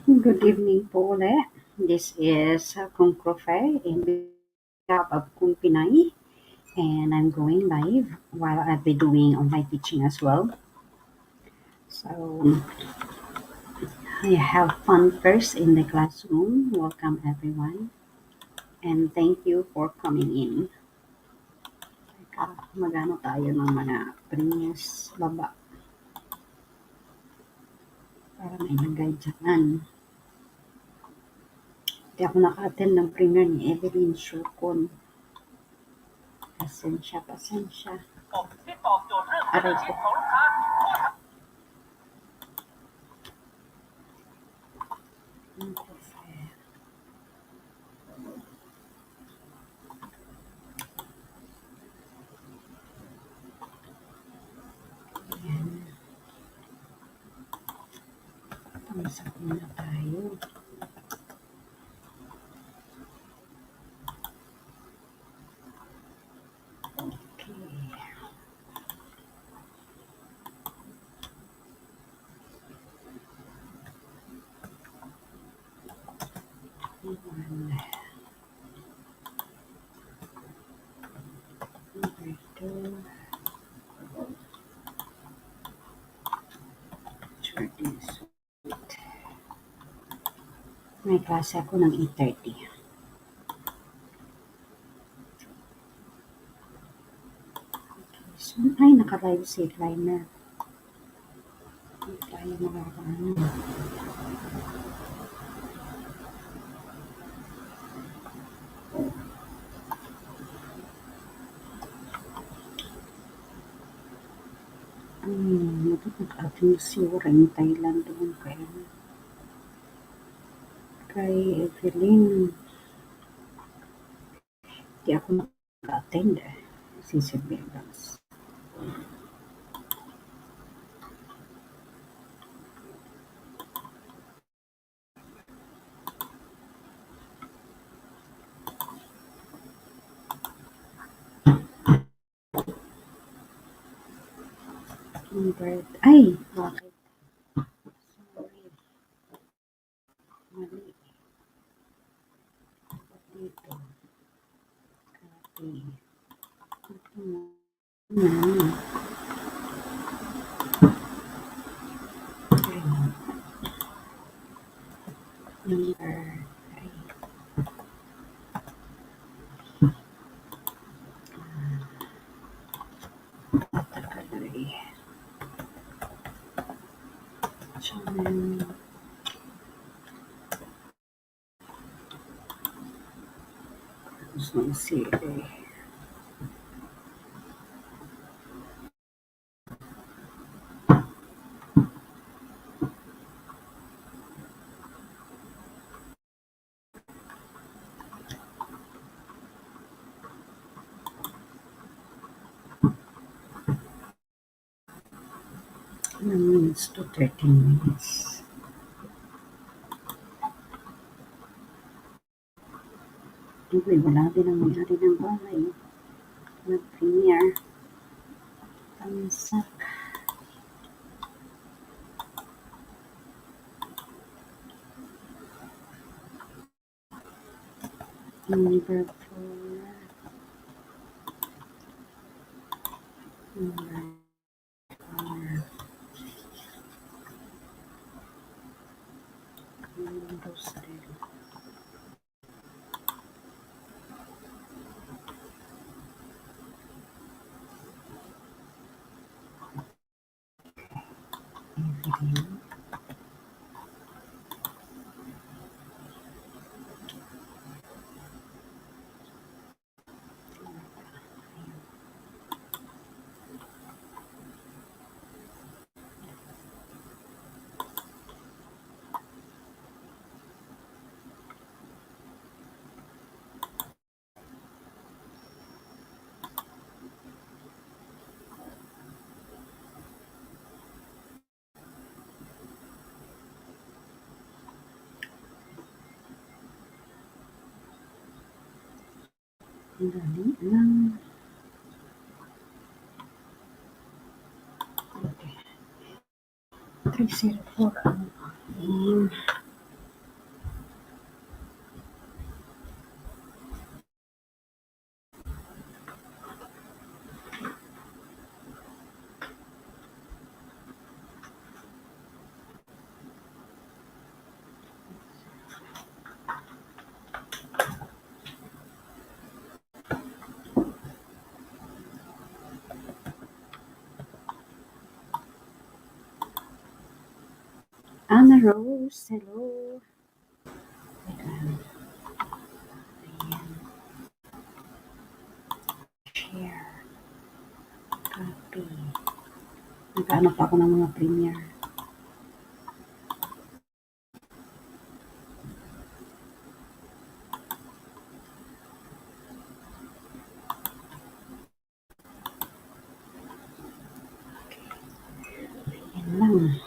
Good evening po ulit. This is Kung Profe in behalf of Kung Pinay, and I'm going live while I'll be doing online teaching as well. So I have fun first in the classroom. Welcome everyone, and thank you for coming in. Teka, magano tayo ng mga previous baba para may nag-guide dyan. Hindi ako naka-attend ng premiere ni Evelyn Shukon. Pasensya, pasensya. Aray ko. Kung Profe. Ayan. Pag-usap muna tayo. Okay. One, number two, short and sweet. May klase ako ng 8:30. Okay, so, ay, naka-live si Liner. Hindi tayo makakaano. Nag-ating si Ring Thailand doon kay Evelyn. Hindi ako naka-attend eh. Si Silvegas. Ay, bakit? Sorry. Mali. Dito. Copy. Ito na. Number 3. Tagalog. Channel. Gusto ng CD. Ilang minutes to 13 minutes. Uy, wala din ang may-ari ng bahay. Nag-premiere. Pangsak. Number 4. Number 4. Windows rin. Evelyn. Dali lang. Okay. 304 ang aking Anna Rose, hello. Wait lang. Ayan, share, copy. Nagkaano pa ako ng mga premiere. Yan lang.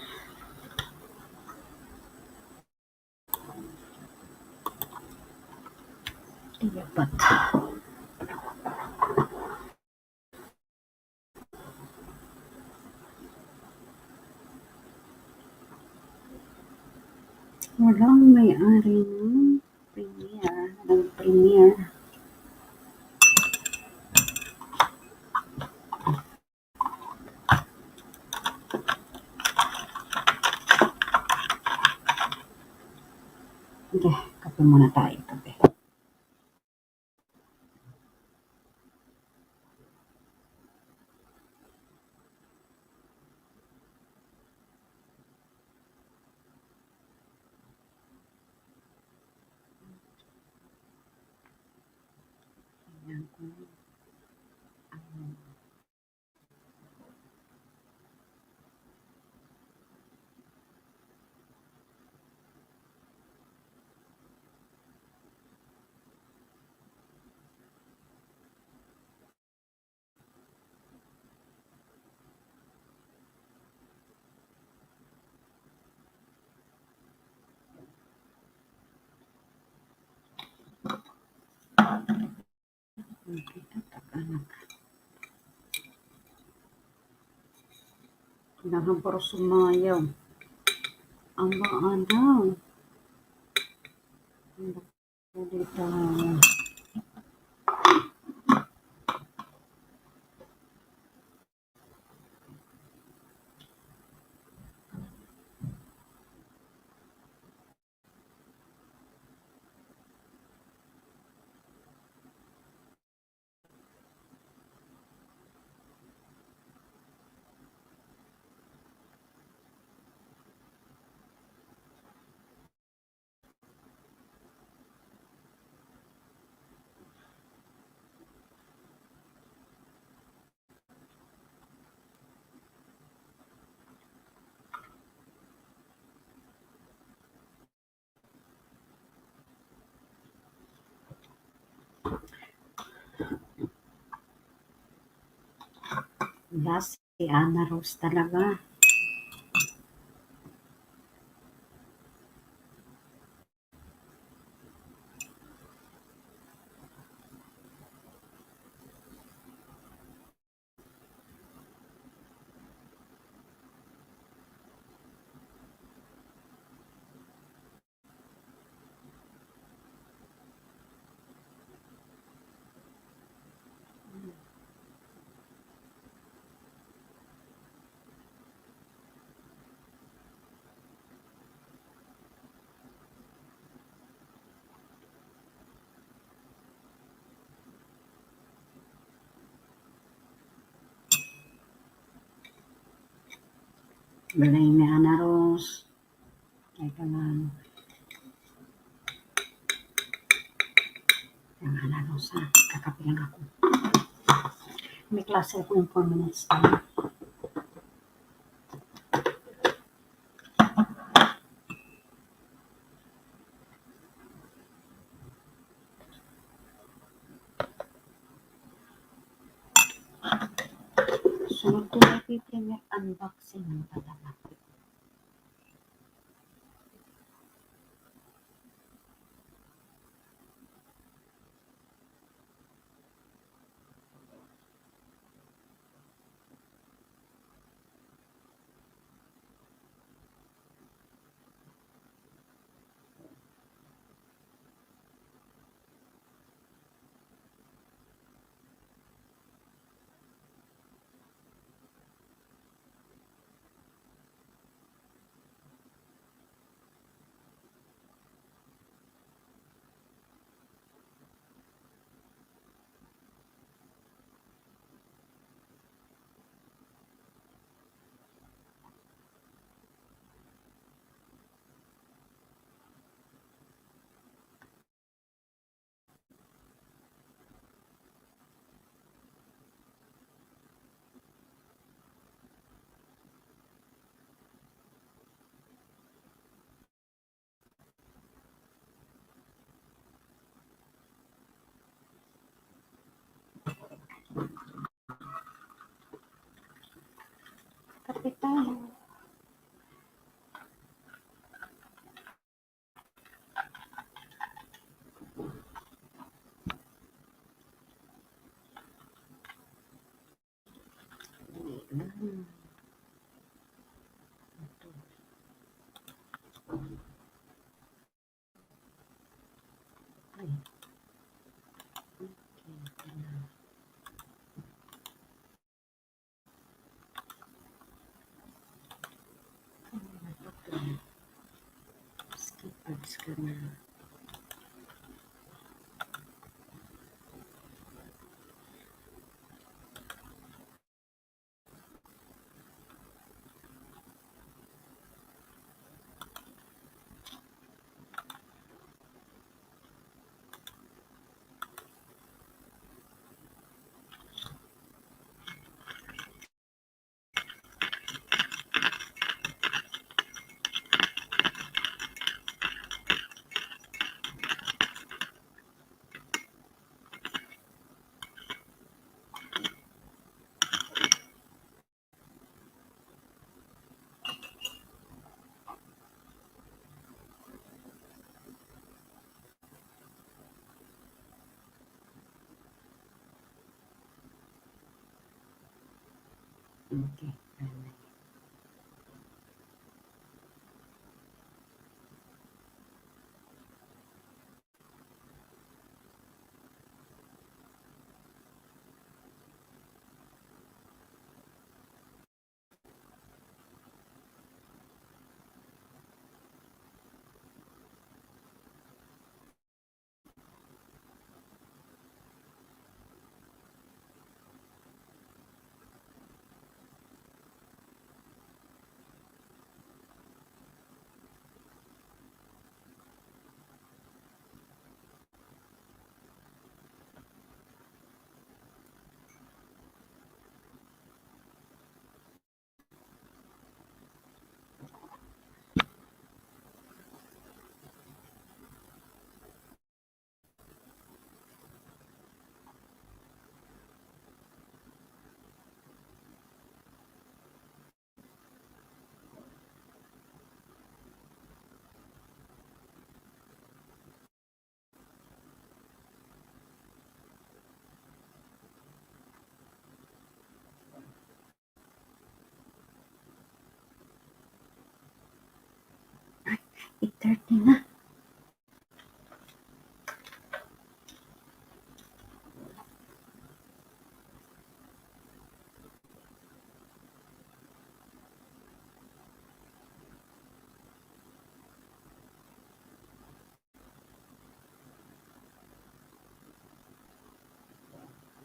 Dapat. Walang may-ari ng premiere. Ng premiere. Sige, kape muna tayo. Kape. Ayan ko. Anak. Kailangan para sumayaw. Ang maanaw. Dito. Last si Anna Rose talaga. Galing ni Anna Rose. Teka lang. Yung Anna Rose ha. Kakape lang ako. May klase ako ng 4 minutes tayo. Sunod ko na i-premiere unboxing ng talaga. tayo. Wait lang. Ito. Ay, okay. Ito na. Ano ba ito? Skip ads ka na. Okay. Pinay. Ay, 8:30 na.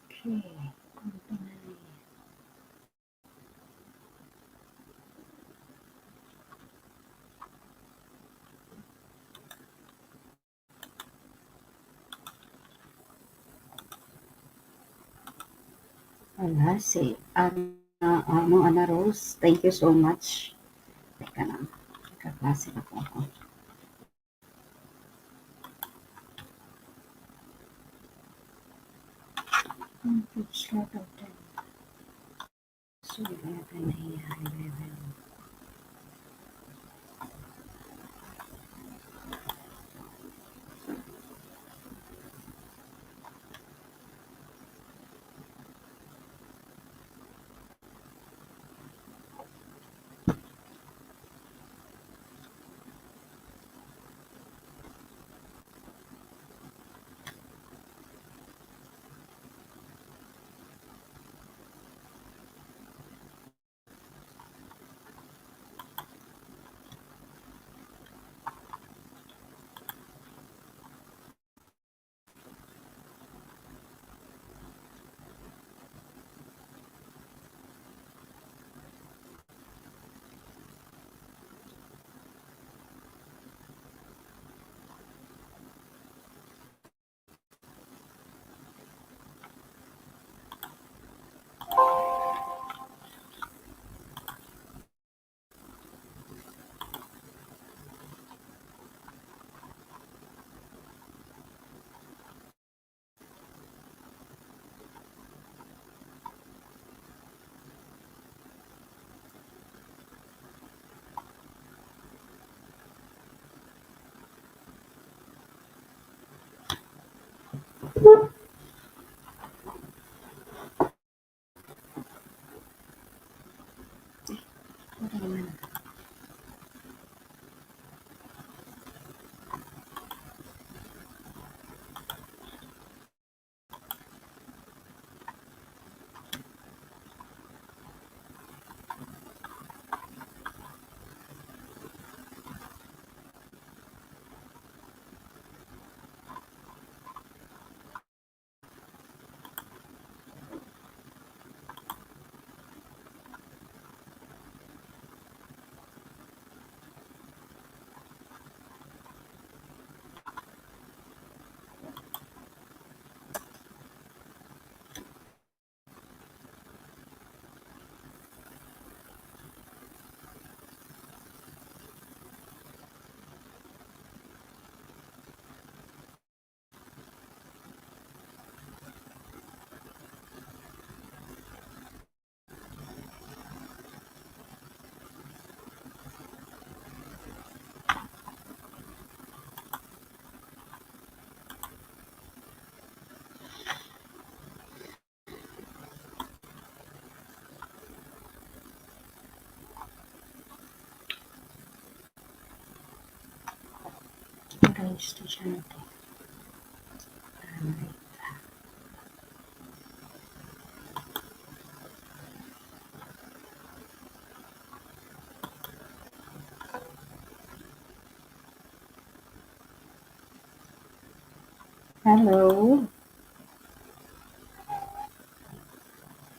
Okay. Pinay. Wala si Ana Rose. Thank you so much. Teka lang. Nagkaklase na po ako. Which level then? So, 11 here, 11. Okay, estudyante. Alright. Hello.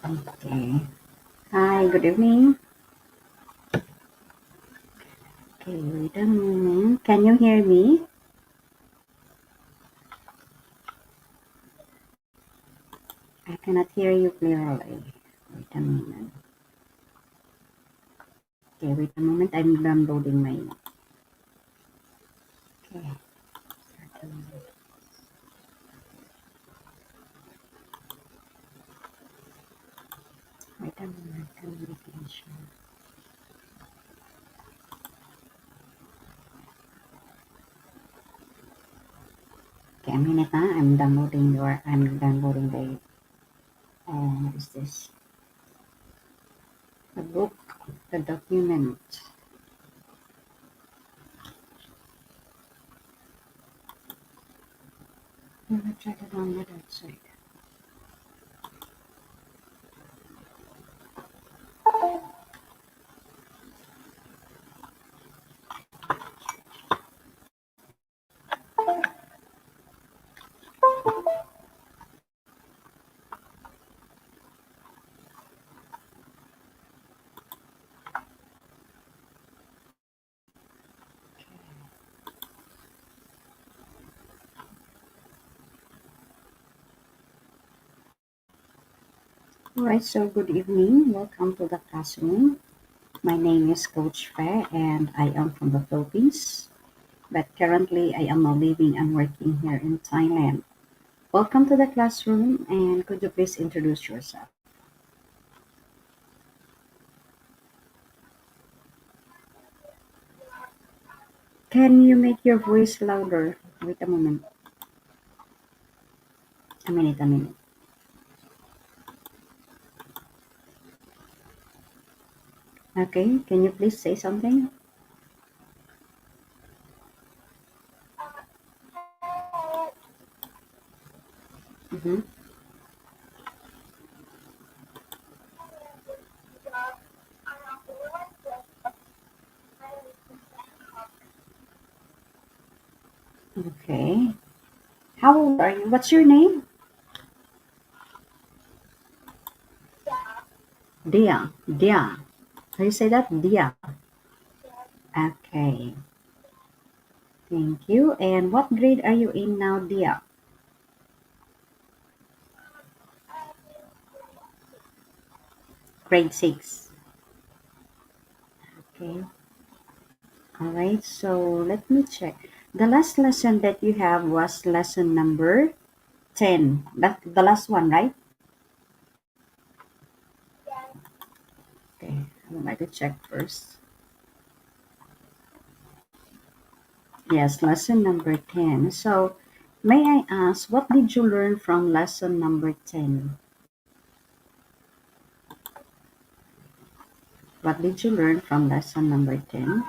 Okay. Hi, good evening. Okay, wait a moment. Can you hear me? I cannot hear you clearly. Wait a minute. Okay, wait a moment. I'm downloading my. Okay, wait a minute. Wait a minute. Communication. Okay, a minute. Huh? I'm downloading your. I'm downloading the. What is this? The book. The document. Let me try to download outside. Alright, so good evening. Welcome to the classroom. My name is Coach Fe and I am from the Philippines, but currently I am now living and working here in Thailand. Welcome to the classroom and could you please introduce yourself? Can you make your voice louder? Wait a moment. A minute, a minute. Okay, can you please say something? Mm-hmm. Okay. How old are you? What's your name? Dia. Dia. How you say that? Dia. Okay. Thank you. And what grade are you in now, Dia? Grade 6. Okay. All right. So let me check. The last lesson that you have was lesson number 10. That the last one, right? Okay. I would like to check first. Yes, lesson number 10. So May I ask, what did you learn from lesson number 10? What did you learn from lesson number 10?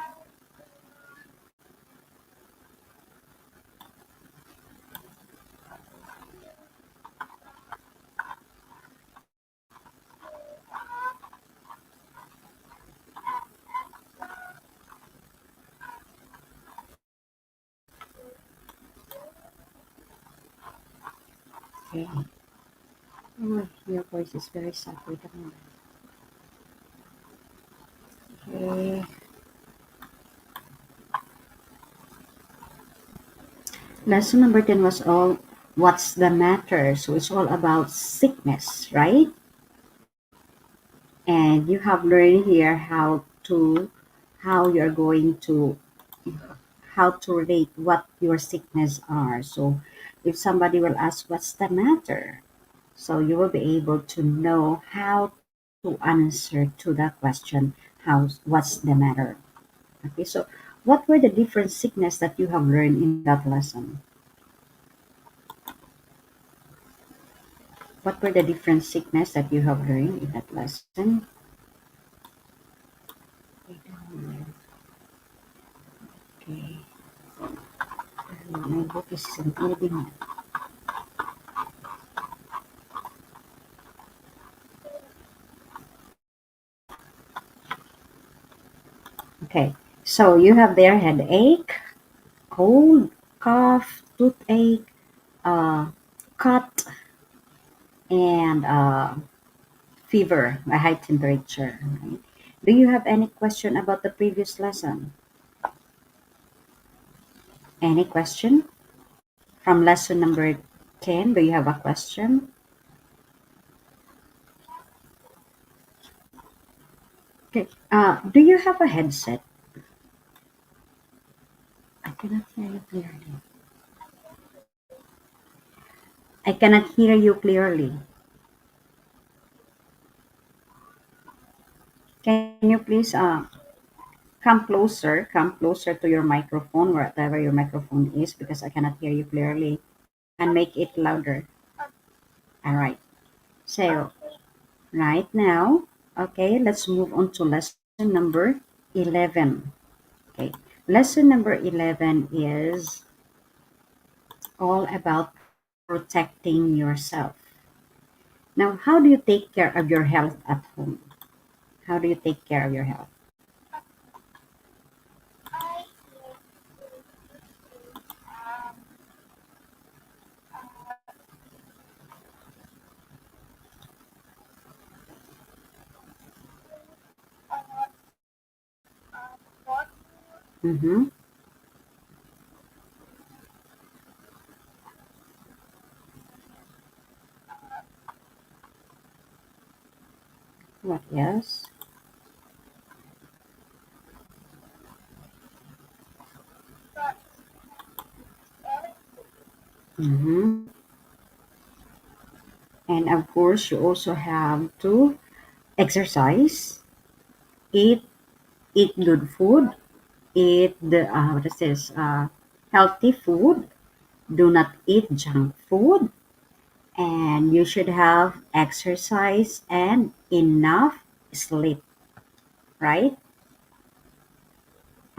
Okay. Oh, your voice is very soft. Wait a minute. Okay. Lesson number 10 was all what's the matter. So it's all about sickness, right? And you have learned here how you're going to how to rate what your sickness are. So if somebody will ask what's the matter, so you will be able to know how to answer to that question, how what's the matter. Okay, so what were the different sickness that you have learned in that lesson? What were the different sickness that you have learned in that lesson? Okay, my book is including. Okay, so you have their headache, cold, cough, toothache, uh, cut, and fever, a high temperature. Right? Do you have any question about the previous lesson? Any question from lesson number 10? Do you have a question? Okay. Do you have a headset? I cannot hear you clearly. I cannot hear you clearly. Can you please come closer to your microphone, whatever your microphone is, because I cannot hear you clearly, and make it louder. All right. So right now, okay, let's move on to lesson number 11. Okay. Lesson number 11 is all about protecting yourself. Now, how do you take care of your health at home? How do you take care of your health? Mm-hmm. What else? Mm-hmm. And of course, you also have to exercise, eat eat good food, eat the what is this? Healthy food. Do not eat junk food, and you should have exercise and enough sleep. Right?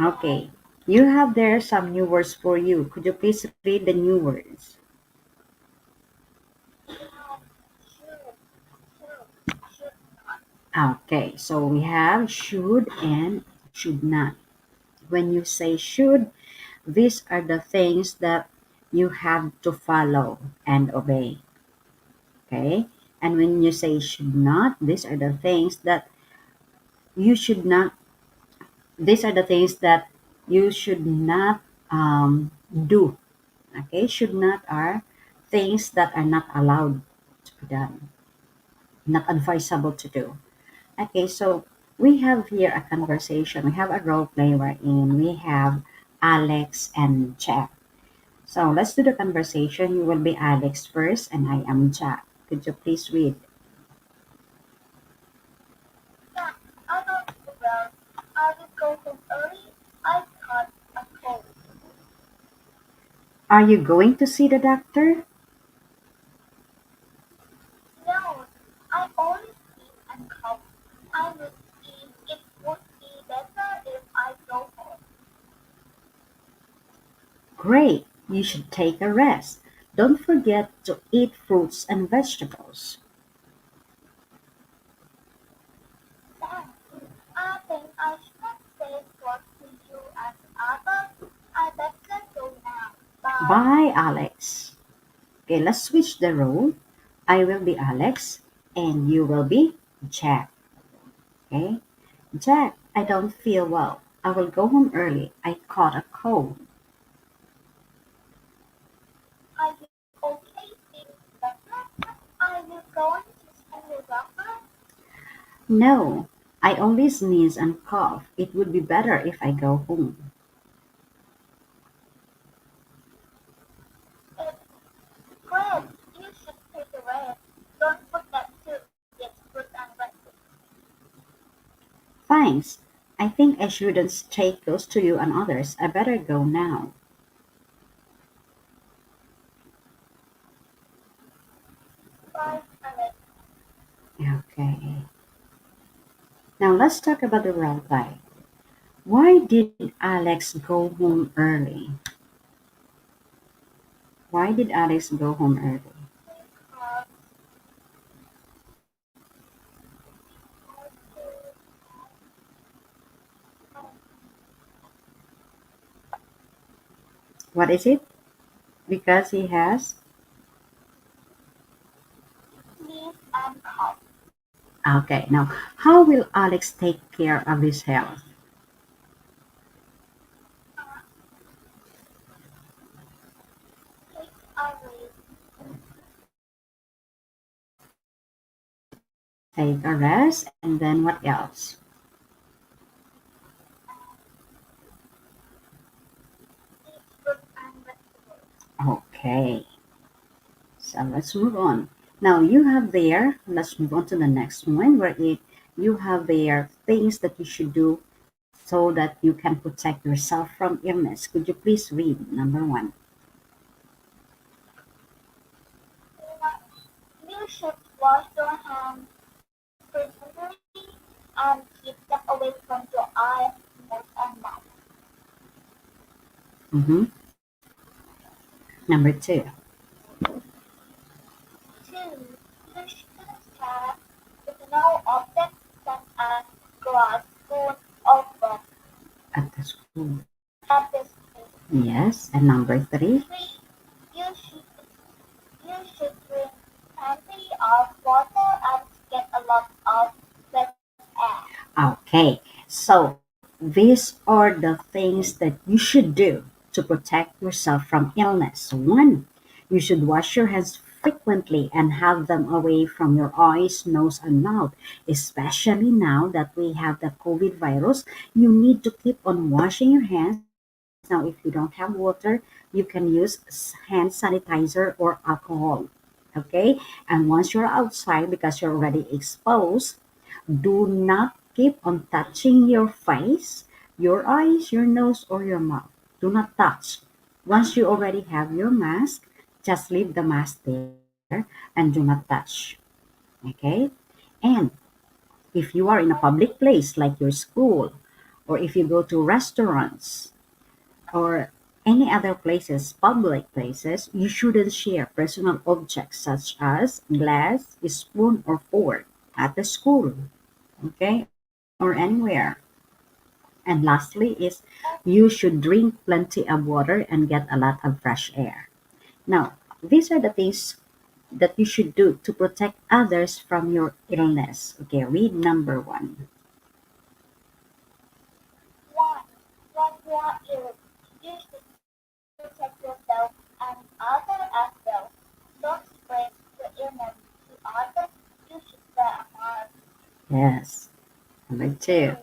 Okay. You have there some new words for you. Could you please read the new words? Okay, so we have should and should not. When you say should, these are the things that you have to follow and obey. Okay? And when you say should not, these are the things that you should not, these are the things that you should not do. Okay? Should not are things that are not allowed to be done, not advisable to do. Okay, so we have here a conversation. We have a role play wherein we have Alex and Jack. So let's do the conversation. You will be Alex first, and I am Jack. Could you please read? Are you going to see the doctor? No, I only sleep and cough. I would it would be better if I go home. Great, you should take a rest. Don't forget to eat fruits and vegetables. Thanks. I think I should say what to you and others. I better go now. Bye. Bye, Alex. Okay, let's switch the role. I will be Alex and you will be Jack. Okay? Jack, I don't feel well. I will go home early. I caught a cold. Are you okay feeling better? Are you going to see the doctor? No, I only sneeze and cough. It would be better if I go home. It's great. You should take a rest. Don't forget to get food and rest. Thanks. I think I shouldn't stay close to you and others. I better go now. Bye, Alex. Okay. Now let's talk about the role play. Why did Alex go home early? Why did Alex go home early? Because What is it? Because he has. sneeze and cough. Okay, now how will Alex take care of his health? Take a rest. Take a rest, and then what else? Eat fruit and vegetables. Okay, so let's move on. Now you have there, let's move on to the next one where you have there things that you should do so that you can protect yourself from illness. Could you please read number one? You should wash your hands frequently and keep them away from your eyes, nose, and mouth. Mm-hmm. Number two, 2. You shouldn't have with no objects such as glass, spoon, or fork at the school. at this place. Yes, and number three. 3. You should you should drink plenty of water and get a lot of fresh air. Okay, so these are the things that you should do to protect yourself from illness. One, you should wash your hands frequently and have them away from your eyes, nose, and mouth. Especially now that we have the COVID virus, you need to keep on washing your hands. Now, if you don't have water, you can use hand sanitizer or alcohol. Okay, and once you're outside, because you're already exposed, do not keep on touching your face, your eyes, your nose, or your mouth. Do not touch. Once you already have your mask, just leave the mask there and do not touch. Okay? And if you are in a public place like your school, or if you go to restaurants, or any other places, public places, you shouldn't share personal objects such as glass, spoon, or fork at the school, okay, or anywhere. And lastly is you should drink plenty of water and get a lot of fresh air. Now, these are the things that you should do to protect others from your illness. Okay, read number one. 1. When you are ill, you should protect yourself and others as well. Don't spread the illness to others. You should wear a mask. Yes. Number 2. two.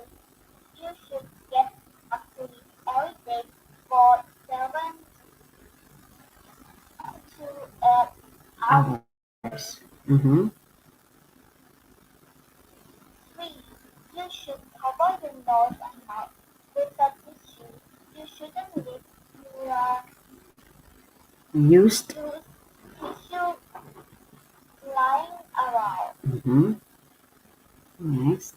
You should get a sleep every day for 7 to 8 hours. Hours. Mm-hmm. 3. You should cover your nose and mouth with a tissue. You shouldn't leave your Used. Use tissue lying around. Mhm. Next.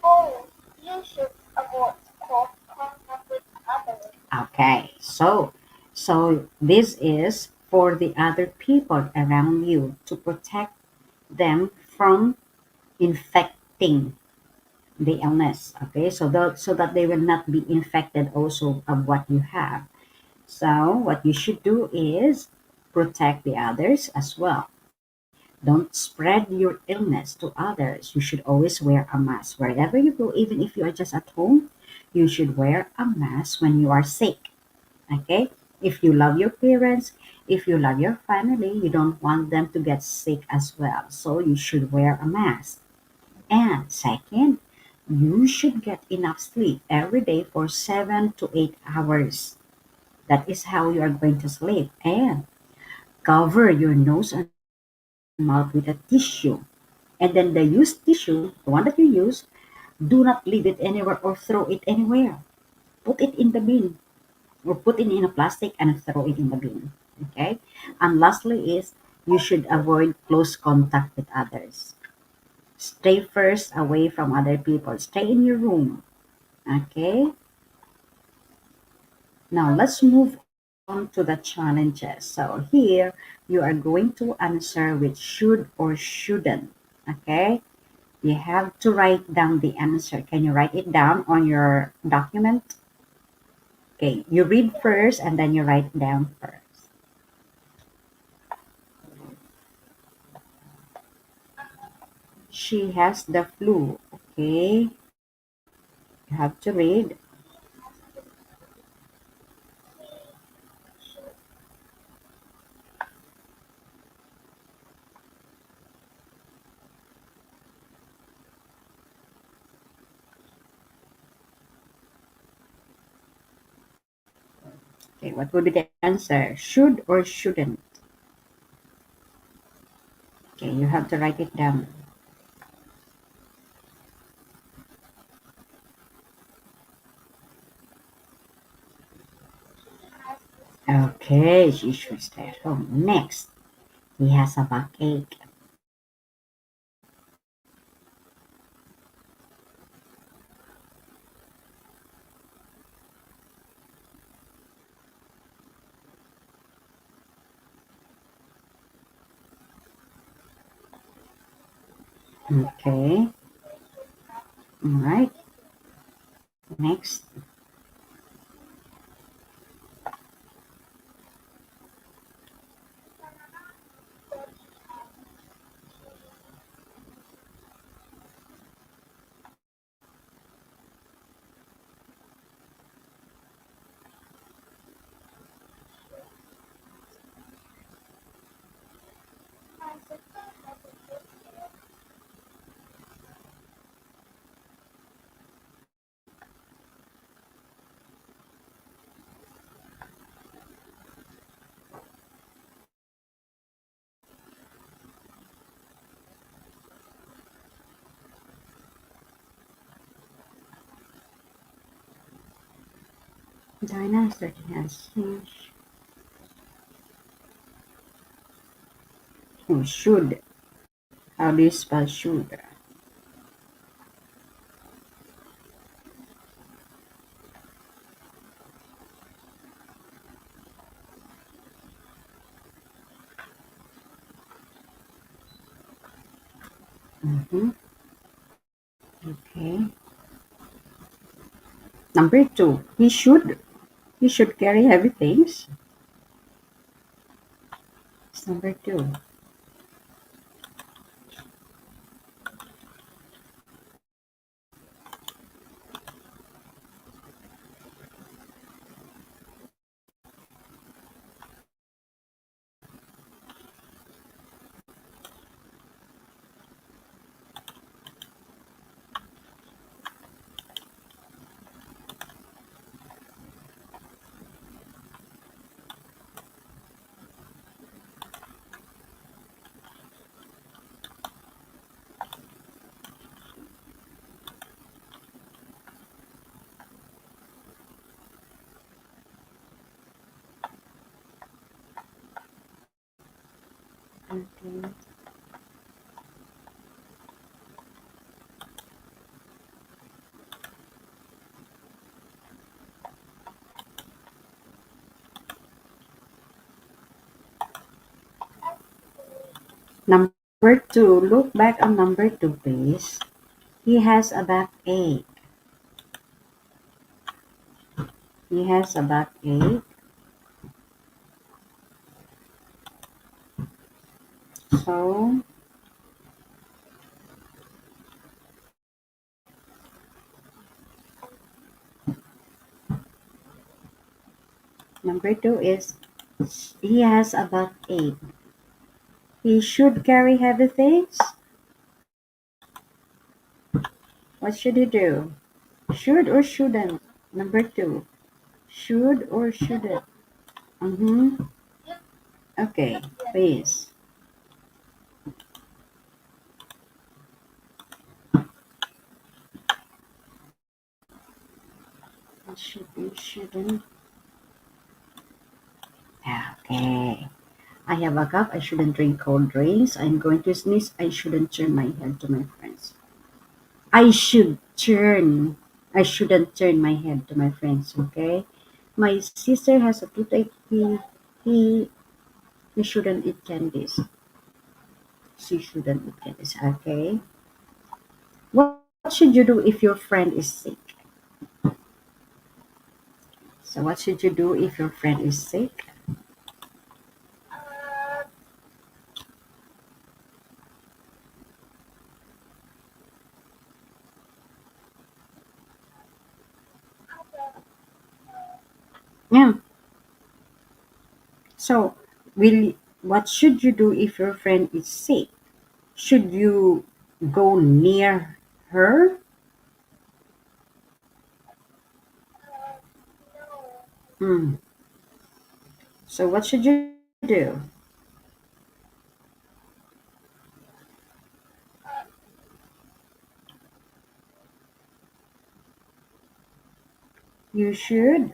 Oh, you should avoid close contact with others. Okay. So this is for the other people around you to protect them from infecting the illness. Okay. So that they will not be infected also of what you have. So what you should do is protect the others as well. Don't spread your illness to others. You should always wear a mask. Wherever you go, even if you are just at home, you should wear a mask when you are sick. Okay? If you love your parents, if you love your family, you don't want them to get sick as well. So you should wear a mask. And second, you should get enough sleep every day for 7 to 8 hours. That is how you are going to sleep. And cover your nose and mouth with a tissue. And then the used tissue, the one that you use, do not leave it anywhere or throw it anywhere. Put it in the bin or put it in a plastic and throw it in the bin. Okay? And lastly is you should avoid close contact with others. Stay first away from other people. Stay in your room. Okay? Now let's move on to the challenges. So here you are going to answer with should or shouldn't. Okay? You have to write down the answer. Can you write it down on your document? Okay, you read first and then you write it down first. She has the flu. Okay, you have to read. Okay, what would be the answer? Should or shouldn't? Okay, you have to write it down. Okay, she should stay at home. Next, he has a backache. Okay, all right. Next, Dinah said he has should. How do you spell should? Mm-hmm. Okay. Number two, he should. He should carry heavy things. It's number two. Okay. Number two, look back on number two, please. He has a backache. He has a backache. So, number two is he has a backache. He should carry heavy things. What should he do? Should or shouldn't? Number two, should or shouldn't? Mm-hmm. Okay, please. Should be, shouldn't. Okay. I have a cough. I shouldn't drink cold drinks. I'm going to sneeze. I shouldn't turn my head to my friends. I should turn. I shouldn't turn my head to my friends. Okay. My sister has a toothache. He he shouldn't eat candies. She shouldn't eat candies. Okay. What should you do if your friend is sick? So what should you do if your friend is sick? Uh, I don't know. Yeah. So will what should you do if your friend is sick? Should you go near her? Uh, no. Hmm. So what should you do? Uh, You should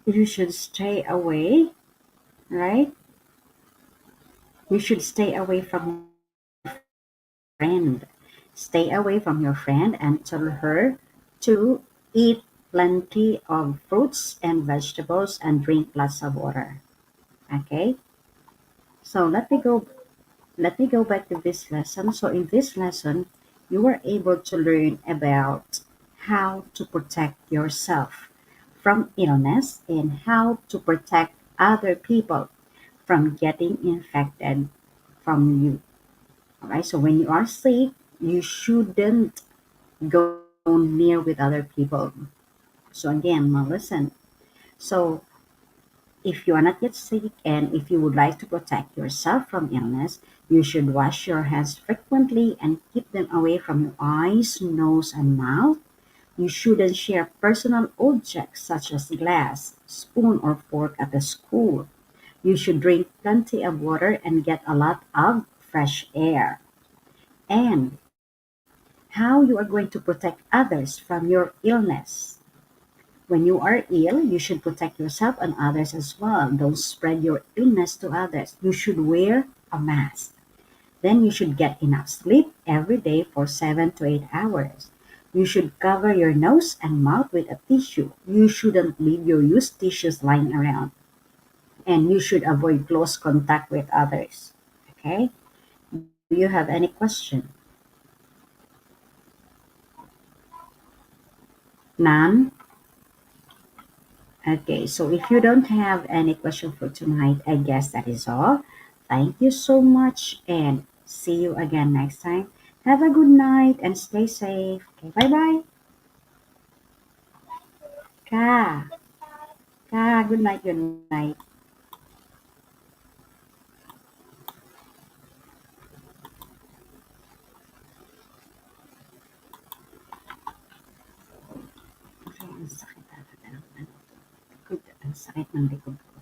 you should stay away, right? You should stay away from your friend. Stay away from your friend and tell her to eat plenty of fruits and vegetables and drink lots of water. Okay? So let me go back to this lesson. So in this lesson, you were able to learn about how to protect yourself from illness and how to protect other people from getting infected from you. All right. So when you are sick, you shouldn't go near with other people. So again, now listen. So if you are not yet sick and if you would like to protect yourself from illness, you should wash your hands frequently and keep them away from your eyes, nose, and mouth. You shouldn't share personal objects such as glass, spoon, or fork at the school. You should drink plenty of water and get a lot of fresh air. And how you are going to protect others from your illness. When you are ill, you should protect yourself and others as well. Don't spread your illness to others. You should wear a mask. Then you should get enough sleep every day for 7 to 8 hours. You should cover your nose and mouth with a tissue. You shouldn't leave your used tissues lying around. And you should avoid close contact with others. Okay? Do you have any question? None? Okay, so if you don't have any question for tonight, I guess that is all. Thank you so much and see you again next time. Have a good night and stay safe. Okay, bye-bye. Ka, good night, good night. Okay, ang sakit talaga ng ano, likod, ang sakit ng likod ko.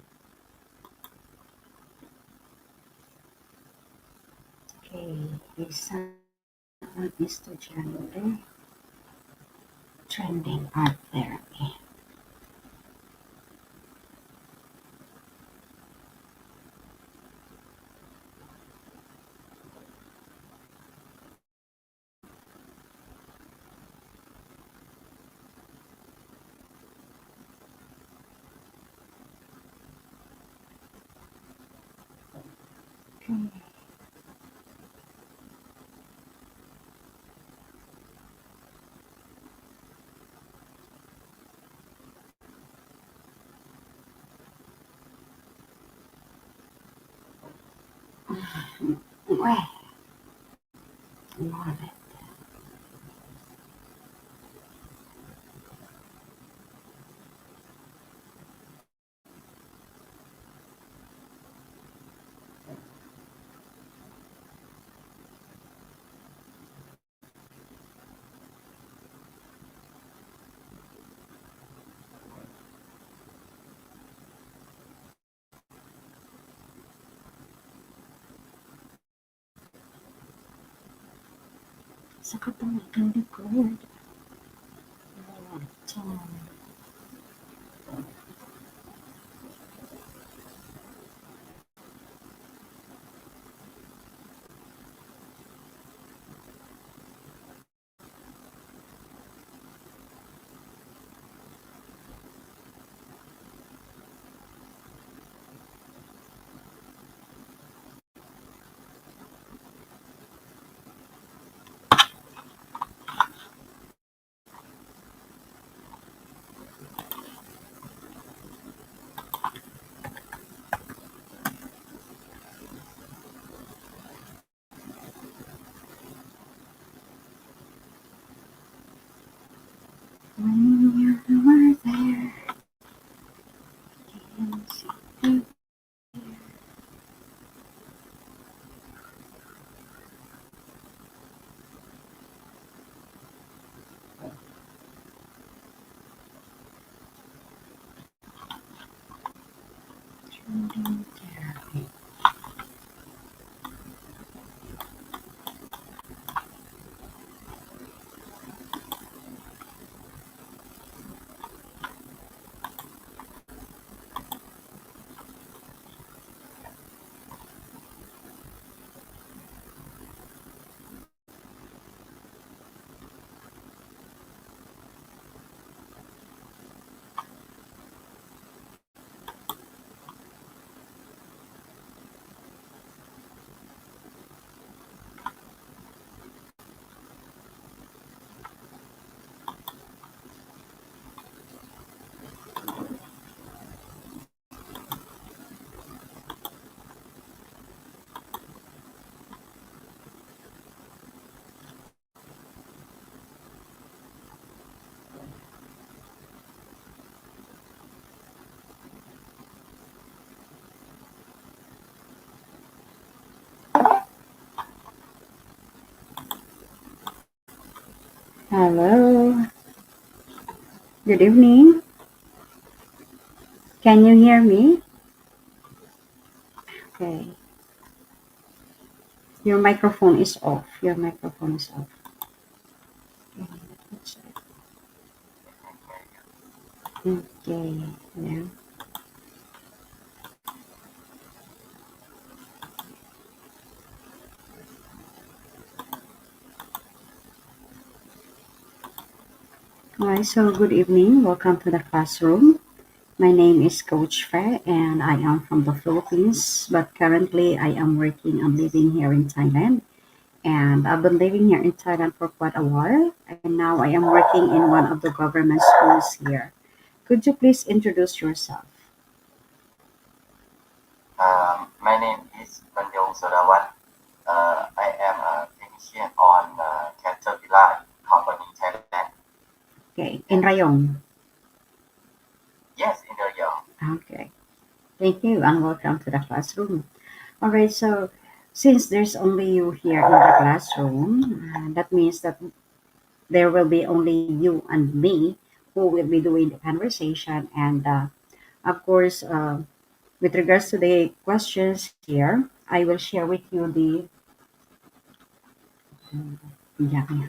Okay, isa ang estudyante. Trending art therapy. Okay. Well, love it. Sa katulad likod. Time. When you were there, and see trending therapy. Hello, good evening. Can you hear me? Okay, your microphone is off. Your microphone is off. Okay, let me check. Okay, yeah. Alright, so good evening. Welcome to the classroom. My name is Coach Fe, and I am from the Philippines, but currently I am working and living here in Thailand. And I've been living here in Thailand for quite a while, and now I am working in one of the government schools here. Could you please introduce yourself? My name is Banjong Sarawat. I am a technician on Caterpillar Company Thailand. Okay, in Rayong. Yes, in the young. Okay, thank you, and welcome to the classroom. All right, so since there's only you here in the classroom, that means that there will be only you and me who will be doing the conversation. And of course, with regards to the questions here, I will share with you the yeah, yeah.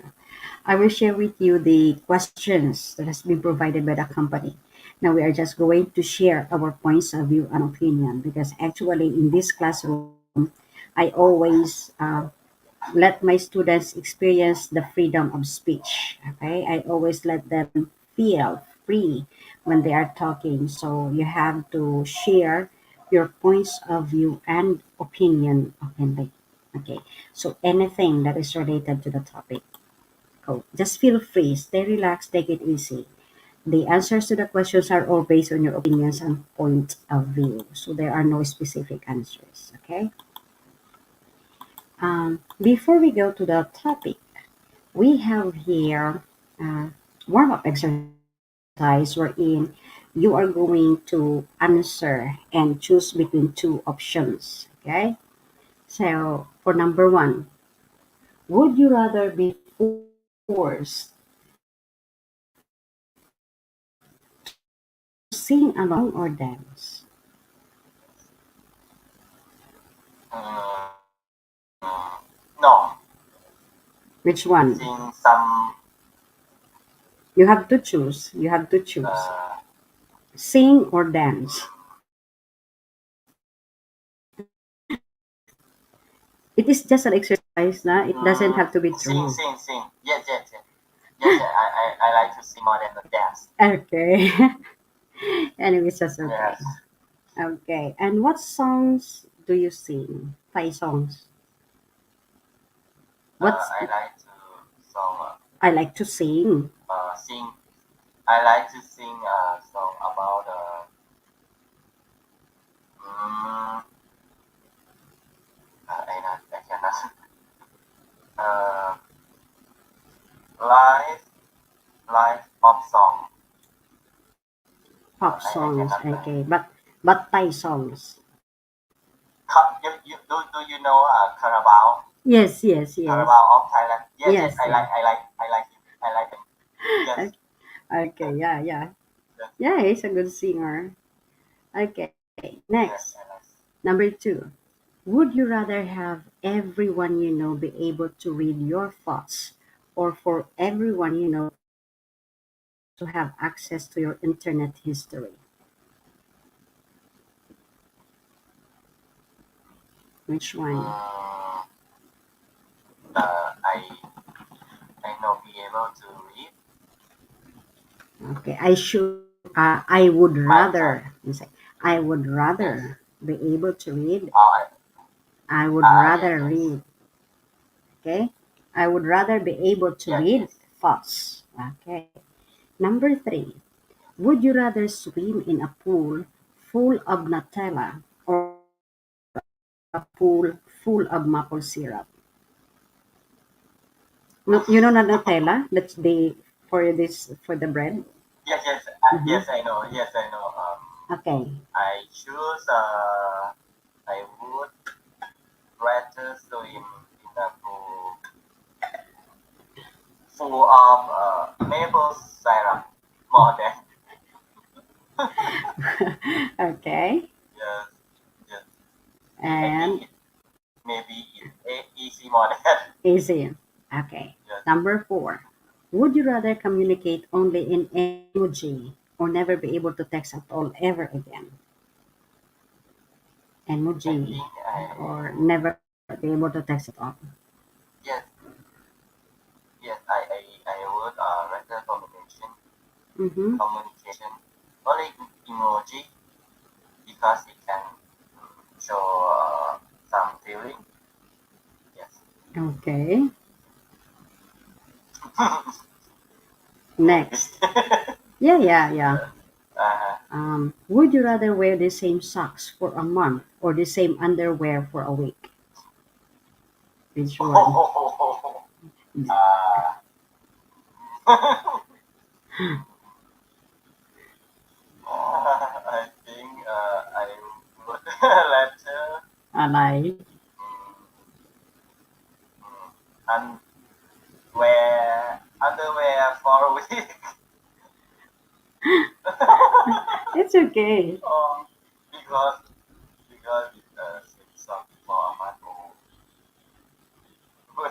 I will share with you the questions that has been provided by the company. Now we are just going to share our points of view and opinion because actually in this classroom, I always let my students experience the freedom of speech. Okay, I always let them feel free when they are talking. So you have to share your points of view and opinion openly. Okay, so anything that is related to the topic. Oh, just feel free, stay relaxed, take it easy. The answers to the questions are all based on your opinions and point of view. So there are no specific answers. Okay. Before we go to the topic, we have here a warm-up exercise wherein you are going to answer and choose between two options. Okay. So for number one, would you rather be forced to sing along or dance? No, Which one? sing some You have to choose. You have to choose. uh, Sing or dance. It is just an exercise, na? It doesn't have to be true. sing. Yes. I like to sing more than the dance. Okay. Anyways, that's okay. Yes. Okay. And what songs do you sing? Thai songs. What's I like to song I like to sing. sing. I like to sing a song about mm, I cannot uh, live pop song. Pop I songs. cannot. Okay. But Thai songs. Do you know Carabao? Yes, yes, yes. Carabao of Thailand. Yes. Yes, yes. I like him. I like him. Yes. Okay, yeah, yeah. Yes. Yeah, he's a good singer. Okay, next. Yes. I like. Number two. Would you rather have everyone you know be able to read your thoughts or for everyone you know to have access to your internet history? Which one? Mm, I know be able to read Okay, I would my thought. rather, you say, I would Yes. rather be able to read. Oh, I would rather yes. read. Okay, I would rather be able to read Yes. thoughts. Okay, number three. Would you rather swim in a pool full of Nutella or a pool full of maple syrup? No, you know not Nutella? That's the for the bread. Yes. Mm-hmm. I know. Yes, I know. Okay. I choose. I would rather swim in a pool full of maple syrup more than Okay. yes. Yes. I think And maybe easy more than easy. Okay. yes. Number four. Would you rather communicate only in emoji or never be able to text at all ever again? I Emoji think I or never be able to text at all. yes I would rather Mm-hmm. communication only emoji because it can show some feeling. Yes. Okay. Maybe. Next. Yeah, yeah, yeah. uh, Would you rather wear the same socks for a month or the same underwear for a week? Which one? uh, I think I would rather A lie. mm, and wear underwear for a week. It's okay. Oh, because since some people are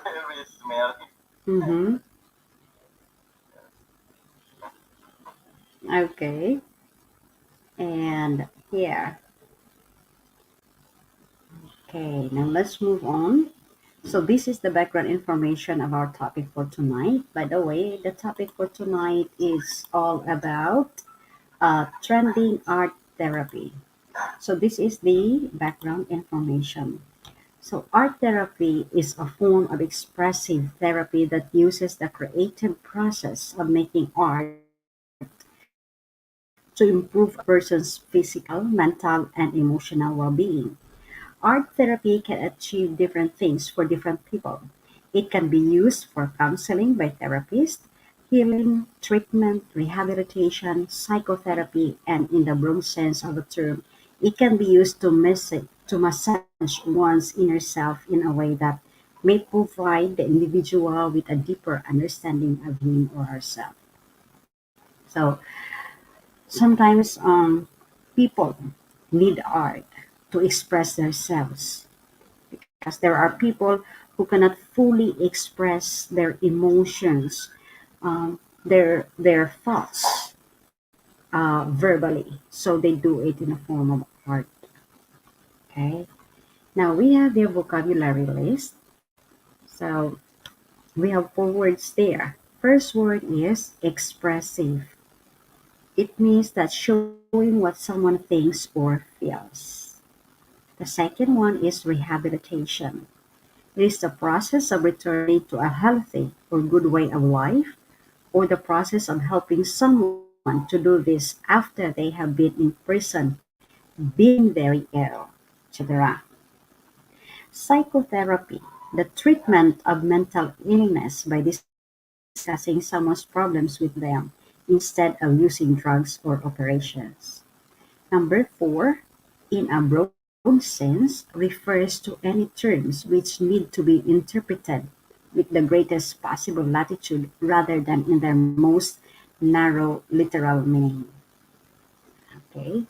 very smelly. Mm-hmm. Okay. And yeah. Okay, now let's move on. So this is the background information of our topic for tonight. By the way, the topic for tonight is all about trending art therapy. So this is the background information. So art therapy is a form of expressive therapy that uses the creative process of making art to improve a person's physical, mental, and emotional well-being. Art therapy can achieve different things for different people. It can be used for counseling by therapists, healing, treatment, rehabilitation, psychotherapy, and in the broad sense of the term, it can be used to massage one's inner self in a way that may provide the individual with a deeper understanding of him or herself. So sometimes people need art to express themselves because there are people who cannot fully express their emotions, their thoughts verbally, so they do it in a form of art. Okay. Now we have their vocabulary list. So we have four words there. First word is expressive. It means that showing what someone thinks or feels. The second one is rehabilitation. It is the process of returning to a healthy or good way of life, or the process of helping someone to do this after they have been in prison, being very ill, etc. Psychotherapy, the treatment of mental illness by discussing someone's problems with them instead of using drugs or operations. Number four, in a broad sense, refers to any terms which need to be interpreted with the greatest possible latitude rather than in their most narrow literal meaning. Okay,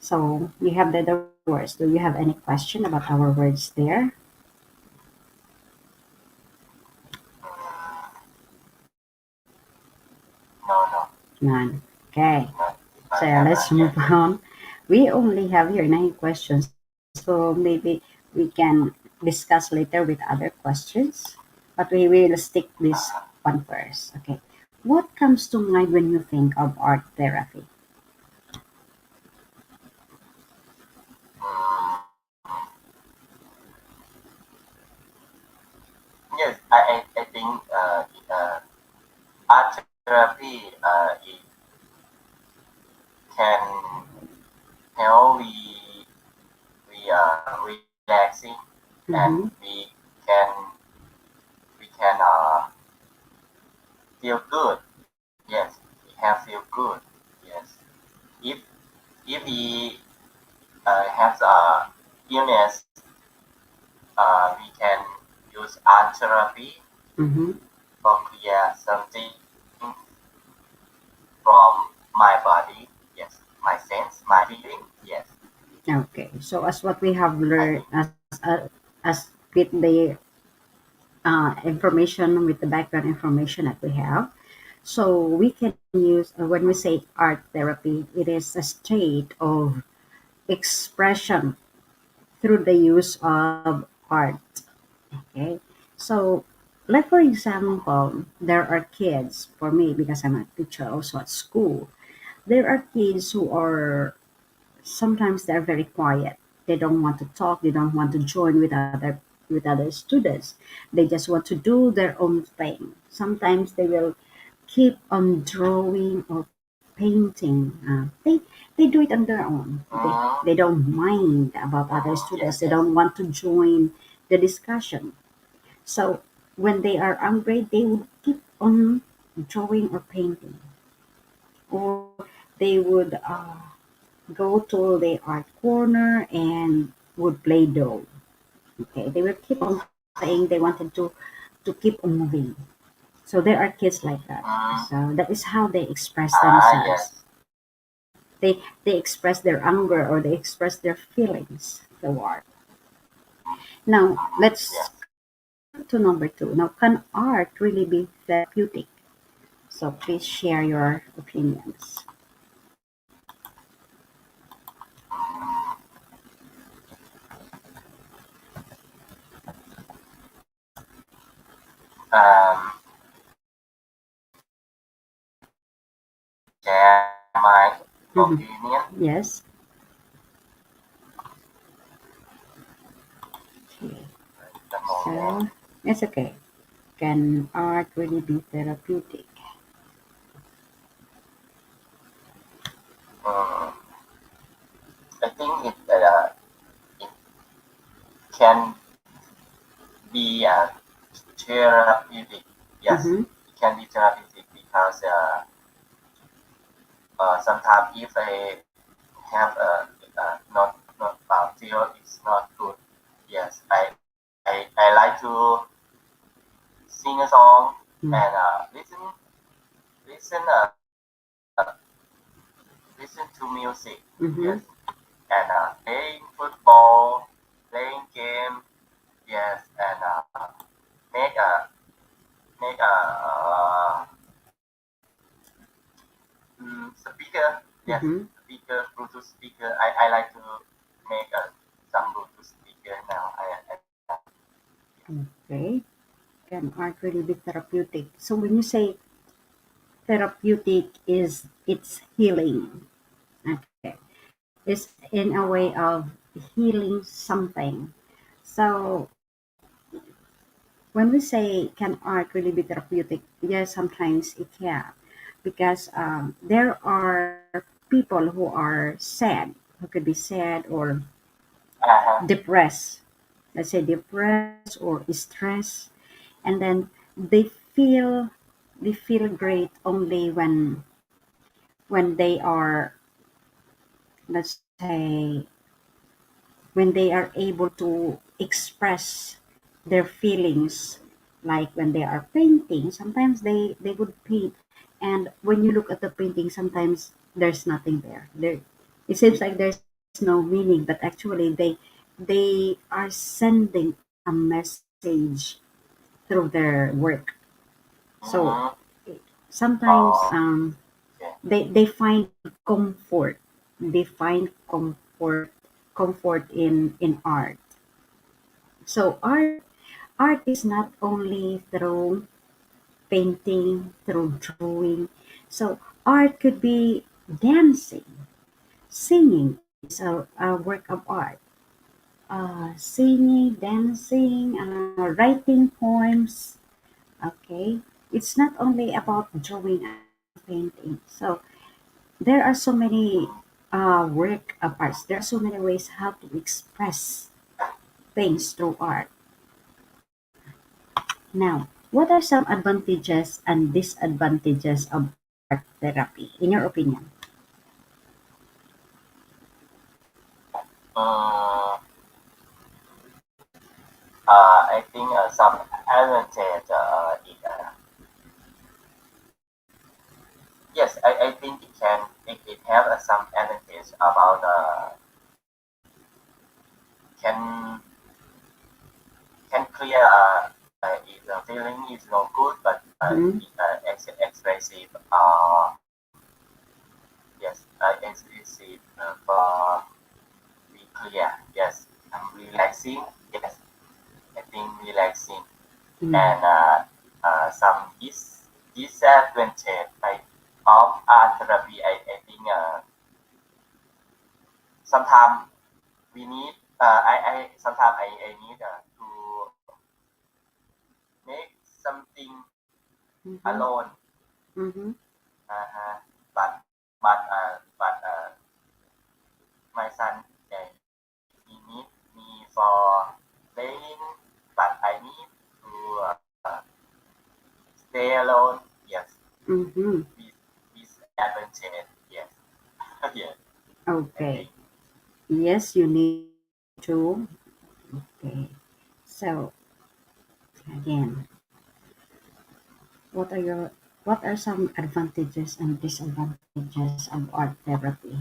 so we have the other words. Do you have any question about our words there? No, no, None. Okay, not, so I have let's not move yet. on. We only have here 9 questions, so maybe we can discuss later with other questions. But we will stick this one first. Okay. What comes to mind when you think of art therapy? Mm, yes, I think art therapy it can help we relaxing and Mm-hmm. can we can feel good. Yes, we have feel good. Yes, if if we have illness, we can use art therapy Mm-hmm. for clear something from my body. Yes, my sense, my feeling. Yes, Okay. So as what we have I learned, think. as with the information with the background information that we have, so we can use when we say art therapy, it is a state of expression through the use of art. Okay, so like for example, there are kids for me because I'm a teacher also at school. There are kids who are sometimes they're very quiet. They don't want to talk. They don't want to join with other students. They just want to do their own thing. Sometimes they will keep on drawing or painting. They do it on their own. They Mm, don't mind about other students. yes, They yes. don't want to join the discussion. So when they are angry, they would keep on drawing or painting, or they would go to the art corner and would play doh. Okay, they will keep on playing. They wanted to keep on moving. So there are kids like that. Mm, So that is how they express themselves. yes, They express their anger or they express their feelings through art. Now let's yes. come to number two. Now, can art really be therapeutic? So please share your opinions. Um, share my Mhm. opinion. Yes. Okay. The moment. So it's okay. Can art really be therapeutic? Mm, I think it can be therapeutic. Yes, Mm-hmm. it can be therapeutic because sometimes if I have not feel it's not good. Yes, I like to sing a song and listen listen to music. Mm-hmm. Yes, and playing football, playing game. Yes, and make a make a speaker. Yes, Mm-hmm. speaker, Bluetooth speaker. I like to make some Bluetooth speaker now. Okay. Can art really be therapeutic? So when you say therapeutic, is it's healing? Okay. It's in a way of healing something. So when we say can art really be therapeutic, yes, sometimes it can, because there are people who are sad, who could be sad or Uh-huh. depressed, let's say depressed or stressed, and then they feel they feel great only when they are, let's say, when they are able to express their feelings, like when they are painting. Sometimes they would paint, and when you look at the painting, sometimes there's nothing there. It seems like there's no meaning, but actually they are sending a message through their work. So Mm-hmm. sometimes Oh, okay. they find comfort, they find comfort in art. So art is not only through painting, through drawing. So art could be dancing, singing is a work of art. Singing, dancing, writing poems. Okay, it's not only about drawing and painting. So there are so many work of arts. There are so many ways how to express things through art. Now, what are some advantages and disadvantages of art therapy, in your opinion? Mm, I think some advantage yes, I think it have some advantage about can can clear if the feeling is not good but Mm-hmm. expressive yes expressive for be clear. Yes, I'm relaxing. Yes, I think relaxing Mm-hmm. and some disadvantage like of art therapy. I think sometimes we need I sometimes I need to make something Mm-hmm. alone. Mm-hmm. Uh-huh. But my son he need me for playing, but I need to stay alone. Yes, Mm-hmm. this advantage. Yes, yes. I Okay. think. Yes, you need to. Okay. So again, what are your what are some advantages and disadvantages of art therapy?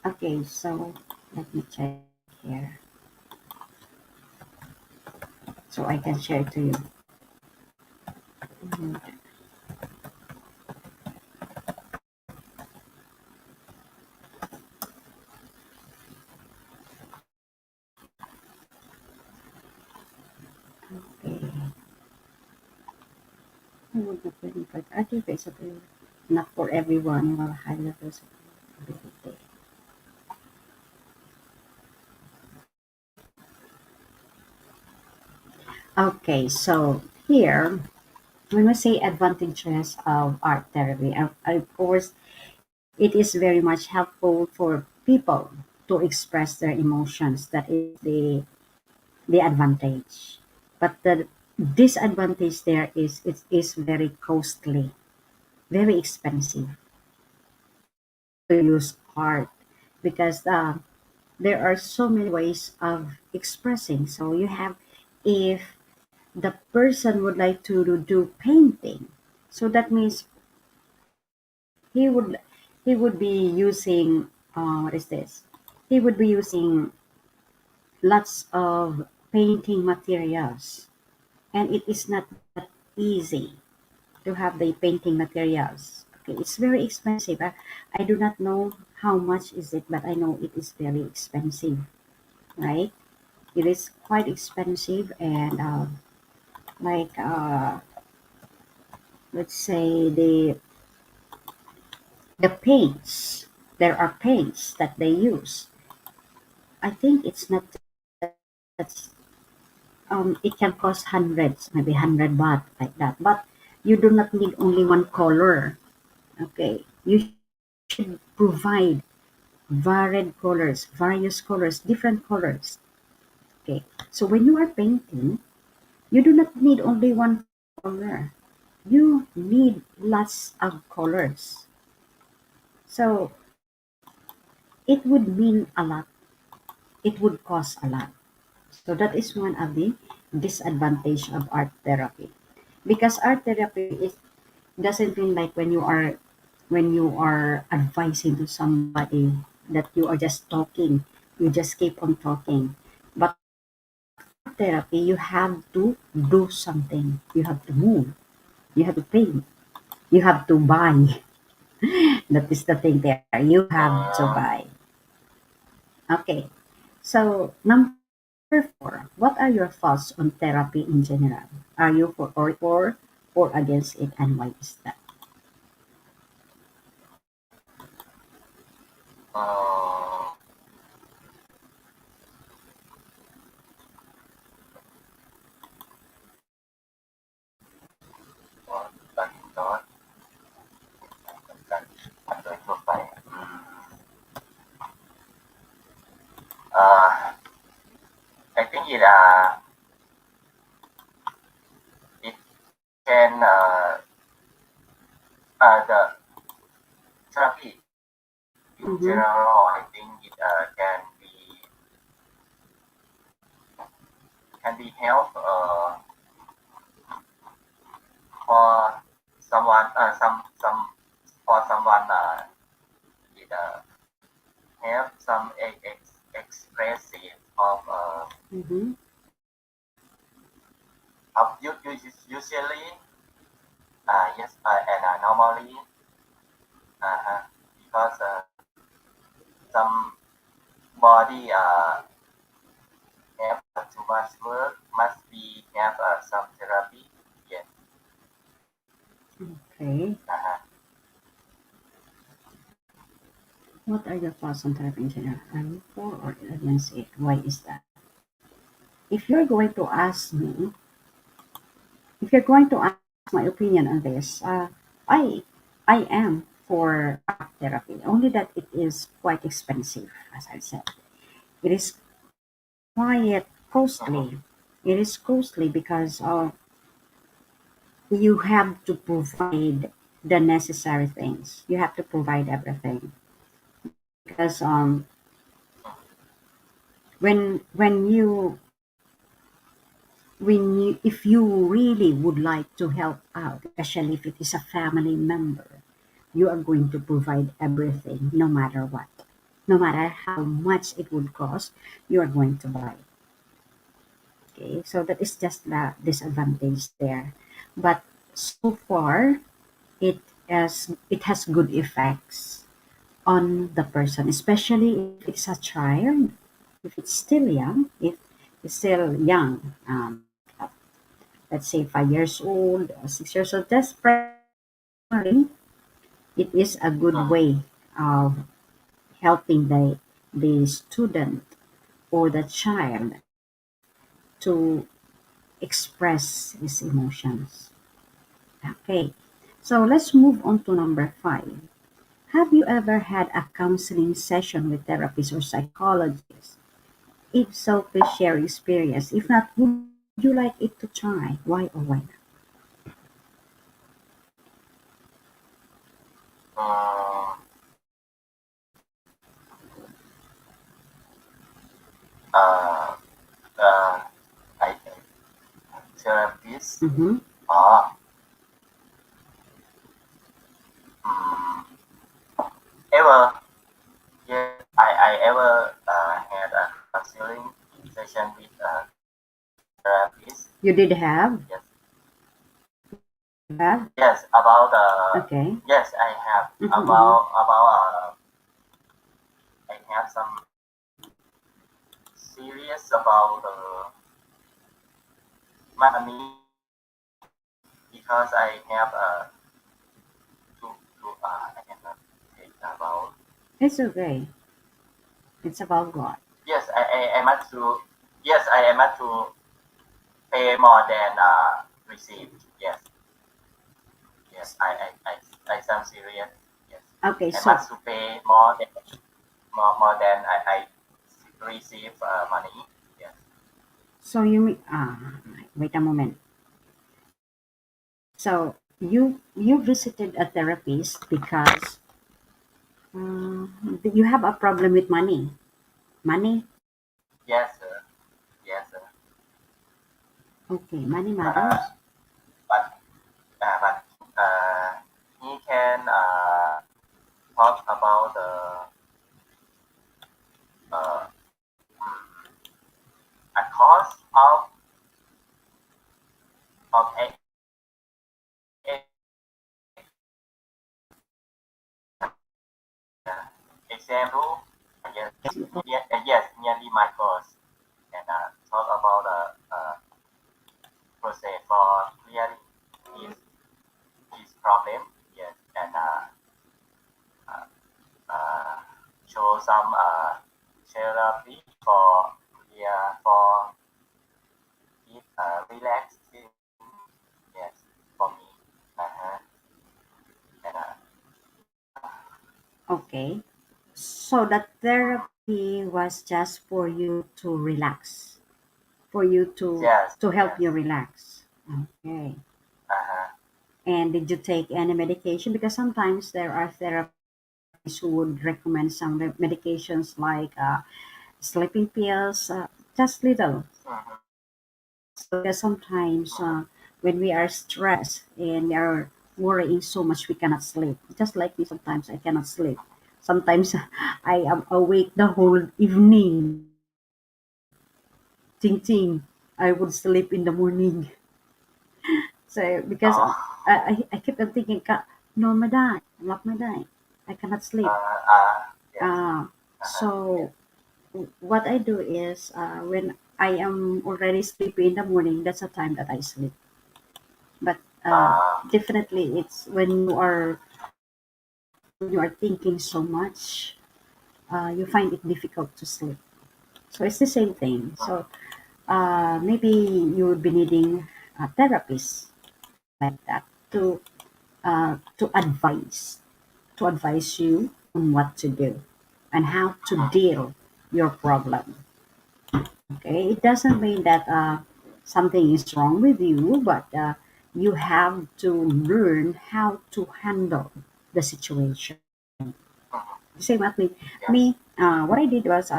Okay, so let me check here so I can share to you. Mhm. I would not really invite. I think it's okay. Not for everyone who have high levels of ability. Okay, so here, when we say advantages of art therapy, of course, it is very much helpful for people to express their emotions. That is the advantage. But the disadvantage there is it is very costly, very expensive to use art because there are so many ways of expressing. So you have, if the person would like to do painting, so that means he would be using what is this? He would be using lots of painting materials, and it is not that easy to have the painting materials. Okay, it's very expensive. I do not know how much is it, but I know it is very expensive, right? It is quite expensive, and like let's say the paints. There are paints that they use. I think it's not that's it can cost hundreds, maybe 100 baht like that. But you do not need only one color. Okay, you should provide varied colors, various colors, different colors. Okay, so when you are painting, you do not need only one color. You need lots of colors. So it would mean a lot. It would cost a lot. So that is one of the disadvantage of art therapy. Because art therapy is doesn't mean like when you are advising to somebody that you are just talking, you just keep on talking. But art therapy, you have to do something. You have to move. You have to paint. You have to buy. That is the thing there. You have to buy. Okay. So number four, what are your thoughts on therapy in general? Are you or against it, and why is that? Uh, but not thatทั่วไปuh, I think it can the therapy in Mm-hmm. general. I think it can be help for someone it have some expressive Mm-hmm. of usually yes and normally because some body have too much work must be have some therapy. Yes. Okay. uh, What are your thoughts on therapy in general? Are you for or against it? Why is that? If you're going to ask me, if you're going to ask my opinion on this, I I am for art therapy. Only that it is quite expensive, as I said. It is quite mhm. costly. It is costly because you have to provide the necessary things. You have to provide everything because when if you really would like to help out, especially if it is a family member, you are going to provide everything no matter what. No matter how much it would cost, you are going to buy. Okay, so that is just the disadvantage there. But so far, it has good effects on the person, especially if it's a child, if it's still young, if it's still young, let's say 5 years old or 6 years old, just primary, it is a good mhm, way of helping the student or the child to express his emotions. Okay, so let's move on to number 5. Have you ever had a counseling session with therapists or psychologists? If so, please share your experience. If not, would you like it to try? Why or why not? mm, uh, uh, I therapist. Mm-hmm. Ah, mm, ever? Yes, I ever had a counseling session with a therapist. You did have? Yes, You have? yes, about Okay. yes, I have Mm-hmm, mm-hmm. I have some serious about money because I have I cannot say about. It's okay. It's about what? Yes, I am at to. Yes, I am at to pay more than receive. Yes, yes, I sound serious. Yes, Okay, I so must to pay more than more than I receive money. Yes, you mean wait a moment. So you visited a therapist because you have a problem with money. Money? yes, sir. Yes, sir. Okay, money matters. Uh, but he can talk about uh, a cost of a example. Yes, yes, nearly my course, and talk about process for clearing his his problem. Yes, and uh, uh, show some therapy for for it relaxing. Yes, for me. Uh-huh. And Okay. So the therapy was just for you to relax, for you yes, to help yes. you relax. Okay. Uh-huh. And did you take any medication? Because sometimes there are therapists who would recommend some medications like sleeping pills, just little. Mm-hmm. So because sometimes Mm-hmm. when we are stressed and we are worrying so much, we cannot sleep. Just like me, sometimes I cannot sleep. Sometimes I am awake the whole evening. Ting ting. I would sleep in the morning. So because I keep on thinking, no, madai, not madai. I cannot sleep. Yes. Uh, Uh-huh. Yes. so what I do is when I am already sleepy in the morning, that's the time that I sleep. But Uh, definitely, it's when you are thinking so much, you find it difficult to sleep. So it's the same thing. So maybe you would be needing a therapist like that to to advise you on what to do and how to mhm. deal your problem. Okay, it doesn't mean that something is wrong with you, but you have to learn how to handle the situation. Same as me. Yes. What I did was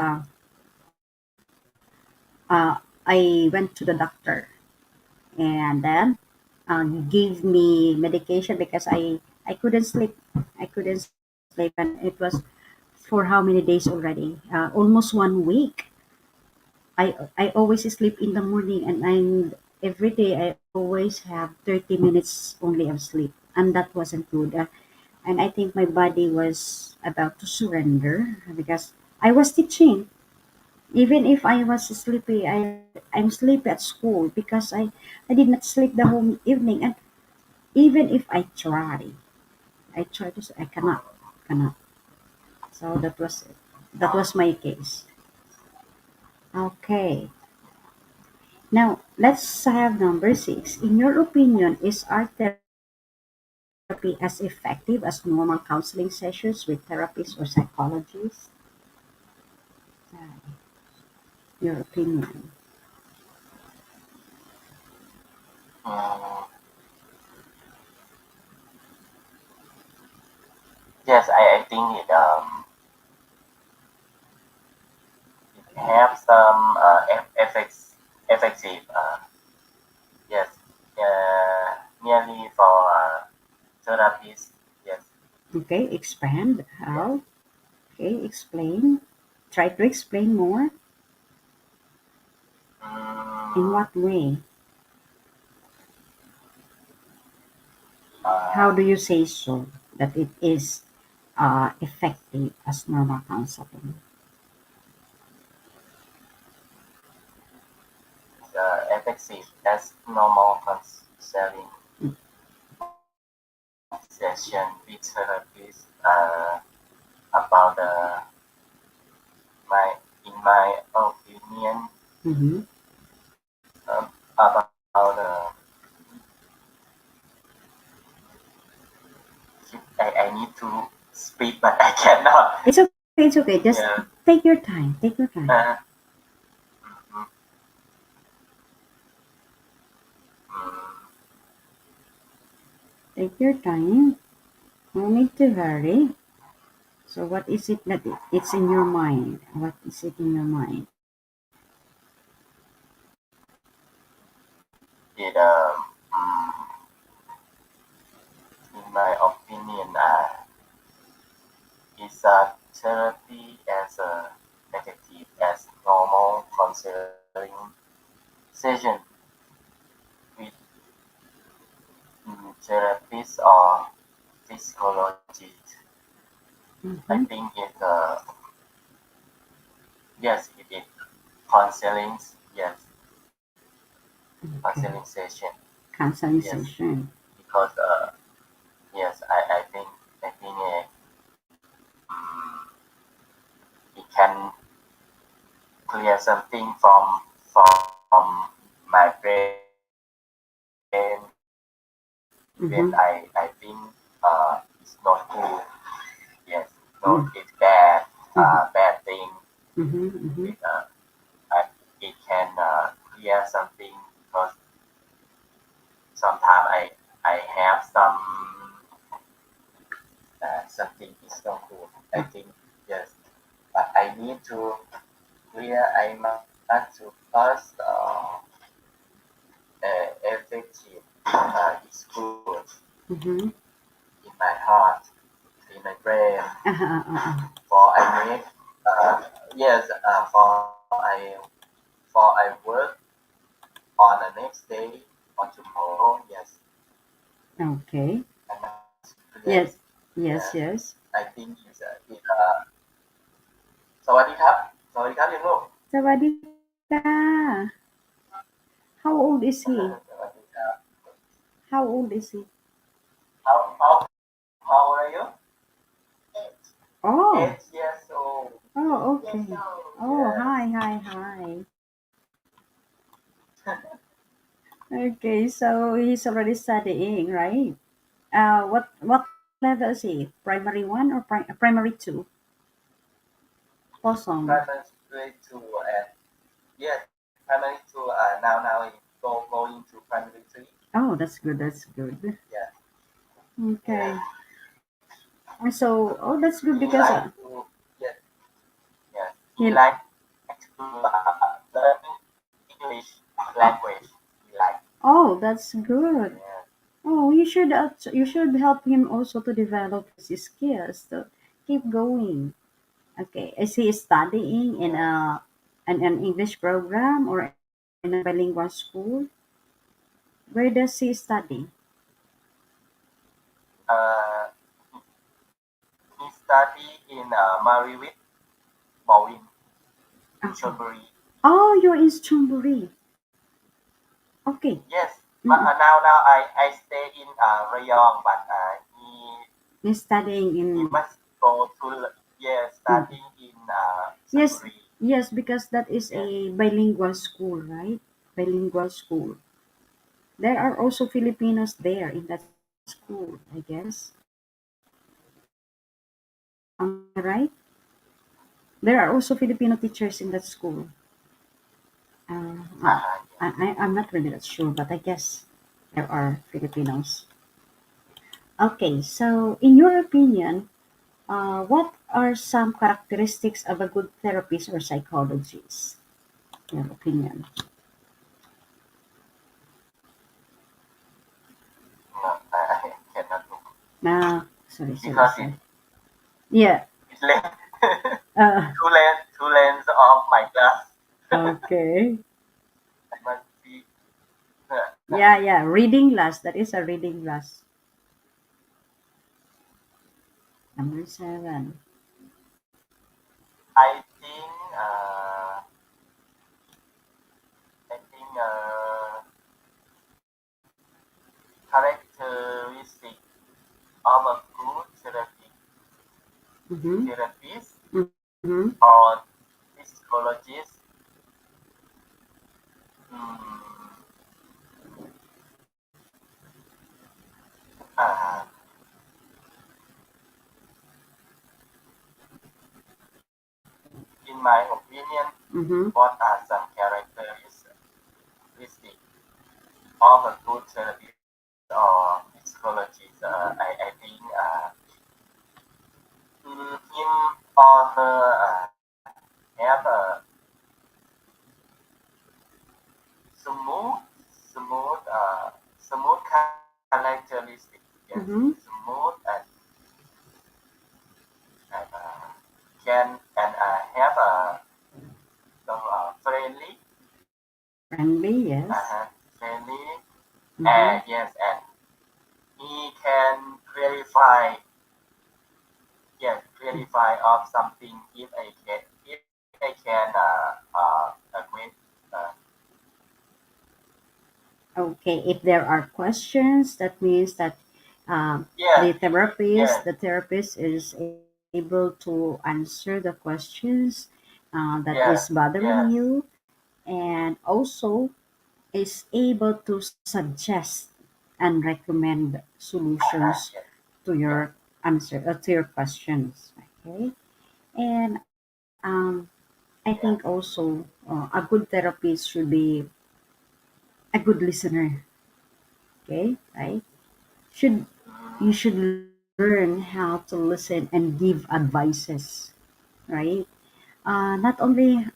I went to the doctor and then he gave me medication because I couldn't sleep. I couldn't sleep, and it was for how many days already? Almost 1 week. I always sleep in the morning, and every day I always have 30 minutes only of sleep, and that wasn't good. And I think my body was about to surrender because I was teaching. Even if I was sleepy, I'm sleepy at school because I did not sleep the whole evening. And even if I try to, I cannot. So that was my case. Okay. Now let's have number six. In your opinion, is art therapy as effective as normal counseling sessions with therapists or psychologists? Your opinion. Mm, yes, I think it have some effective yes nearly for therapies. Yes, Okay, expand. yes. How? Okay, explain. Try to explain more. In Mm, what way? How uh, do you say so that it is effective as normal counseling? effective as normal counseling session with therapists about my in my opinion Mm-hmm. about I need to speak but I cannot. It's okay. It's okay. Just Yeah. take your time. Take your time. Uh, mm, mm, Take your time. No need to hurry. So, what is it that it's in your mind? What is it in your mind? it in my opinion is a therapy as effective as normal counseling session with therapists or psychologists. I Mm-hmm. think it yes it is counseling yes Okay. counseling session Counseling yes session. because yes I think it can clear something from my brain even I Mm-hmm. think it's not good yes no it's Mm-hmm. bad bad thing Mm-hmm. it Mm-hmm. I, it can clear something because sometimes I have something is not good I think yes but I need to clear I must to first effective is good Mm-hmm. in my heart in my brain Uh-huh, uh-huh. for I make yes for I work on the next day or tomorrow yes Okay. I must clear it Yes. yeah Yes. Yes. I think it สวัสดีครับยังลูก Sawadika. How old is he? สวัสดีครับ How old is he? how old are you Eight Oh. 8 years old Oh. years Okay. old. Oh. yes Hi. Hi. Hi. Okay. So he's already studying, right? What level is he? Primary one or primary two? Awesome. primary grade 2 and yes primary 2 now he going to primary 3 Oh, that's good. That's good. yeah yeah Okay. So, oh, that's good he because like to yes yes he he, like to learn English language he like oh, that's good. yeah Oh, you should help him also to develop his skills. To keep going. Okay. Is he studying in yes an English program or in a bilingual school? Where does he study? uh he study in Mariwit Bowin in Okay. Chonburi. Oh, you're in Chonburi. Okay. Yes, but Mm-mm. now I stay in Rayong, but You're studying he in. must go to yes Mm. studying in Yes, Chonburi. yes, because that is Yes, a bilingual school, right? Bilingual school. There are also Filipinos there in that school, I guess. Am I right? There are also Filipino teachers in that school. Uh, uh, yes. I'm not really that sure, but I guess there are Filipinos. Okay, so in your opinion, what are some characteristics of a good therapist or psychologist? Your opinion. No, I cannot do Sorry, because sorry. Yeah. it length Uh, two lanes of my class. okay. I must be. Yeah. Reading last. That is a reading last. Number 7. I think I think characteristic of a good Mm-hmm. therapist Mm-hmm. or psychologist. Mm, uh, in my opinion, Mm-hmm. what are some characteristics of a good therapist or psychologist? I think him or her have a smooth, smooth, smooth characteristics. Yes, Mm-hmm. smooth and can have a so friendly, Friendly, yes. friendly, Mm-hmm. and yes, and he can clarify, yes, clarify of something if I can agree. Uh, Okay, if there are questions, that means that yes, the yes, therapist is able to answer the questions that is yes, bothering yes, you, and also is able to suggest and recommend solutions yes, to yes, your answer to your questions. Okay, and I think yes. also a good therapist should be a good listener. Okay, right? Should You Mm, should learn how to listen and give advices, right? Not only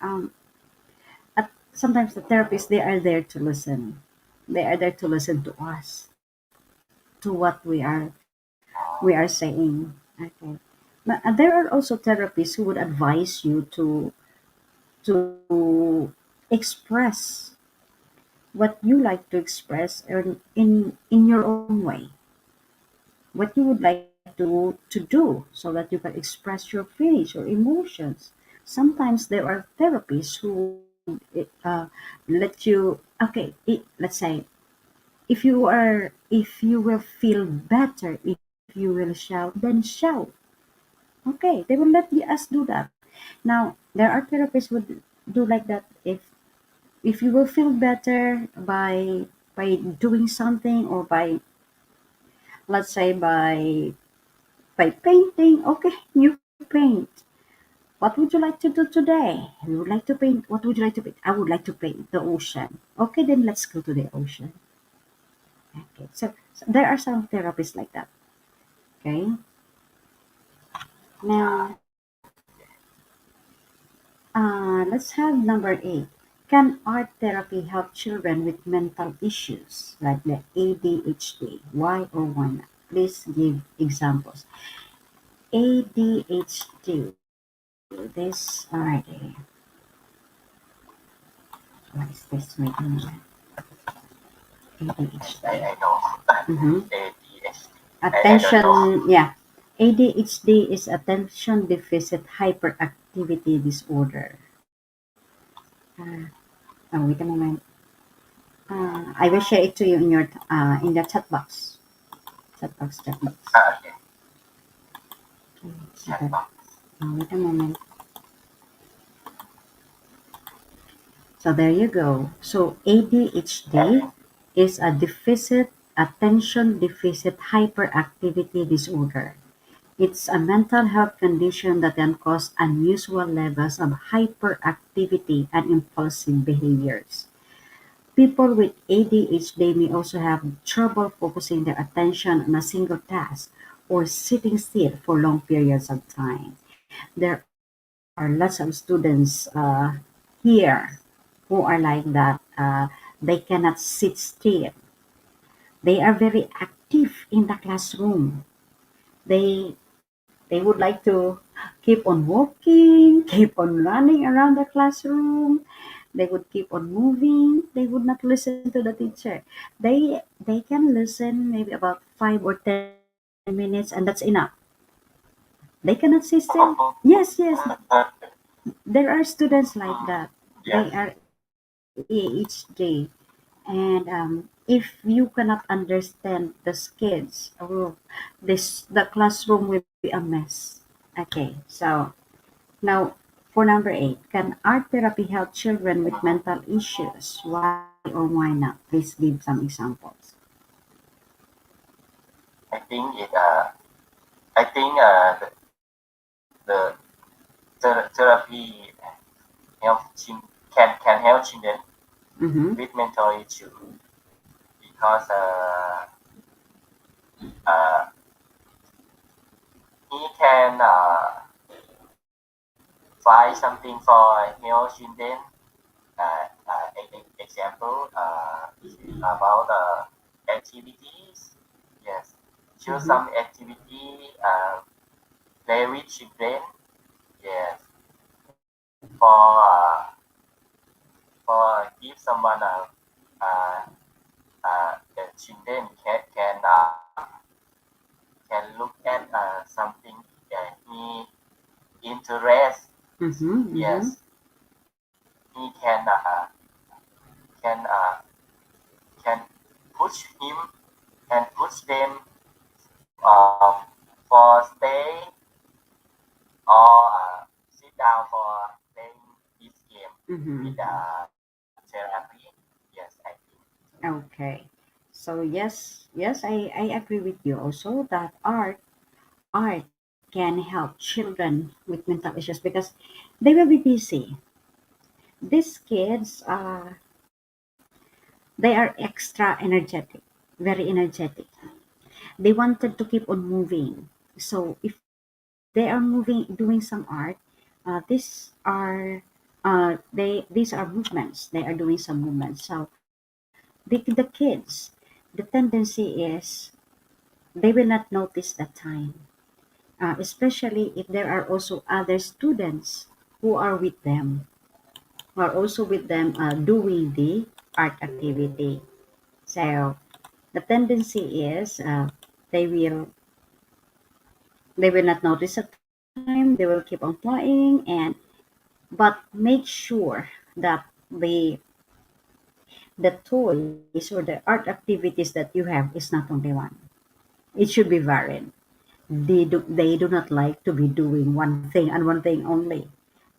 sometimes the therapists, they are there to listen. They are there to listen to us, to what we are saying. Okay. But there are also therapists who would advise you to express what you like to express in your own way, what you would like to do so that you can express your feelings, your emotions. Sometimes there are therapists who would let you, okay, let's say, if you will feel better if you will shout, then shout. Okay, they will let us do that. Now there are therapists who would do like that. If you will feel better by doing something, or by, let's say, by painting, okay, you paint. What would you like to do today? You would like to paint. What would you like to paint? I would like to paint the ocean. Okay, then let's go to the ocean. Okay, so there are some therapists like that. Okay, now let's have number 8. Can art therapy help children with mental issues like the ADHD? Why or why not? Please give examples. ADHD. This what is this reading? yes, ADHD. I know. Mm-hmm. ADHD. I don't know. Attention, yeah. ADHD is attention deficit hyperactivity disorder. Uh, Wait a moment. I will share it to you in your in the chat box. Chat box. Chat box. Okay, Okay, so chat that, box. wait a moment. So there you go. So ADHD Okay. is a deficit attention deficit hyperactivity disorder. It's a mental health condition that can cause unusual levels of hyperactivity and impulsive behaviors. People with ADHD may also have trouble focusing their attention on a single task or sitting still for long periods of time. There are lots of students here who are like that. They cannot sit still. They are very active in the classroom. They would like to keep on walking, keep on running around the classroom. They would keep on moving. They would not listen to the teacher. They can listen maybe about 5 or 10 minutes, and that's enough. They cannot sit still. Yes, yes. There are students like that. They Yes. are ADHD, and if you cannot understand the kids, oh, the classroom will be a mess. Okay, so now for number 8, can art therapy help children with mental issues? Why or why not? Please give some examples. I think it. I think the therapy can help children Mm-hmm. with mental issue because uh, he can find something for help children. Example about activities. Yes, choose Mm-hmm. some activity. Play with children. Yes, for give someone uh, the children can look at something that he interest. Mm-hmm. Mm-hmm. Yes, he can can push him can push them uh, for stay or sit down for playing this game Mm-hmm. with therapy. Yes, I think. Okay. So yes, I agree with you also that art can help children with mental issues because they will be busy. These kids they are extra energetic, very energetic. They wanted to keep on moving. So if they are moving doing some art, these are movements. They are doing some movements. So the kids, the tendency is they will not notice the time, especially if there are also other students who are with them, doing the art activity. So the tendency is they will they will not notice the time. They will keep on playing, but make sure that the toys or the art activities that you have is not only one. It should be varied. They do not like to be doing one thing and one thing only.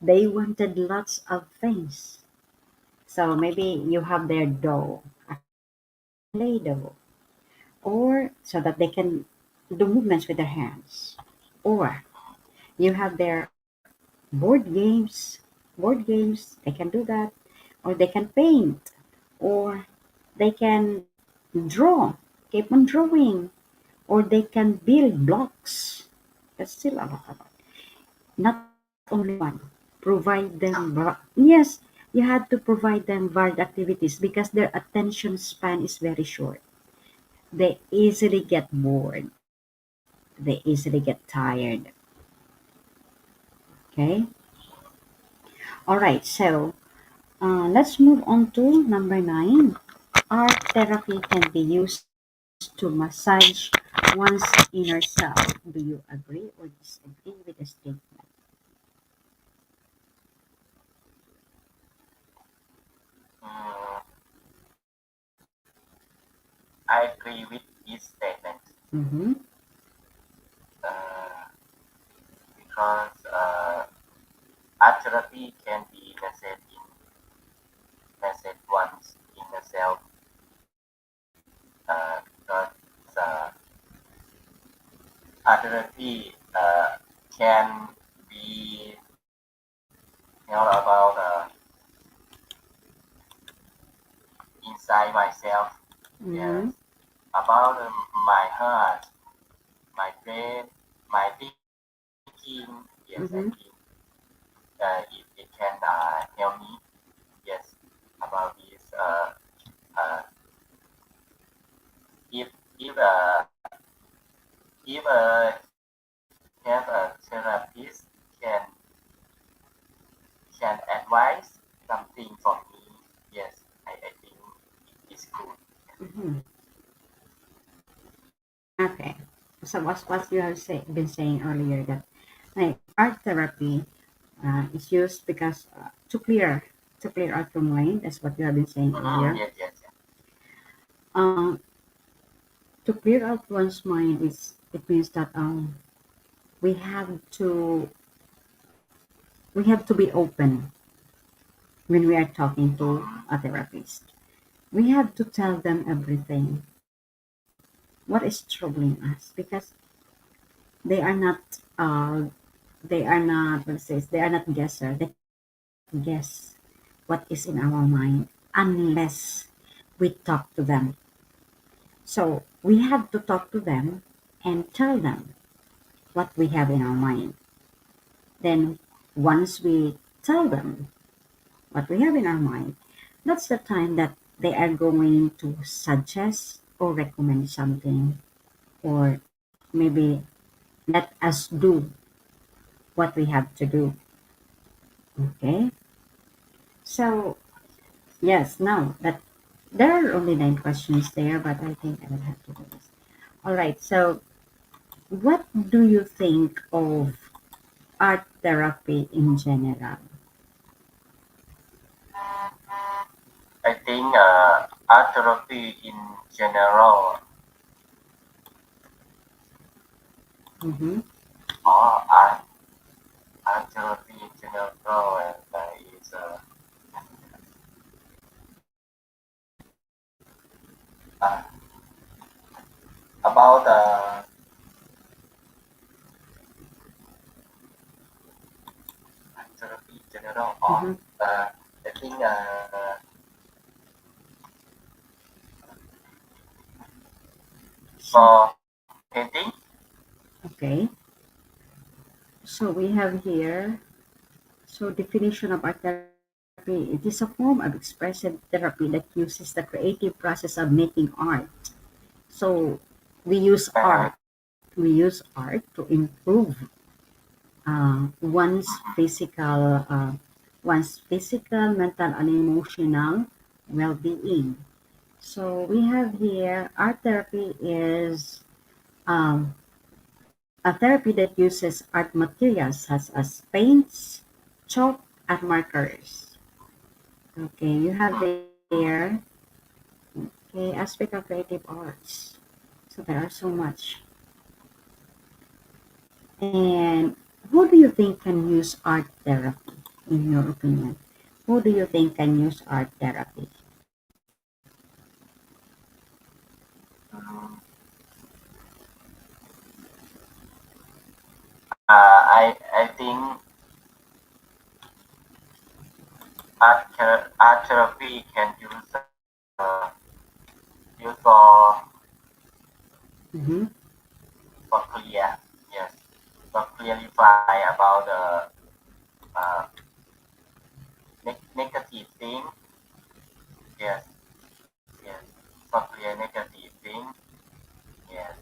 They wanted lots of things. So maybe you have their dough, a clay dough, or so that they can do movements with their hands. Or you have their board games, they can do that. Or they can paint. Or they can draw, keep on drawing. Or they can build blocks. That's still a lot of it. Not only one. Provide them, yes, you had to provide them varied activities because their attention span is very short. They easily get bored. They easily get tired. Okay. All right. So let's move on to number 9. Art therapy can be used to massage one's inner self. Do you agree or disagree with the statement? Mm, I agree with this statement Mm-hmm. uh, because art therapy can be message once in the self because art therapy can be about inside myself. Mm-hmm. Yes, about my heart, my brain, my thinking. Yes, I think Mm-hmm. it can help me. Yes, about this. If if if have a therapist can advise something for me. Yes, I think it is good. Mm-hmm. Okay. So what you have been saying earlier that like art therapy is used because to clear out your mind. That's what you have been saying earlier. Yes, yes, yes. Uh, to clear out one's mind is it means that we have to we have to be open when we are talking to Mm, a therapist. We have to tell them everything. What is troubling us because they are not uh, they are not let's say they are not guesser. They cannot guess what is in our mind unless we talk to them. So we have to talk to them and tell them what we have in our mind. Then once we tell them what we have in our mind, that's the time that they are going to suggest or recommend something or maybe let us do what we have to do. Okay? So, yes, now that there are only 9 questions there, but I think I will have to do this. All right, so what do you think of art therapy in general? I think art therapy in general Mm-hmm. or art therapy in general is uh, about art therapy in general or Mm-hmm. I think So, for painting. okay. So we have here, so definition of art therapy, it is a form of expressive therapy that uses the creative process of making art. So Uh, we use art to improve one's physical, mental, and emotional well-being. So we have here art therapy is um, a therapy that uses art materials such as paints, chalk, and markers. Okay, you have there okay aspect of creative arts. So there are so much. And who do you think can use art therapy in your opinion? Who do you think can use art therapy? mm, I think art therapy can use Mm-hmm. for clear yes for clarify about the uh, negative thing. Yes, yes, for clear negative thing. Yes,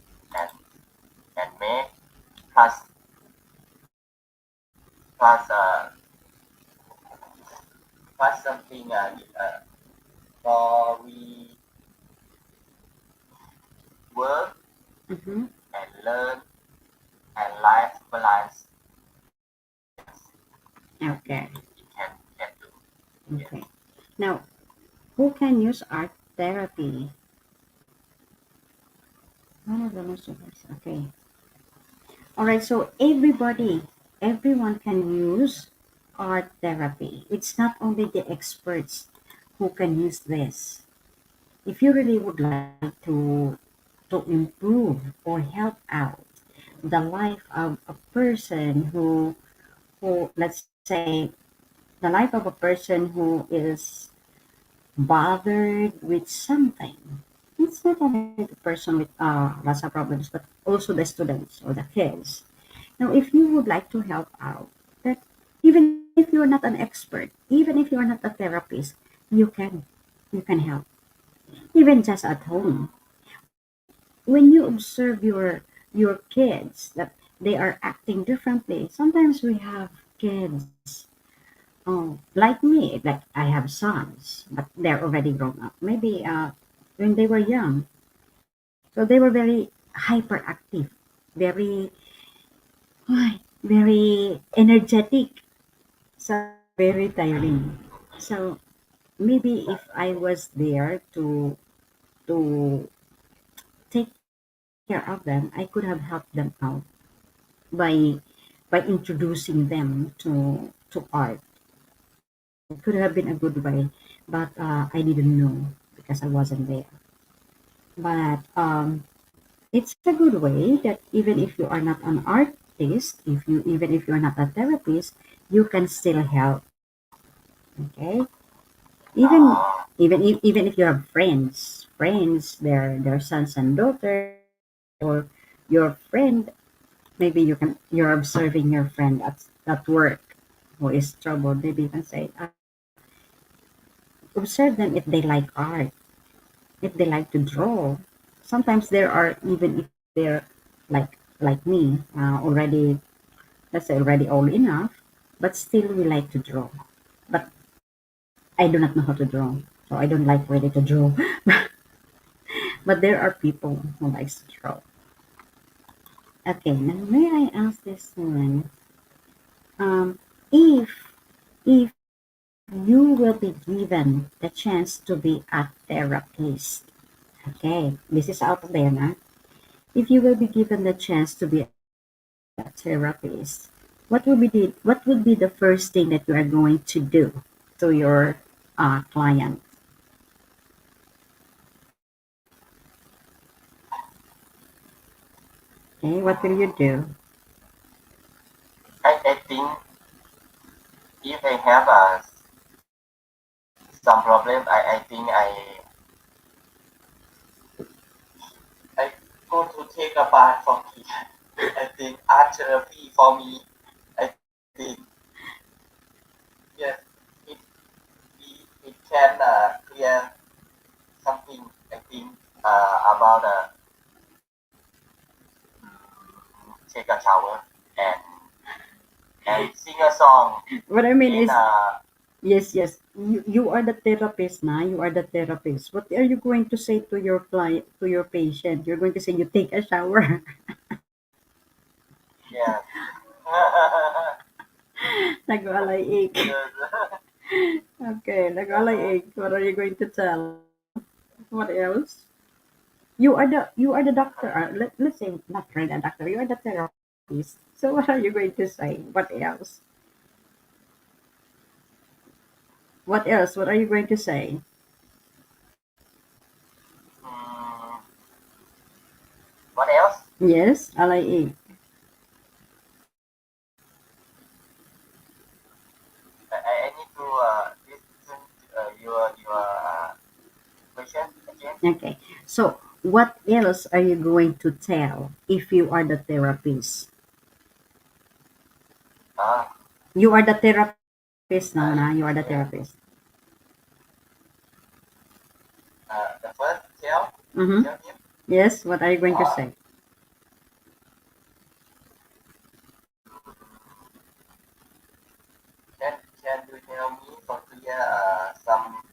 and make plus plus plus something for we work Mm-hmm. and learn and life balance. Yes, Okay. it can do. Yes. Okay. Now, can use art therapy. One of the most okay. All right, so everyone can use art therapy. It's not only the experts who can use this. If you really would like to improve or help out the life of a person who let's say the life of a person who is bothered with something. It's not only the person with lots of problems, but also the students or the kids. Now, if you would like to help out, that even if you're not an expert, even if you're not a therapist, you can you can help. Even just at home. When you observe your kids that they are acting differently, sometimes we have kids like me, like I have sons, but they're already grown up. Maybe when they were young, so they were very hyperactive, very very energetic, sometimes very tiring. So maybe if I was there to take care of them, I could have helped them out by by introducing them to art. It could have been a good way, but I didn't know because I wasn't there. But it's a good way that even if you are not an artist, if you even if you're not a therapist, you can still help. Okay, even Uh, even if you have friends, their sons and daughters, or your friend, maybe you're observing your friend at work who is troubled. Maybe you can say, observe them if they like art, if they like to draw. Sometimes there are, even if they're like me, already, let's say already old enough, but still we like to draw. But I do not know how to draw, so I don't like really to draw. But there are people who likes to draw. Okay, now may I ask this one? Um, if you will be given the chance to be a therapist, okay, this is out there now. If you will be given the chance to be a therapist, what would be the first thing that you are going to do to your client? Okay, what will you do? I think if I have some problem, I think I go to take a bath from here. I think art therapy for me. I think yes, it it can clear something. I think about take a shower and sing a song What I mean in is, yes, yes, you are the therapist now. You are the therapist. What are you going to say to your client, to your patient? You're going to say you take a shower. yes. Nag-alay-ik. Yes. Okay, nag-alay-ik. What are you going to tell? What else? You are the doctor. Let's say not really a doctor. You are the therapist. So what are you going to say? What else? What else? What are you going to say? Mm, what else? Yes, alay-ik. I need to listen to, your question again. Okay. So what else are you going to tell if you are the therapist? Ah, You are the therapist now, na? You are the I therapist. the first Mm-hmm. tell him. Yes, what are you going to Ah, say? can you tell me for clear something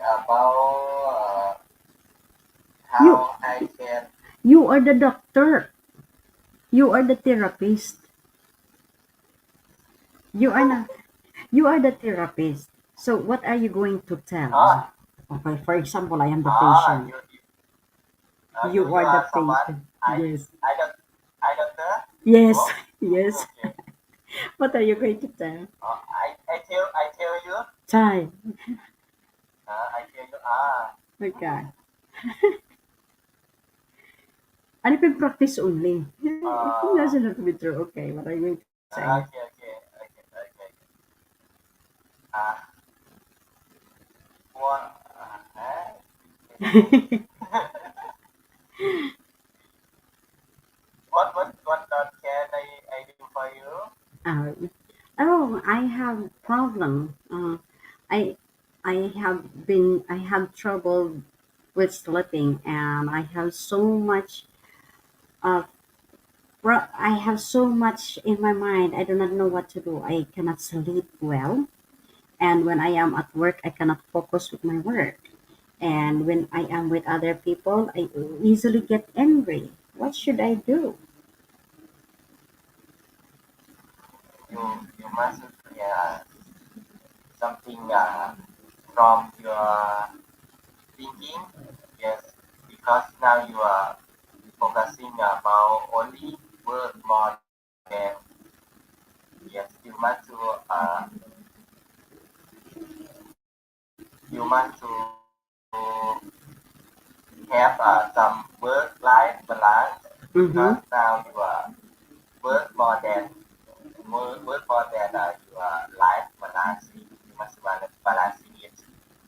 about You how I can you are the doctor. You are the therapist. You are not. You are the therapist. So what are you going to tell? Ah, Okay, for example, I am the ah, patient. you You are the are someone. patient. I Yes. I don't I doctor. Yes. Oh, Yes. okay. What are you going to tell? I tell you. Chai. I tell you. Ah, Okay. Ano practice only? It uh, doesn't have to be true. Okay, what are you going to say? okay. Ah, what? What can I do for you? Um, oh, I have problem. I I have trouble with sleeping, and uh, I have so much in my mind. I do not know what to do. I cannot sleep well, and when I am at work, I cannot focus with my work. And when I am with other people, I easily get angry. What should I do? You must clear something from your thinking. Yes, because now you are focusing about only work more than yes. You must to have some work-life balance Mm-hmm. because now you are work more than work more than your life balancing. You must balancing it.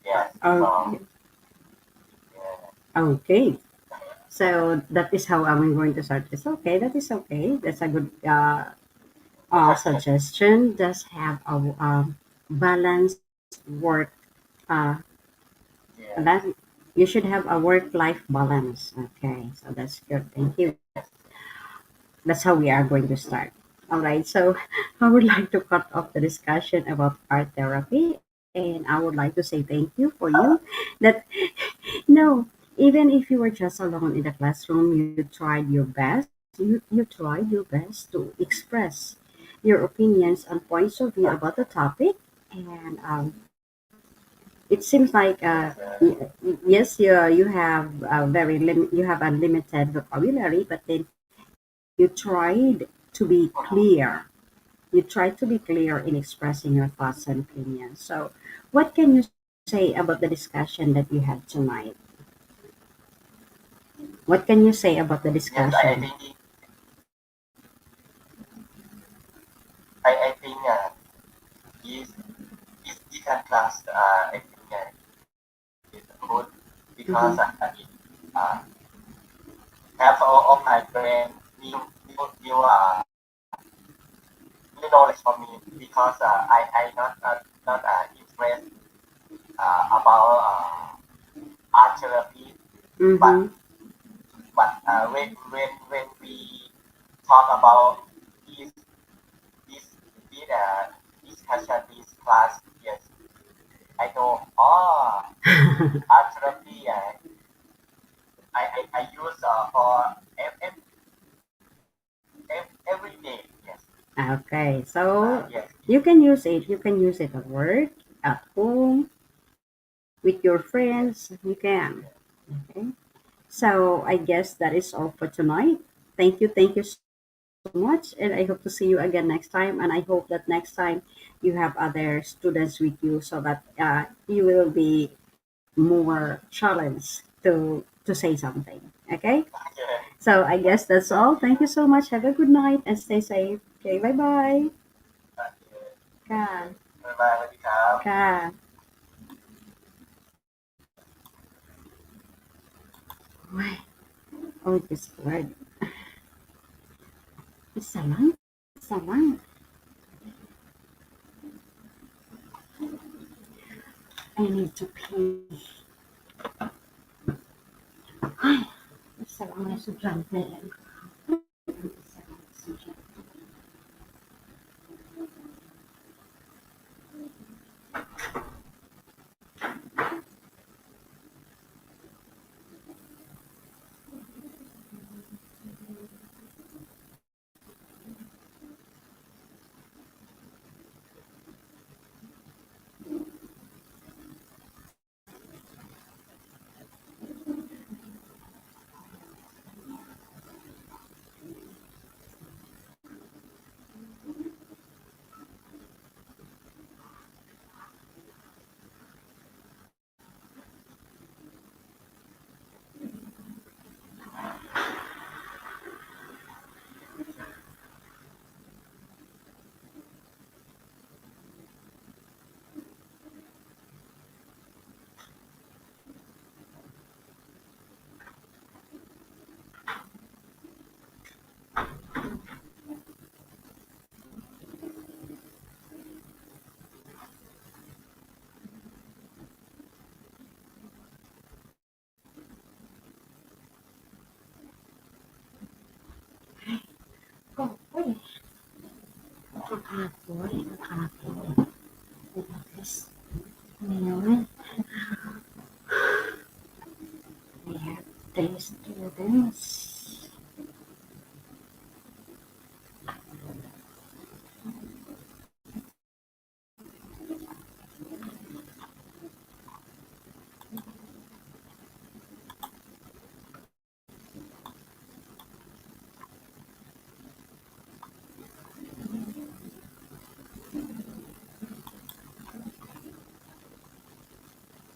Yes, Okay. from yeah. Okay. So that is how I'm going to start this. Okay, that is okay. That's a good suggestion. Just have a balanced work. Uh, Yes, that you should have a work-life balance. Okay, so that's good. Thank you. yes, That's how we are going to start. All right. So I would like to cut off the discussion about art therapy, and I would like to say thank you for you that no, even if you were just alone in the classroom, you tried your best. You tried your best to express your opinions and points of view about the topic. And it seems like yes, you have you have a limited vocabulary, but then you tried to be clear. You tried to be clear in expressing your thoughts and opinions. So, what can you say about the discussion that you had tonight? What can you say about the yes. discussion? I think is this class I think is good because Mm-hmm. it have all of my friends new new knowledge for me because I not interested about art therapy, Mm-hmm. but when we talk about this this this discussion this class, yes, I know. Oh, art therapy. I use for every day. Yes, Okay, so yes, you can use it. You can use it at work, at home, with your friends. yes, You can. yes. Okay. So I guess that is all for tonight. Thank you so much, and I hope to see you again next time. And I hope that next time you have other students with you, so that you will be more challenged to say something. Okay. Okay. So I guess that's all. Thank you so much. Have a good night and stay safe. Okay. Bye bye. Okay. Okay. Ka. Bye bye. สวัสดีครับ Ka. Why? Oh, this word. Isa lang. Isa lang. I need to pee. Isa lang na estudyante. Isa lang estudyante. Kahapon, kahapon. This moment, we have three students.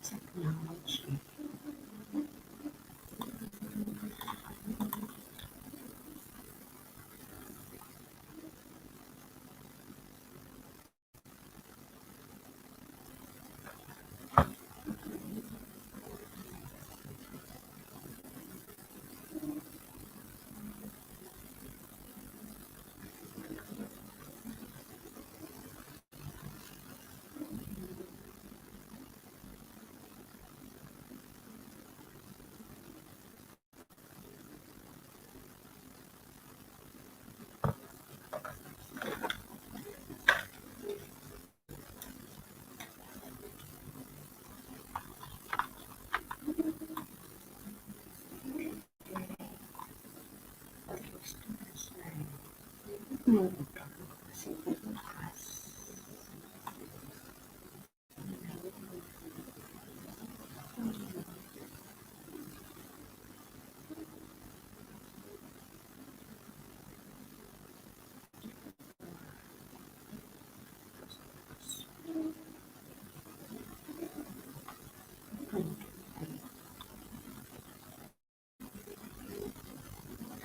Technology.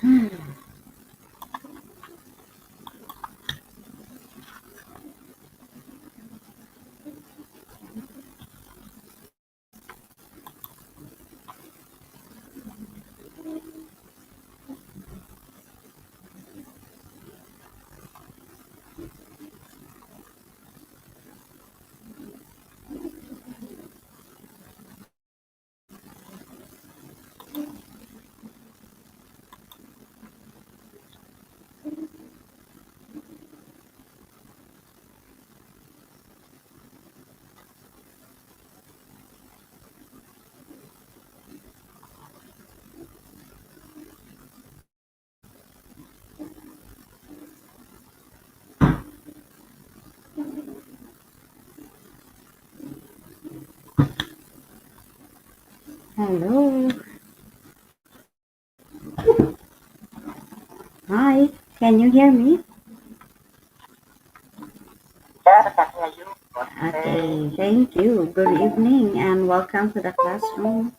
Hmm. Hello. Hi. Can you hear me? Yes, I can hear you. Okay. Thank you. Good evening and welcome to the classroom.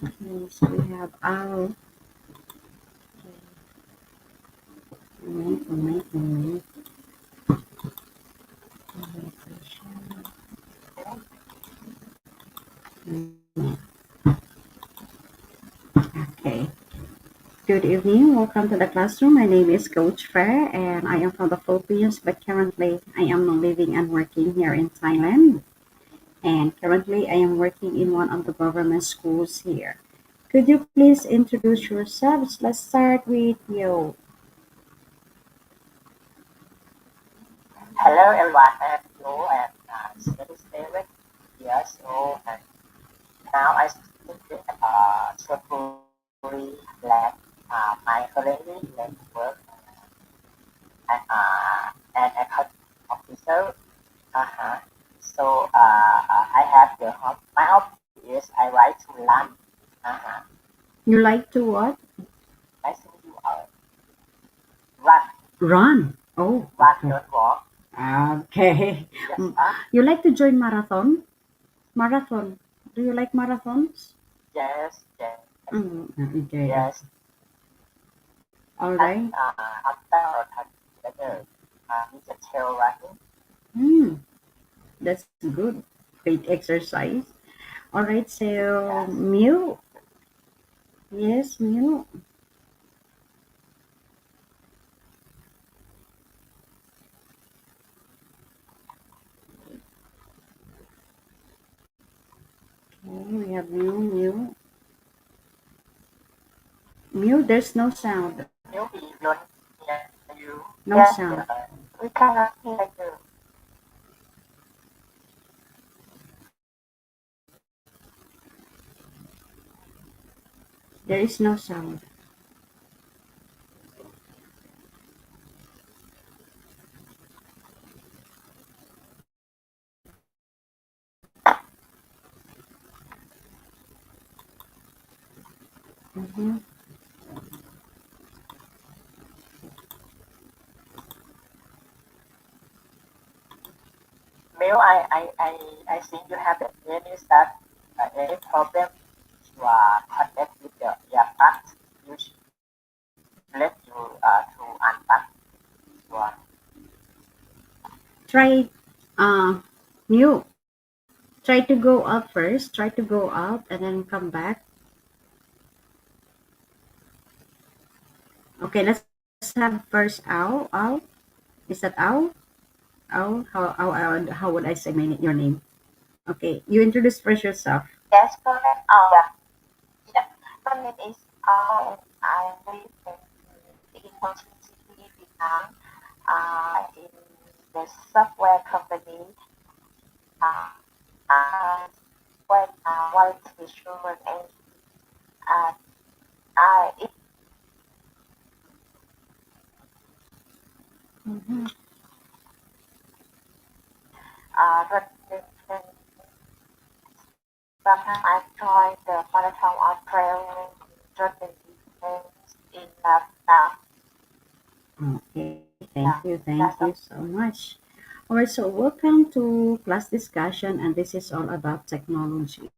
Okay, so we have our moment. Okay. Good evening. Welcome to the classroom. My name is Coach Fair and I am from the Philippines, but currently I am living and working here in Thailand. And currently I am working in one of the government schools here. Could you please introduce yourselves? Let's start with you. Hello everyone, I'm Joe and 37 years old and now I study at Chapuri lab. My currently work as an account officer. Uh-huh. So I have my hobby is I like to run. Uh-huh. You like to what? I think you run, Run. Oh, run, okay. don't walk. Okay. Yes, You like to join marathon? Marathon. Do you like marathons? yes, yes, Okay. yes. All And right. after or together, it's a trail running. Hmm. That's good. Great exercise. All right. So, Yes. Mew. Yes, Mew. Okay, we have Mew. Mew, there's no sound. You'll be running near you. No Yes, sound. We cannot hear you. There is no sound. Mhm. Mel, I think you have any start, any problem to connect with the earbuds. You should let you to unpack your. Try new. Try to go out first. Try to go out and then come back. Okay, let's have first ow. Ow. Is that ow? Ow. How would I say your name? Okay, you introduce first yourself. Yes, correct. Yeah. My name is and I live in Washington City, Vietnam. In the software company. Uh, I work quality assurance and uh, it Mhm. but then sometimes I join the marathon of training certain events in now. Okay, Yeah, thank that's you so much. All right, so welcome to class discussion, and this is all about technology.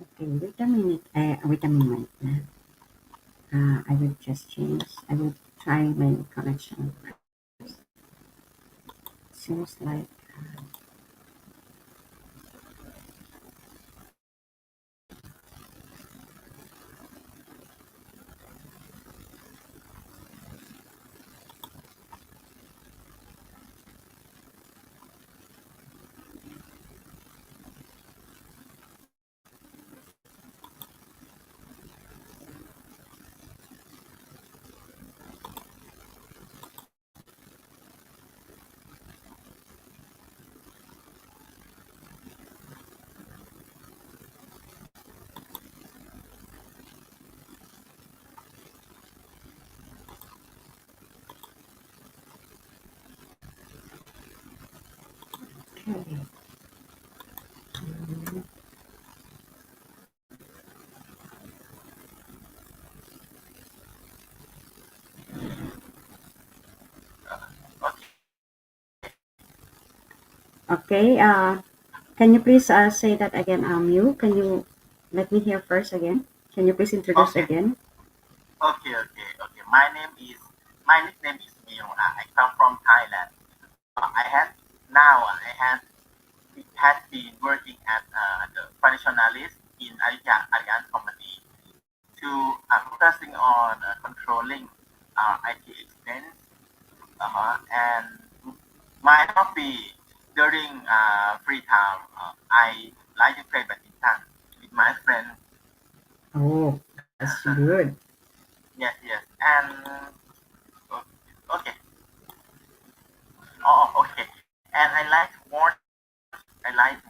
Okay, wait a minute. Wait a minute. I will just change. I will try my connection. Seems like okay. Okay. Okay. Can you please say that again? You can you let me hear first again? Can you please introduce Okay. again? Okay. My nickname is Mio. I come from Thailand. I had been working as the financial analyst in Allianz company to focusing on controlling IT expense. And my hobby during free time, I like to play badminton with my friends. Oh, that's good. Yes. And okay. Okay. And I like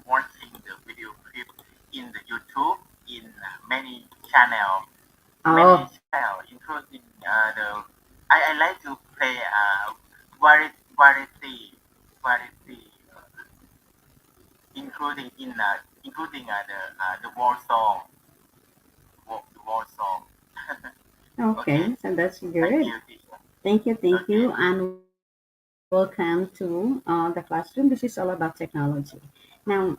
watching the video clip in the YouTube in many Oh, channel, including the. I like to play variety, including the war song. Okay, okay. So that's thank good. you, teacher. Thank Okay, you, and welcome to the classroom. This is all about technology. Now,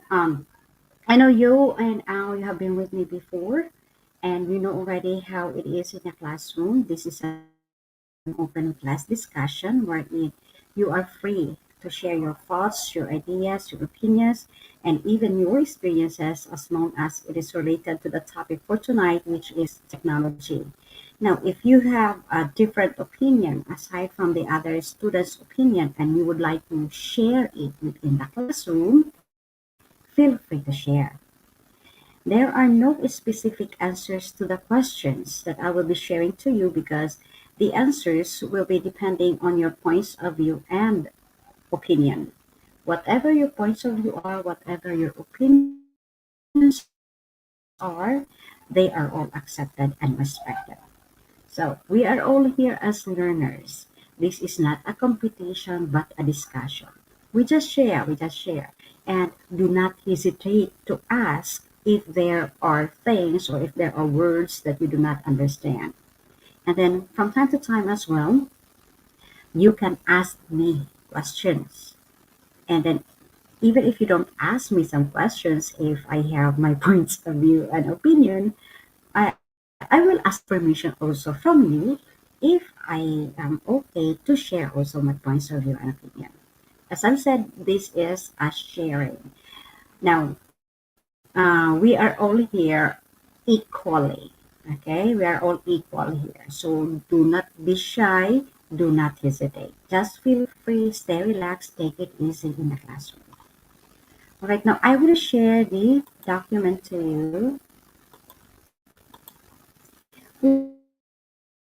I know you and Al, you have been with me before, and you know already how it is in a classroom. This is an open class discussion wherein you are free to share your thoughts, your ideas, your opinions, and even your experiences as long as it is related to the topic for tonight, which is technology. Now, if you have a different opinion aside from the other student's opinion and you would like to share it within the classroom, feel free to share. There are no specific answers to the questions that I will be sharing to you because The answers will be depending on your points of view and opinion. Whatever your points of view are, whatever your opinions are, they are all accepted and respected. So we are all here as learners. This is not a competition but a discussion. We just share. And do not hesitate to ask if there are things or if there are words that you do not understand. And then from time to time as well, you can ask me questions. And then even if you don't ask me some questions, if I have my points of view and opinion, I will ask permission also from you if I am okay to share also my points of view and opinion. As I said, this is a sharing. Now, we are all here equally. Okay, we are all equal here. So do not be shy. Do not hesitate. Just feel free, stay relaxed, take it easy in the classroom. All right, now I will share the document to you. We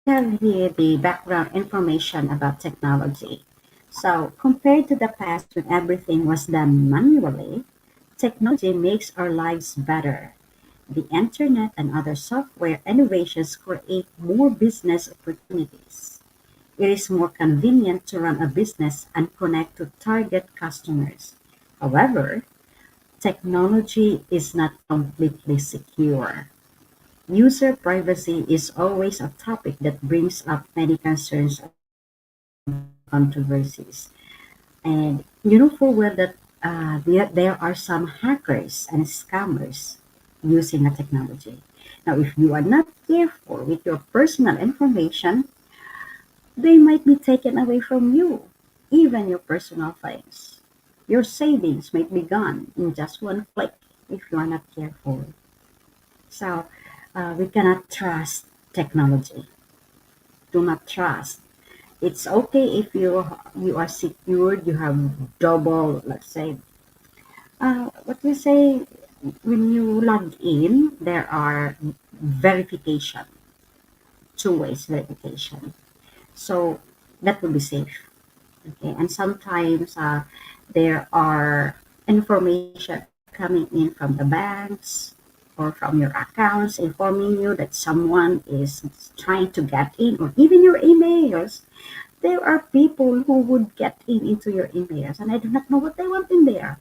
have here the background information about technology. So, compared to the past when everything was done manually, technology makes our lives better. The internet and other software innovations create more business opportunities. It is more convenient to run a business and connect to target customers. However, technology is not completely secure. User privacy is always a topic that brings up many concerns and controversies. And you know full well that there are some hackers and scammers using the technology. Now, if you are not careful with your personal information, they might be taken away from you, even your personal things. Your savings might be gone in just one click if you are not careful. So, we cannot trust technology. Do not trust. It's okay if you are secured, you have double, let's say, what we say, when you log in, there are verification, two ways verification. So that will be safe. Okay, and sometimes there are information coming in from the banks or from your accounts informing you that someone is trying to get in, or even your emails. There are people who would get in into your emails, and I do not know what they want in there.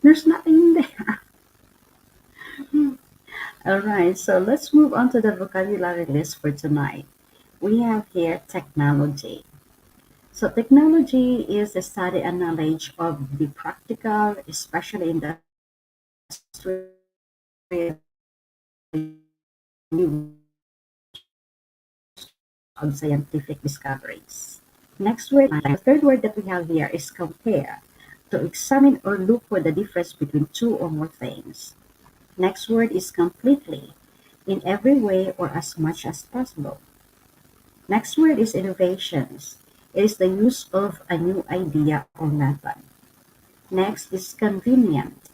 There's nothing in there. All right, so let's move on to the vocabulary list for tonight. We have here technology. So technology is the study and knowledge of the practical, especially industrial of scientific discoveries. Next word, the third word that we have here is compare, to examine or look for the difference between two or more things. Next word is completely, in every way or as much as possible. Next word is innovations. It is the use of a new idea or method. Next is convenient,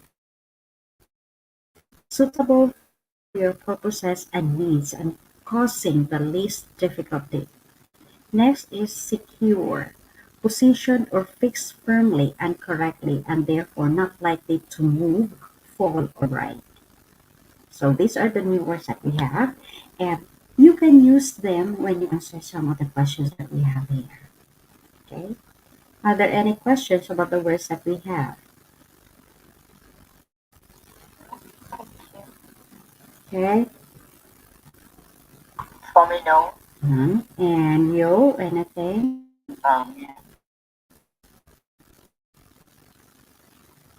suitable for your purposes and needs and causing the least difficulty. Next is secure, positioned or fixed firmly and correctly and therefore not likely to move, fall, or break. So these are the new words that we have, and you can use them when you answer some of the questions that we have here. Okay? Are there any questions about the words that we have? Okay? For me, no. And you, anything? Yeah.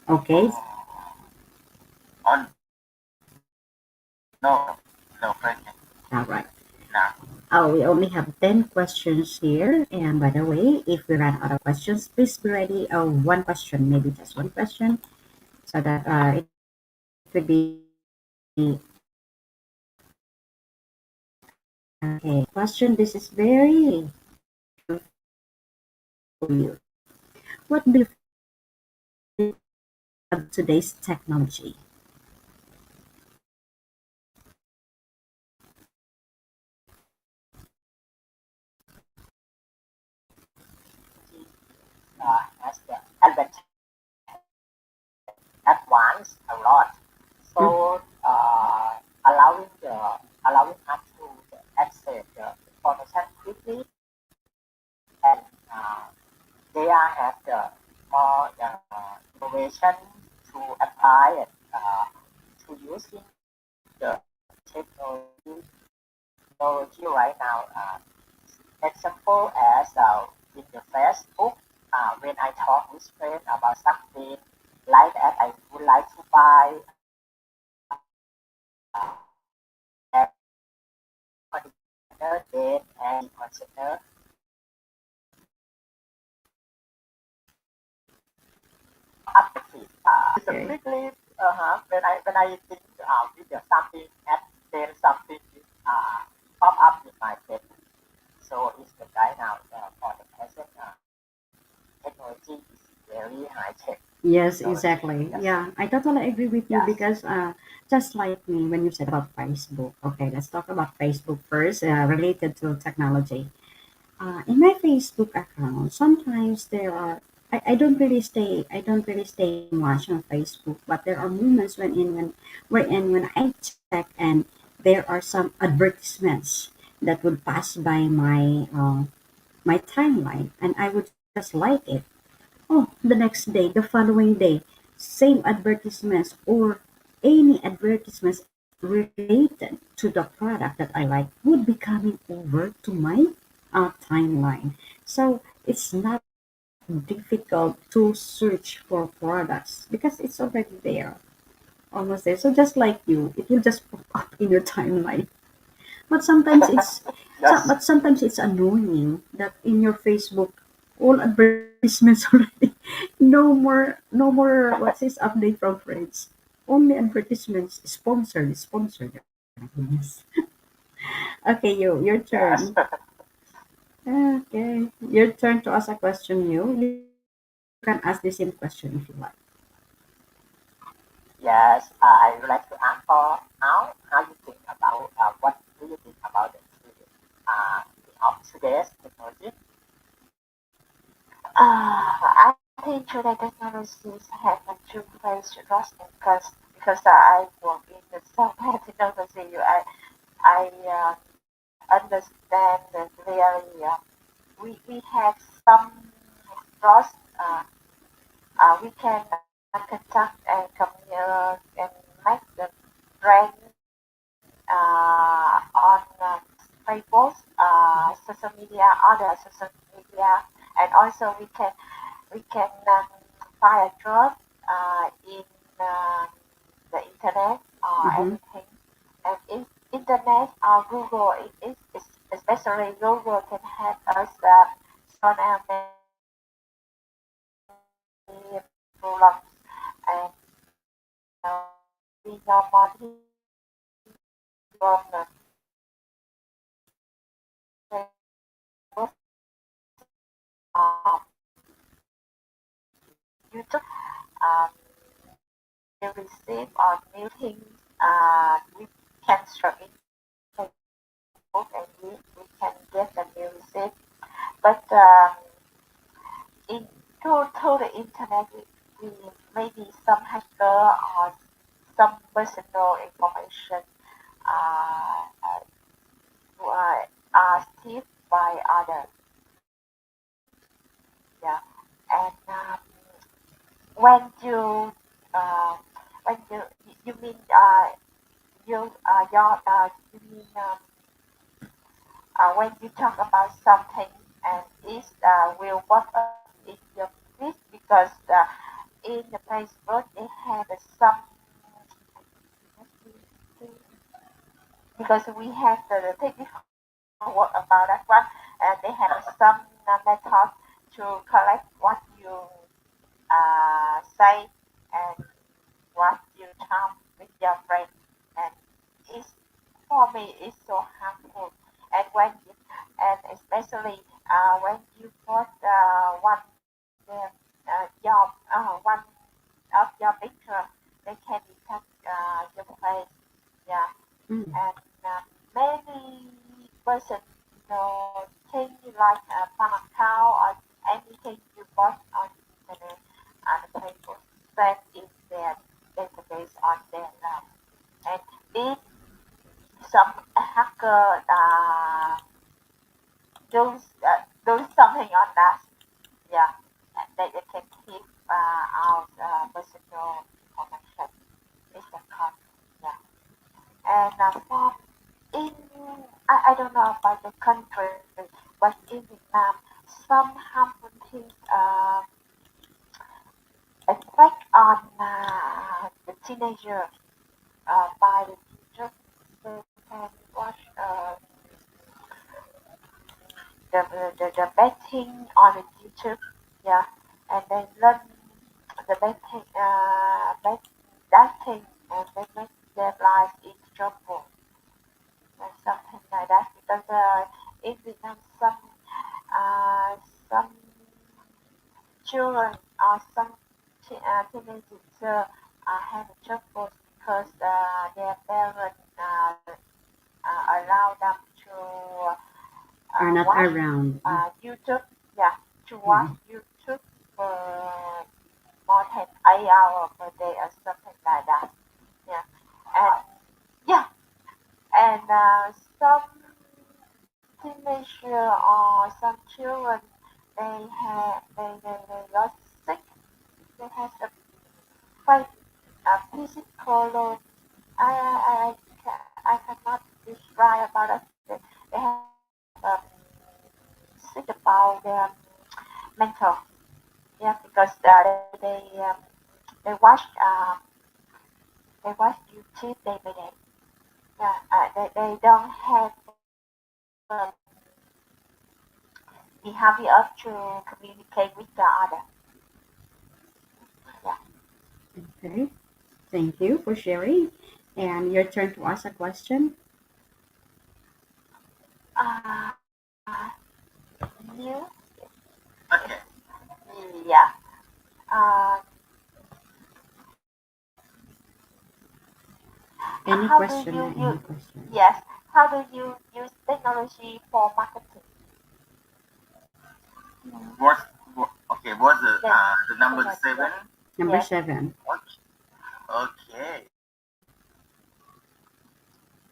Okay. On no, no question. All right. Nah. Oh, we only have 10 questions here. And by the way, if we run out of questions, please be ready. One question, maybe just one question, so that it would be okay. Question, this is very for you. What do you think of today's technology? has the advantage advanced a lot. Mm. So allowing the allowing us to access the information quickly, and they are have the more innovation to apply it to using the technology technology right now. Example as in the Facebook, when I talk with friends about something like that, I would like to buy that container, then and consider active. It's a Okay. quickly when I think with something and then something pop up in my head. So it's the guy now for the present technology is very high tech Yes, technology. exactly. Yes, Yeah, I totally agree with you yes. because just like me when you said about Facebook. Okay, let's talk about Facebook first, related to technology. In my Facebook account, sometimes there are I don't really stay much on Facebook, but there are moments when I check and there are some advertisements that would pass by my timeline and I would just like it. Oh, the next day, the following day, same advertisements or any advertisements related to the product that I like would be coming over to my timeline. So it's not difficult to search for products because it's already there, almost there. So just like you, it will just pop up in your timeline. But sometimes it's Yes. sometimes it's annoying that in your Facebook all advertisements already. No more what's this update from friends. Only advertisements sponsored. Oh my goodness. Okay, your Yes. turn. Okay. Your turn to ask a question, you can ask the same question if you like. Yes, I would like to ask for how you think about what do you think about of today's technology? I think today technologies have a two phase trusting because I work in the software technology. I understand that really we have some trust. We can contact and communicate and make the friends on Facebook, social media, other social media, and also we can find a job in the internet or Mm-hmm. anything. And in internet or Google, it is especially Google can help us solve our many problems, and we know more from the Facebook, uh, YouTube. Um, we receive or new things. We can search in Facebook and we can get the new receipt. But in through the internet, we maybe some hacker or some personal information uh, are stealed by others. Yeah, and when you uh, when you mean you mean when you talk about something and it will pop up in your feed because in the Facebook they have some because we have the technical work about that one and they have some method to collect what you say and what you talk with your friend and it's for me it's so harmful and and especially when you put one of your picture they can detect your face, yeah, Mm. and many person think like a bank account or anything you watch on internet and people spread in their database on their lab. And if some hacker do something on that, yeah, and they can keep our personal information. It's a con, yeah. And for in I don't know about the country, but in Vietnam, some harmful things affect on the teenager by the teacher. They can watch the bad thing on the YouTube, yeah, and then learn the bad thing, bad that thing, and they make their life in trouble and something like that. Because in Vietnam, uh, some children or some teenagers have trouble because their parents allow them to Are not watch around. YouTube, yeah, to watch Mhm. YouTube for more than 8 hours per day or something like that. Yeah, and yeah, and some teenager or some children they got sick. They have a quite physical. I cannot describe about it. They have sick about their mental. Yeah, because they watch they watch YouTube day by day. Yeah, they don't have the habit of to communicate with the other. Yeah. Okay. Thank you for sharing. And your turn to ask a question. Uh, you, Okay. yeah. Uh, Any how do question? you Any use? question? Yes. How do you use technology for marketing? What's Yes. the number Technology. Yes. seven? Number Yes. 7. Okay.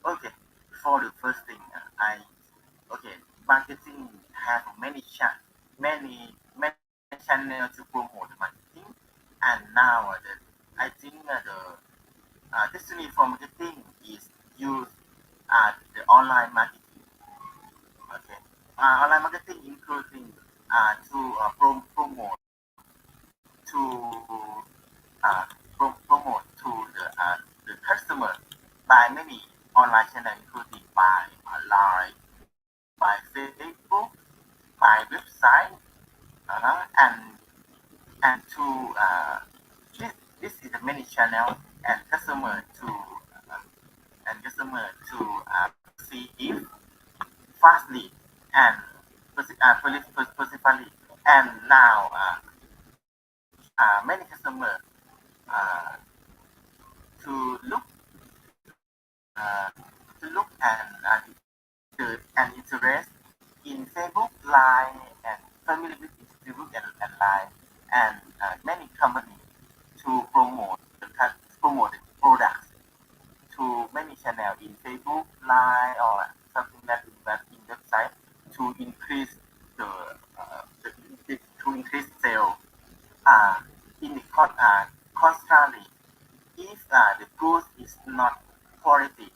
Okay. For the first thing, okay, marketing have many channels to promote marketing, and now I think the destiny for marketing is use the online marketing. Okay, online marketing including to promote to promote to the customer by many online channels, including by line, by Facebook, by website, and to this is the many channel and uh, customer to see if fastly and specifically. And now many customers uh, to uh, look and interest in Facebook, Line, and family with Facebook and Line, and many companies to promote the products to many channels in Facebook, Line, or something that in website to increase to increase sales uh, in the constantly. If the goods is not quality,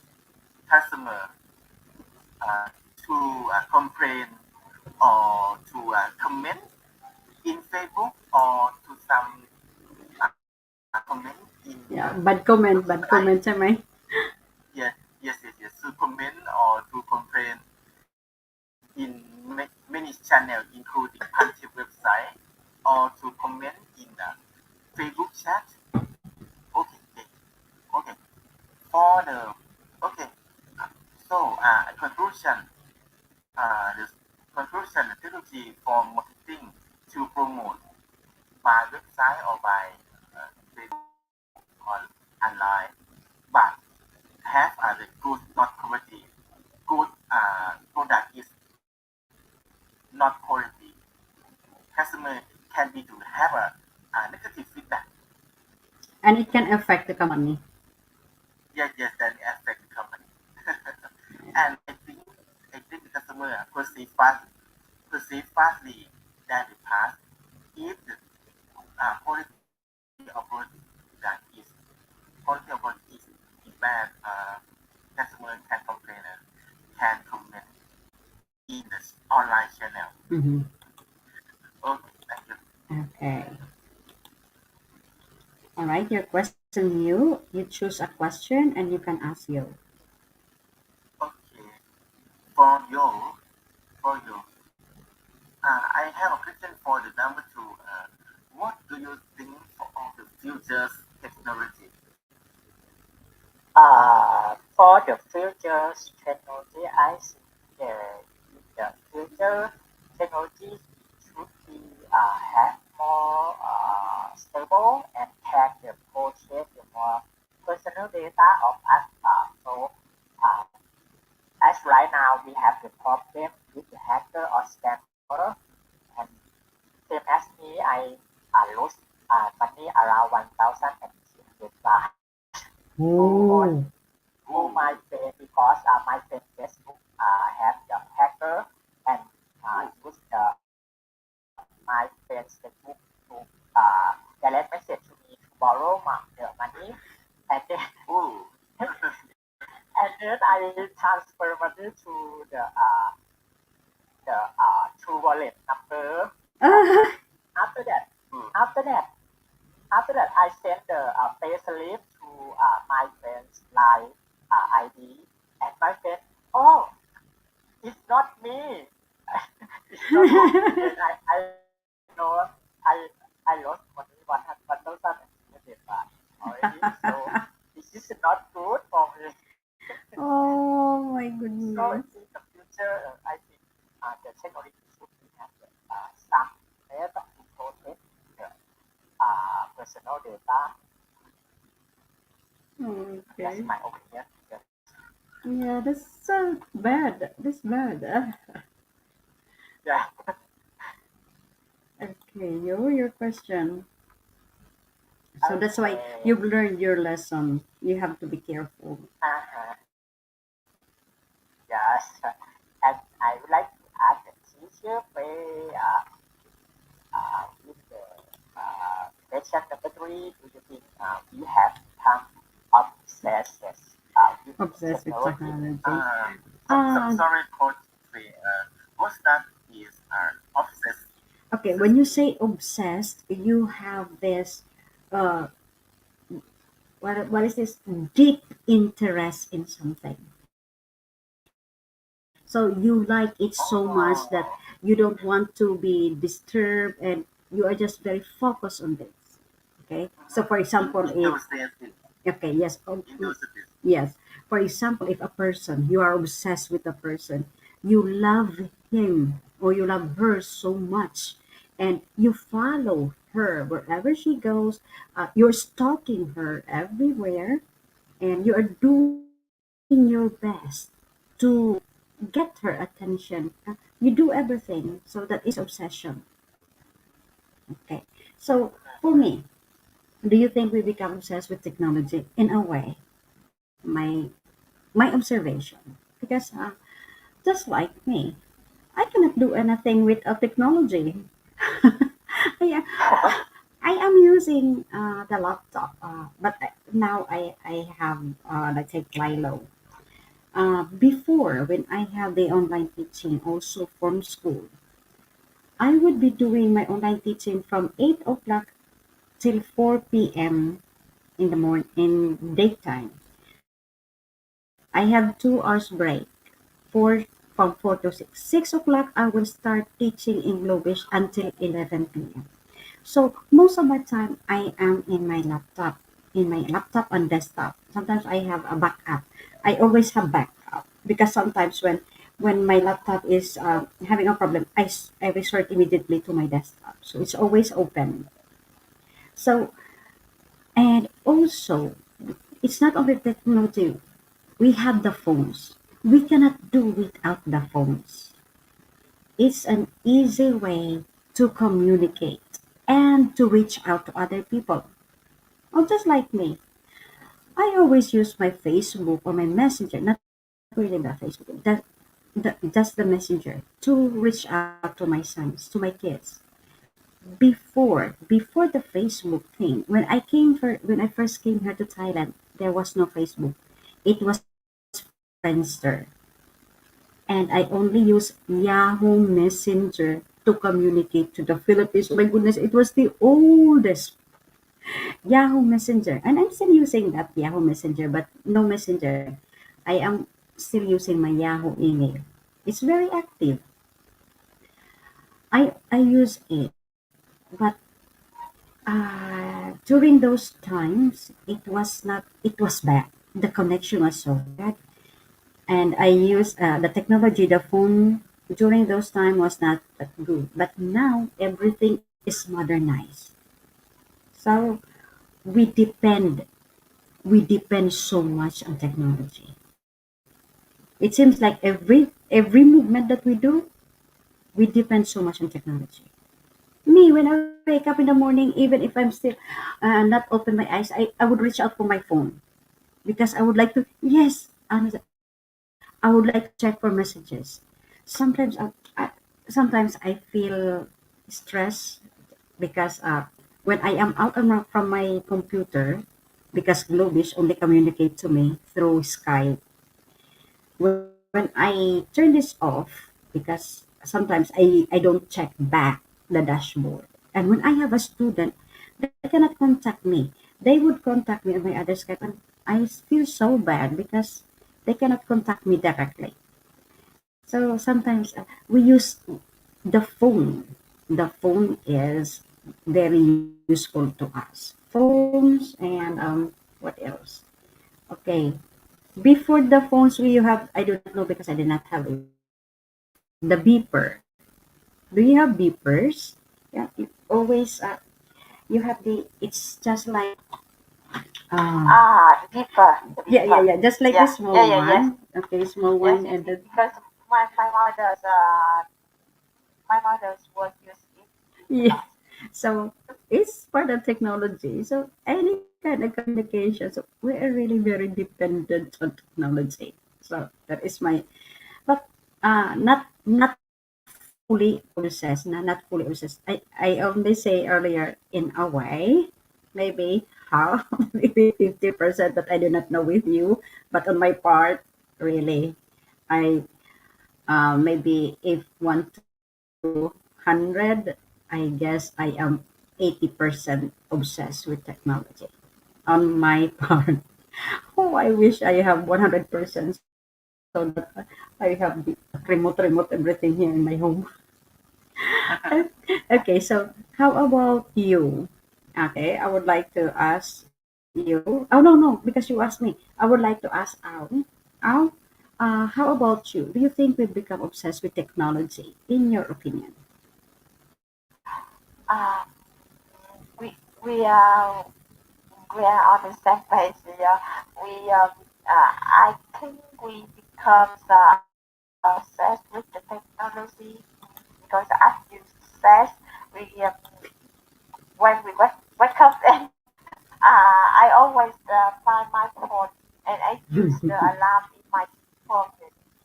customer uh, to complain or to comment in Facebook or to some comment in Yeah, the bad website. commentใช่ไหม? Yes, yes. To comment or to complain in many channels, including country website, or to comment in the Facebook chat. Okay, okay. For the okay. So conclusion. The conclusion strategy for marketing to promote by website or by Facebook or online, but have the good, not quality. Good product is not quality. Customer can be to have a negative feedback. And it can affect the company. Yes, yes, then it affect the company. And I think the customer perceive fastly than the past. If the quality of work that is quality of work is bad, customer can complain and can comment in the online channel. Mm-hmm. Okay, thank you. Okay. All right, your question, you choose a question and you can ask you. Okay, for you, for you, I have a question for the number two. What do you think of the future's technology? For the future technology, I think the future technology should be have more stable and can the process the more personal data of us. Uh, as right now we have the problem with the hacker or scammer, and same as me, I lost money around 1,300 baht to on Oh. to my friend because my friend Facebook have the hacker and use my friend's Facebook to direct message to me to borrow the money, and then Oh, and then I transfer money to the True Wallet number. Ah. After that, mm, after that, after that, I send the payslip to my friend's line ID, and my friend, oh, it's not me. It's not from me. Then I know I lost money 1,300 baht already. So this is not good for me. Oh my So goodness. in the future, I think the technology should be have some method to protect the personal data. That's Okay. my opinion. Yes. Yeah, that's so bad. That's bad. Yeah. Okay, your question. So that's why Okay. you've learned your lesson. You have to be careful. Uh-huh. Yes. And I would like to ask the teacher play with the question number three. Do you think we have become obsessed with Obsessed with technology? technology. uh, Uh, sorry, Coach. What's that is obsessed. okay, when you say obsessed, you have this, uh, what is this deep interest in something. So you like it so much that Oh, you don't want to be disturbed and you are just very focused on this. Okay. So for example, if enthusiastic. okay, yes, Enthusiastic. yes. For example, if a person, you are obsessed with a person, you love him or you love her so much, and you follow her wherever she goes, you're stalking her everywhere, and you are doing your best to get her attention. You do everything. So that is obsession. Okay. So for me, do you think we become obsessed with technology? In a way, my observation, because just like me, I cannot do anything with a technology. I, I am using the laptop, but now I have let's say Lilo. Before, when I have the online teaching also from school, I would be doing my online teaching from 8 o'clock till 4 p.m. in the morning in daytime. I have 2 hours break. Four from 4 to 6. 6 o'clock I will start teaching English until 11 p.m. So most of my time I am in my laptop and desktop. Sometimes I have a backup. I always have backup because sometimes when my laptop is having a problem, I resort immediately to my desktop. So it's always open. So and also it's not only technology. We have the phones. We cannot do without the phones. It's an easy way to communicate. and to reach out to other people. Oh, just like me, I always use my Facebook or my Messenger, not really the Facebook, just the Messenger, to reach out to my sons, to my kids. Before the Facebook thing, when I first came here to Thailand, there was no Facebook. It was Friendster, and I only use Yahoo Messenger to communicate to the Philippines. Oh my goodness, it was the oldest Yahoo Messenger, and I'm still using that Yahoo Messenger, but no Messenger. I am still using my Yahoo email. It's very active. I use it, but during those times, it was bad. The connection was so bad. And I use the technology, the phone during those time was not that good. But now everything is modernized. So we depend, we depend so much on technology. It seems like every movement that we do, we depend so much on technology. Me, when I wake up in the morning, even if I'm still not open my eyes, I would reach out for my phone because I would like to, yes, I would like to check for messages. Sometimes sometimes I feel stress because when I am out from my computer, because Globish only communicate to me through Skype. When I turn this off, because sometimes I don't check back the dashboard. And when I have a student, they cannot contact me. They would contact me on my other Skype, and I feel so bad because they cannot contact me directly. So sometimes we use the phone. The phone is very useful to us. Phones and what else? Okay. Before the phones, we have, I do not know because I did not have it. The beeper. Do you have beepers? Yeah, you always, you have it's just like, um, The beeper. yeah, just like the Yeah, small yeah, yeah, yes, one. Okay, small yes, one, yes. and then, Because my my mother's was used it in the yeah. past. So it's part of technology. So any kind of communication. So we are really very dependent on technology. So that is my, but not fully obsessed. Not fully obsessed. I only say earlier in a way, maybe half, maybe 50% that I do not know with you, but on my part, really, I maybe if 1 to 100, I guess I am 80% obsessed with technology on my part. Oh, I wish I have 100% so that I have the remote everything here in my home. Okay, so how about you? Okay, I would like to ask you. Oh, no, because you asked me. I would like to ask Al. Al, how about you? Do you think we've become obsessed with technology, in your opinion? Uh, we we are we are on the same page. Yeah, we I think we become obsessed with the technology because, as you said, we when we wake up and I always find my phone and I use the alarm in my phone.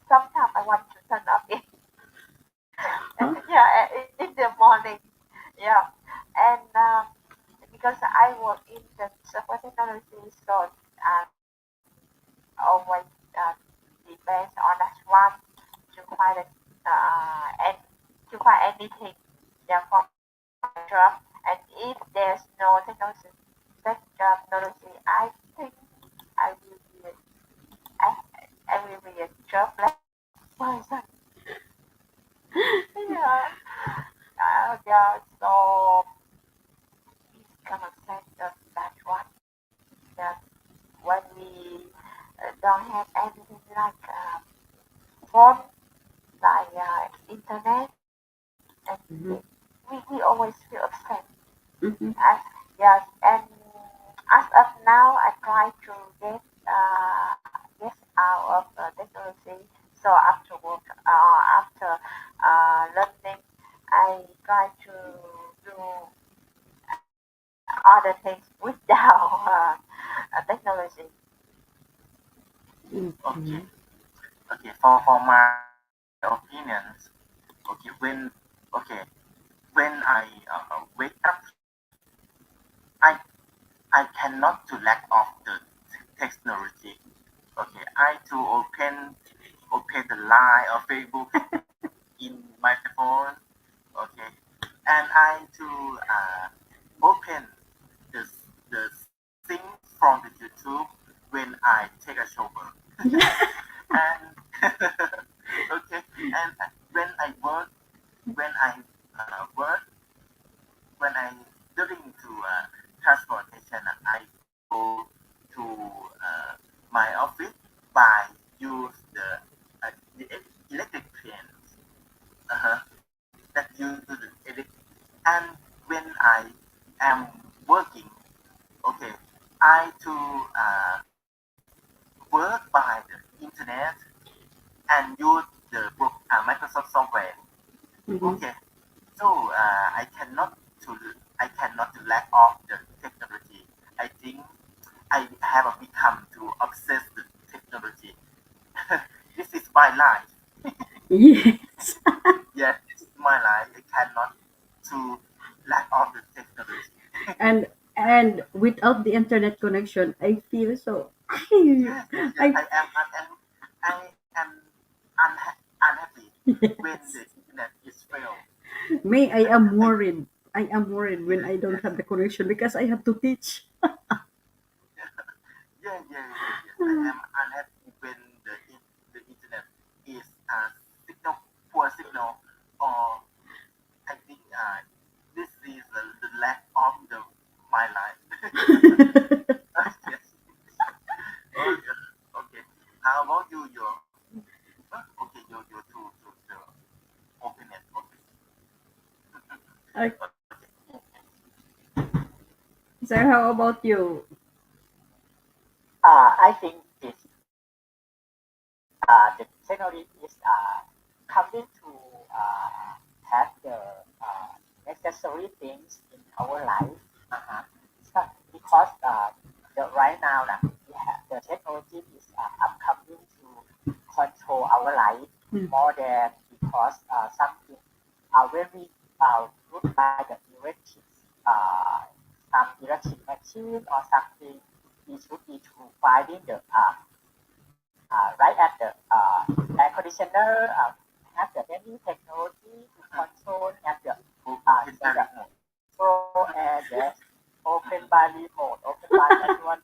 Sometimes I want to turn off it. Huh? Yeah, in the morning. Yeah, and because I work in the software technology, so always depends on us one to find it and to find anything, yeah, for my job. And if there's no technology, I think I will be I, I will be a jobless person. Yeah, yeah. So it's kind of sense of that one. Yeah, when we don't have anything like phone, like internet, and Mhm, we always feel upset. mhm, As, yes, and as of now, I try to get out of technology. So after work, after learning, I try to do. other things without technology. Okay. Okay. Okay. For my opinions. Okay. Okay when I wake up, I I cannot to lack of the technology. Okay. I to open the line or Facebook in my phone. Okay. And I to open the the thing from the YouTube when I take a shower. And okay, and when I work, when I work, when I during to transportation, I go to my office by use the electric trains. That use the electric. And when I am working, okay, I to work by the internet and use the Microsoft software. Mhm. Okay, so I cannot lack of the technology. I think I have become too obsessed with technology. This is my life. Yes. Yes, this is my life. I cannot to lack of the technology. And without the internet connection, I feel so. I, Yes, yes, yes. I I am unhappy when the yes. internet is failed. May I am worried. I am worried when I don't Yes, have the connection because I have to teach. yes. I am unhappy when the internet is signal poor signal, or I think this is the lack of the my life. Yes. Okay. Okay. How about you? Your okay. Your to the opinion. Okay. I- Okay. so how about you? I think this the technology is coming to have the necessary things in our life. Uh-huh. So, because right now we have the technology is upcoming to control our life Hmm. more than because something very good by the electric uh, some electric machine or something it should be to finding the right at the air conditioner have the many technology to control and the Open say by the remote. control air yes open by remote open by manual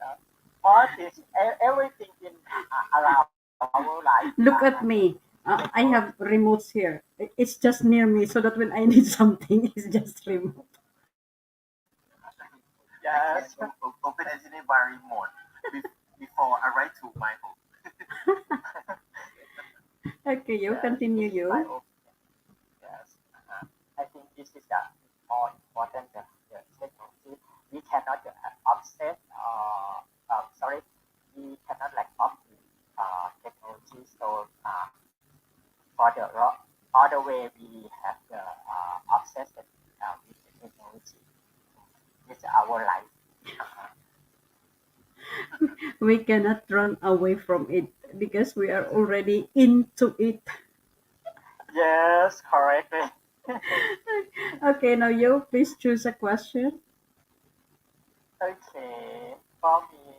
all this everything in around our life Look have at the me. I technology. have remotes here. It's just near me so that when I need something, it's just remote. I Yes. can open engineer by remote before I write to my home. Okay, you Yes, continue this is my you. opinion. Yes. I think this is the more important the technology. We cannot offset sorry, we cannot like off the technology. So for the other way we have the obsessed with the technology. It's our life. Uh, We cannot run away from it because we are already into it. yes, correctly. Okay, now you please choose a question. Okay, for me,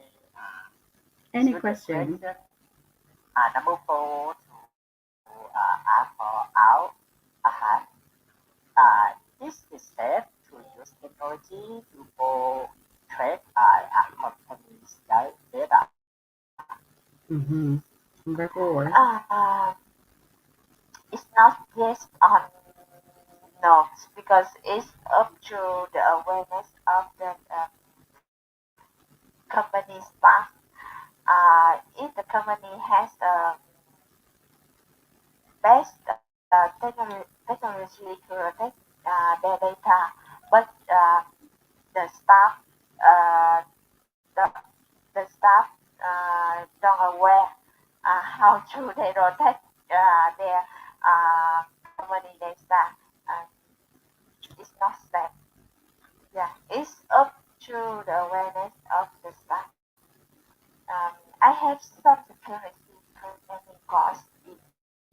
Any choose the question. question. Number four to ask for out. Uh-huh. This is safe to use technology to go track companies' data. Mm-hmm. Number four. Uh, it's not yes or no, because it's up to the awareness of the company staff. If the company has best technology to protect their data, but the staff uh, the, the staff don't aware how to they protect their company data. Uh, it's not safe. Yeah, it's up through the awareness of the staff. I have some security training course in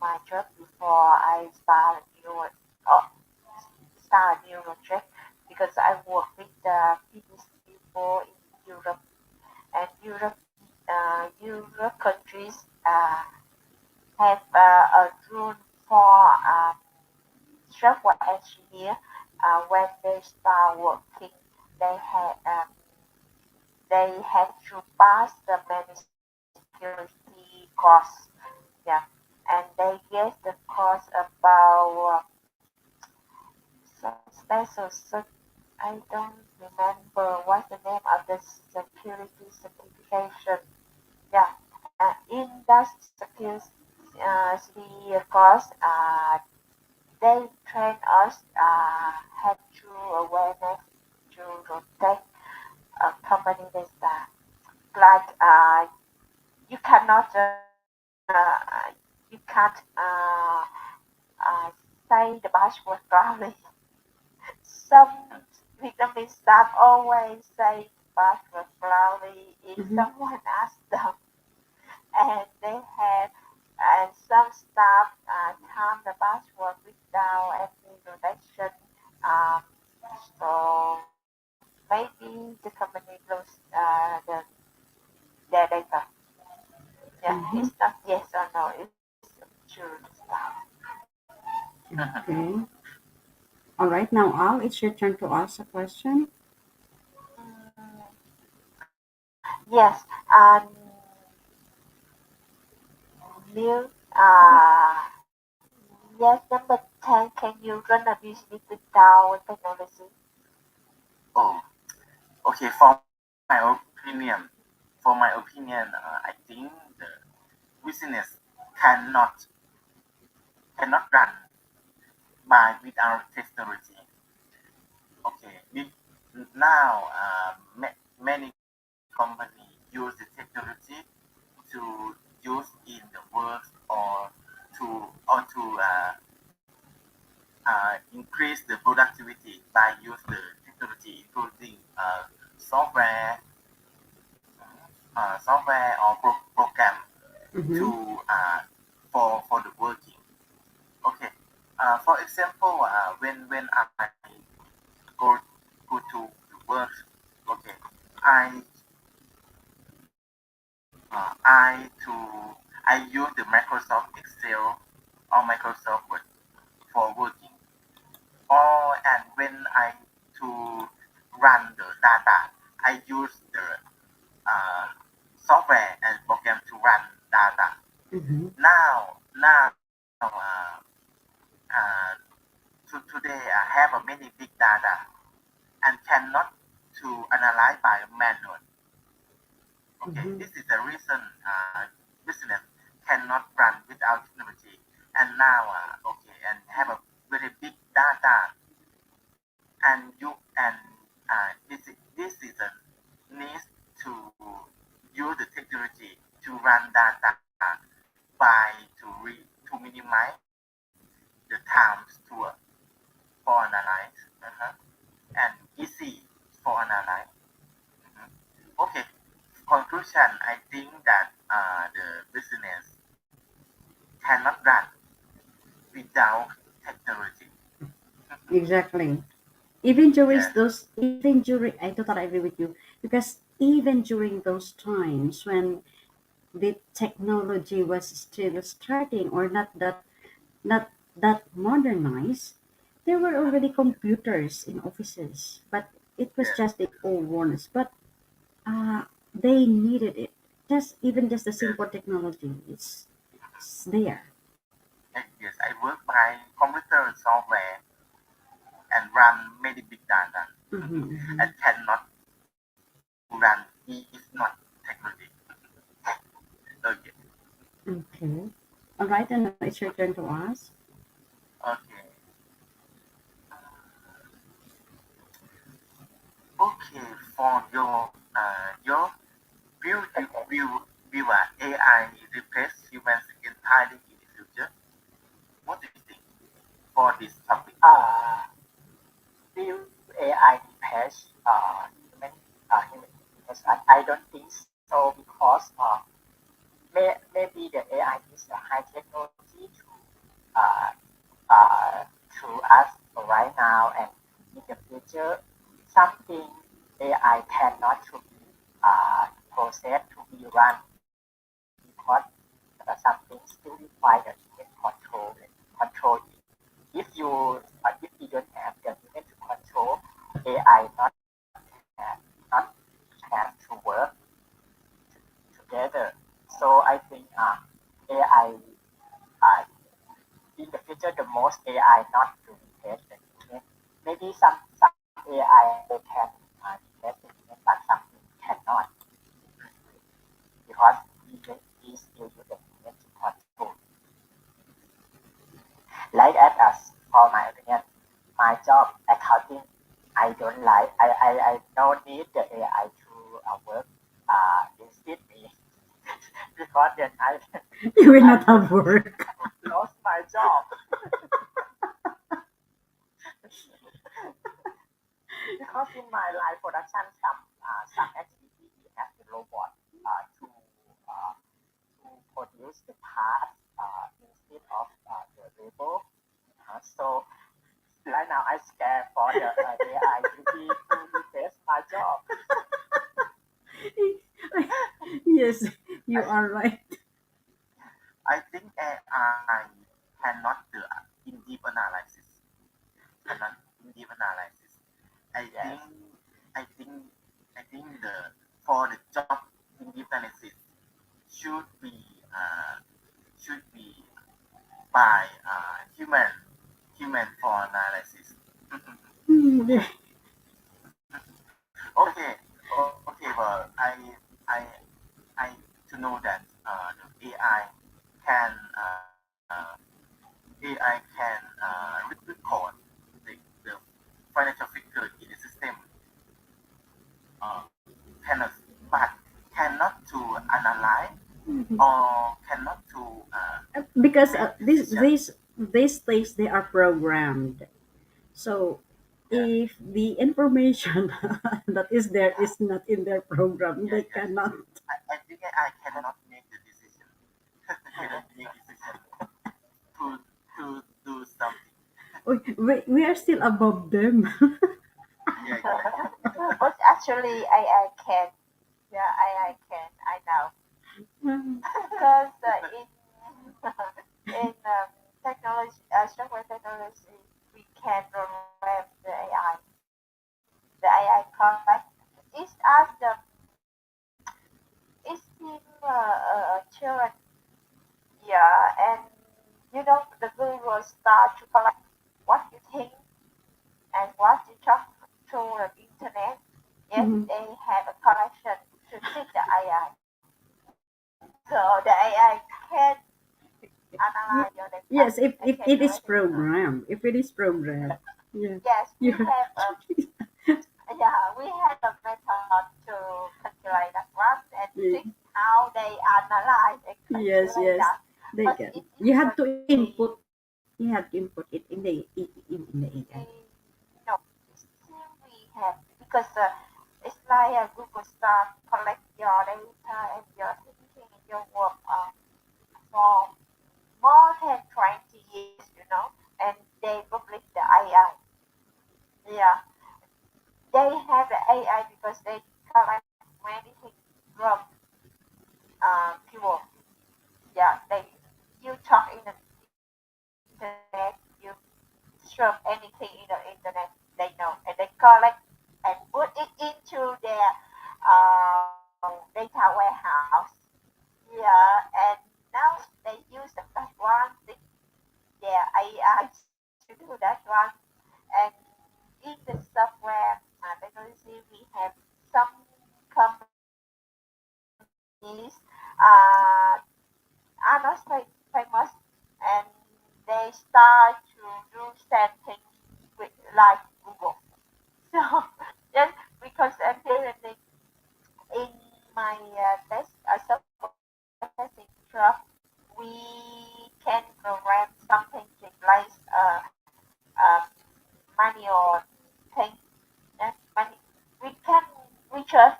my job before I oh, start a new project because I work with the Finnish people in Europe and Europe countries have a rule for software engineer when they start working they have um, they have to pass the many security course. Yeah, and they get the course about some special. I don't remember what's the name of the security certification. Yeah, in that security course, they train us how to awareness to protect a company data. Like you cannot you can't uh, say the password wrongly. Some Vietnamese staff always say password wrongly if Mm-hmm. someone asks them, and they have and some staff time the password without any protection. Um, so maybe the company lose their data. Yeah, Mm-hmm. it's not yes or no. It's true stuff. Okay. All right. Now, Al, it's your turn to ask a question. Mm, yes. Um, Neil. Yes. Number 10. Can you run a business without technology? Oh, okay. For my opinion, I think the business cannot cannot run by without technology. Okay, now many companies use the technology to use in the work or to increase the productivity by use the technology, including software or program Mm-hmm. to for the working. Okay. For example, when I go go to the work, okay, I I I use the Microsoft Excel or Microsoft Word for working. Or and when I to run the data, I use the uh, software and program to run data. Mm-hmm. Now, uh, today I have a many big data and cannot to analyze by manual. Okay, Mm-hmm. this is the reason business cannot run without technology. And now, okay, and have a very big data, and this is a needs to use the technology to run data by to minimize the times for analyze and easy for analyze. Mhm. Okay, conclusion. I think that the business cannot run without technology. Exactly. Even during Yes, those, even during, I totally agree with you because even during those times when the technology was still starting or not that modernized, there were already computers in offices, but it was yes, just the old ones. But they needed it. Just the yes, simple technology. It's there. yes. I work by computer software and run many big data Mm-hmm, and cannot run if not technology. Okay, okay. All right, and now it's your turn to ask. okay, okay. For your view, view AI replace humans entirely in the future. What do you think for this topic? Uh, will AI replace human? Yes, I don't think so because maybe the AI is a high technology uh, to us right now, and in the future, something AI cannot to be processed to be run because something still require the human control it. If you don't have the human to control AI, not have to work together. So I think AI in the future the most AI not to replace the human. Maybe some AI they can replace the human, but some cannot because we still use the human to control. Like as for my opinion, my job accounting, I don't like. I don't need the AI to work instead me because then You will I not will have work. lost my job because in my life production some activity we have the robot uh, to produce the parts instead of the labor. So right now I scared for the AI to replace my job. Yes, you are right. I think AI cannot do in deep analysis. Cannot in deep analysis. I think Yes. I think I think the for the job in deep analysis should be uh, should be by human for analysis. Hmm. Okay, okay, well, I I to know that the AI can AI can record the financial figure in the system, cannot, but cannot to analyze or cannot to Because make this decision. these things they are programmed. So Yeah, if the information that is there yeah, is not in their program, yeah, they yes. cannot. I think I cannot make the decision. Cannot make decision to do something. We are still above them. Yeah, yeah. But actually, I can. Yeah, I can. I know. Because in technology, software technology, we can program the AI. The AI correct. It's as it's in children. Yeah, and the Google will start to collect what you think and what you talk through the internet. Yes, Mhm. they have a connection to teach the AI. So the AI can Ye- analyze your data Yes, and if can it is correct it. programmed, if it is programmed, yeah, Yes, we you. have we have a method to calculate that one and see how they analyze and Yes, calculate yes, that. they But can. it You have to usually input. You have to input it in the AI. no, still we have because it's like Google start collect your data and your thinking and your work for more than 20 years, and they publish the AI. Yeah, they have the AI because they collect many things from people. Yeah, you talk in the internet, you search anything in the internet, they know, and they collect and put it into their data warehouse. Yeah, and now they use the that one, their AI to do that one, and in the software technology, we have some companies are not famous, and they start to do same thing with like Google. So yes, because apparently in my test software testing job, we can program something to replace manual thing. Yes, we can we just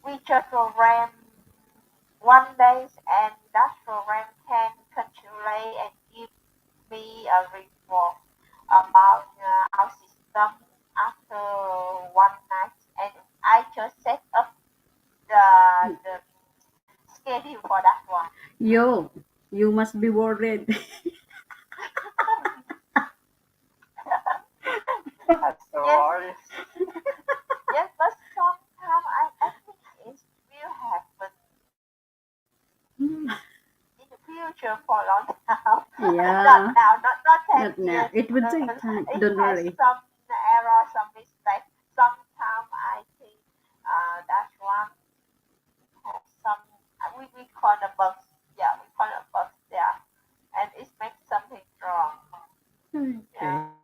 we just program one day and that program can calculate and give me a report about our system after one night, and I just set up the schedule for that one. Yo, you must be worried. I'm so Yes, worried. yes, but sometimes I think it will happen in the future for a long time. Not Yeah, now, not 10 not now. years It would because take time. it Don't has worry. some error, some mistake. Sometimes I think that one has some, we call the bugs. Yeah, we call the bugs there. And it makes something wrong. Yeah. Okay.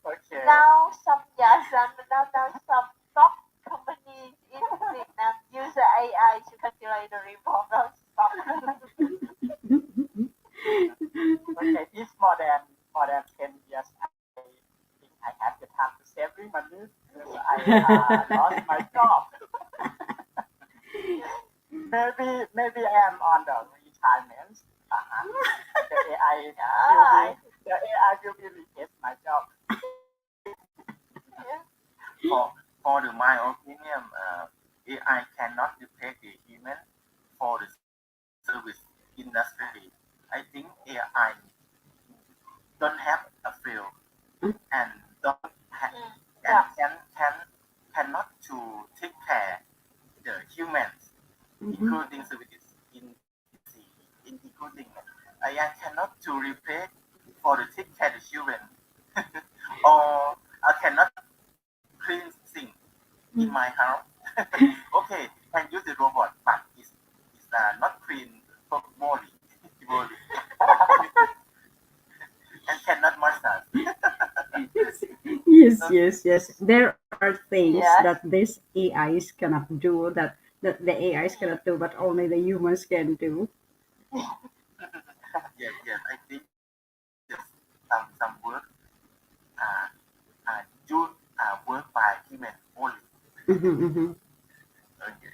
Okay. Now some, yes, and now some stock companies in Vietnam use the AI to calculate the report of stock. Okay, it's more than 10 years. I think I have the time to save money because I lost my job. Maybe I am on the retirement. Uh-huh. The AI will be Yeah, the AI will be replace my job. yeah. For my opinion, AI cannot replace the human for the service industry. I think AI don't have a feel and don't ha- Mm, and yeah. cannot to take care the humans, Mhm. including services in including AI cannot to replace for the take care the children or I cannot clean things in my house. Okay, can use the robot, but it's not clean body, body and cannot massage. Yes, So, yes, yes. There are things that Yes. these AIs cannot do that the AIs cannot do, but only the humans can do. yes, yes, I think yes, some work uh, do work by human only. Hmm. Okay.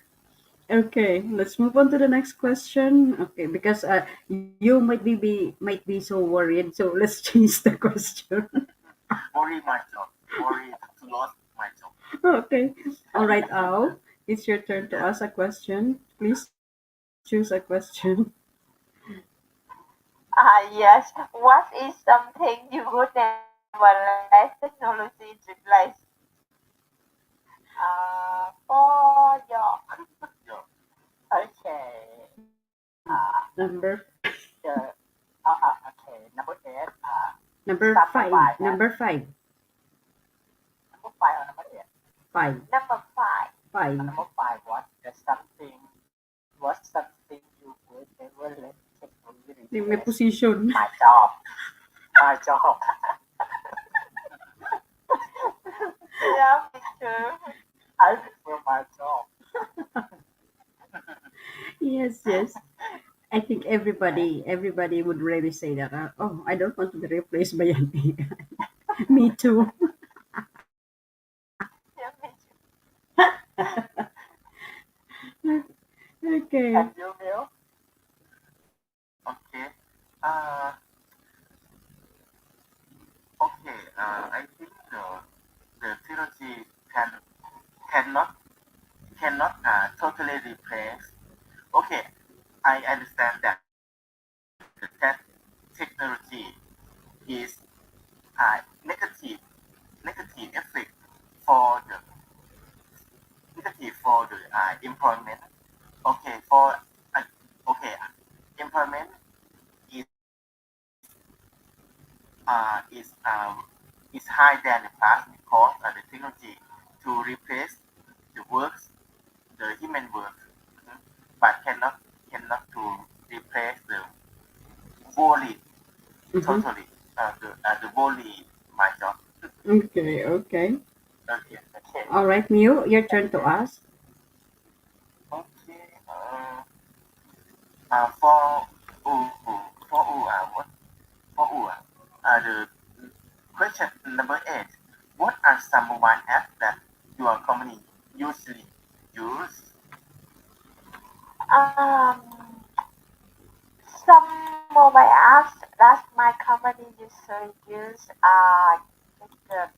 Okay, let's move on to the next question. Okay, because you might be so worried, so let's change the question. Worry myself, worry to lose myself. Okay, all right, Al, it's your turn to Yes. ask a question. Please choose a question. Yes. What is something you would never let technology replace? For your, Yeah. Okay. Number The okay, number 8. number Start five. mobile app. Number five. Number 5 or number 8? Five. number 5. Five. Number 5 was something you would never let technology Yung may replace. position. My job. My job. Yeah, me too. I prefer my job. Yes, yes. I think everybody would really say that. Oh, I don't want to be replaced by an AI. Me too. Yeah, me too. Okay. And you will? Okay. Uh, okay. I think the technology cannot totally replace. Okay, I understand that the technology is negative effect for the negative for the employment. Okay, for uh, okay, employment is uh, is uh, is high than the past because the technology to replace the works, the human work, mhm, but cannot to replace the body Mm-hmm. totally. The body my job. Okay, okay. Okay. Okay. All right, Mew, your Thank turn to you. ask. Okay. For what for the question number 8. What are some mobile apps that your company usually? use? Um, some mobile apps that my company usually use is the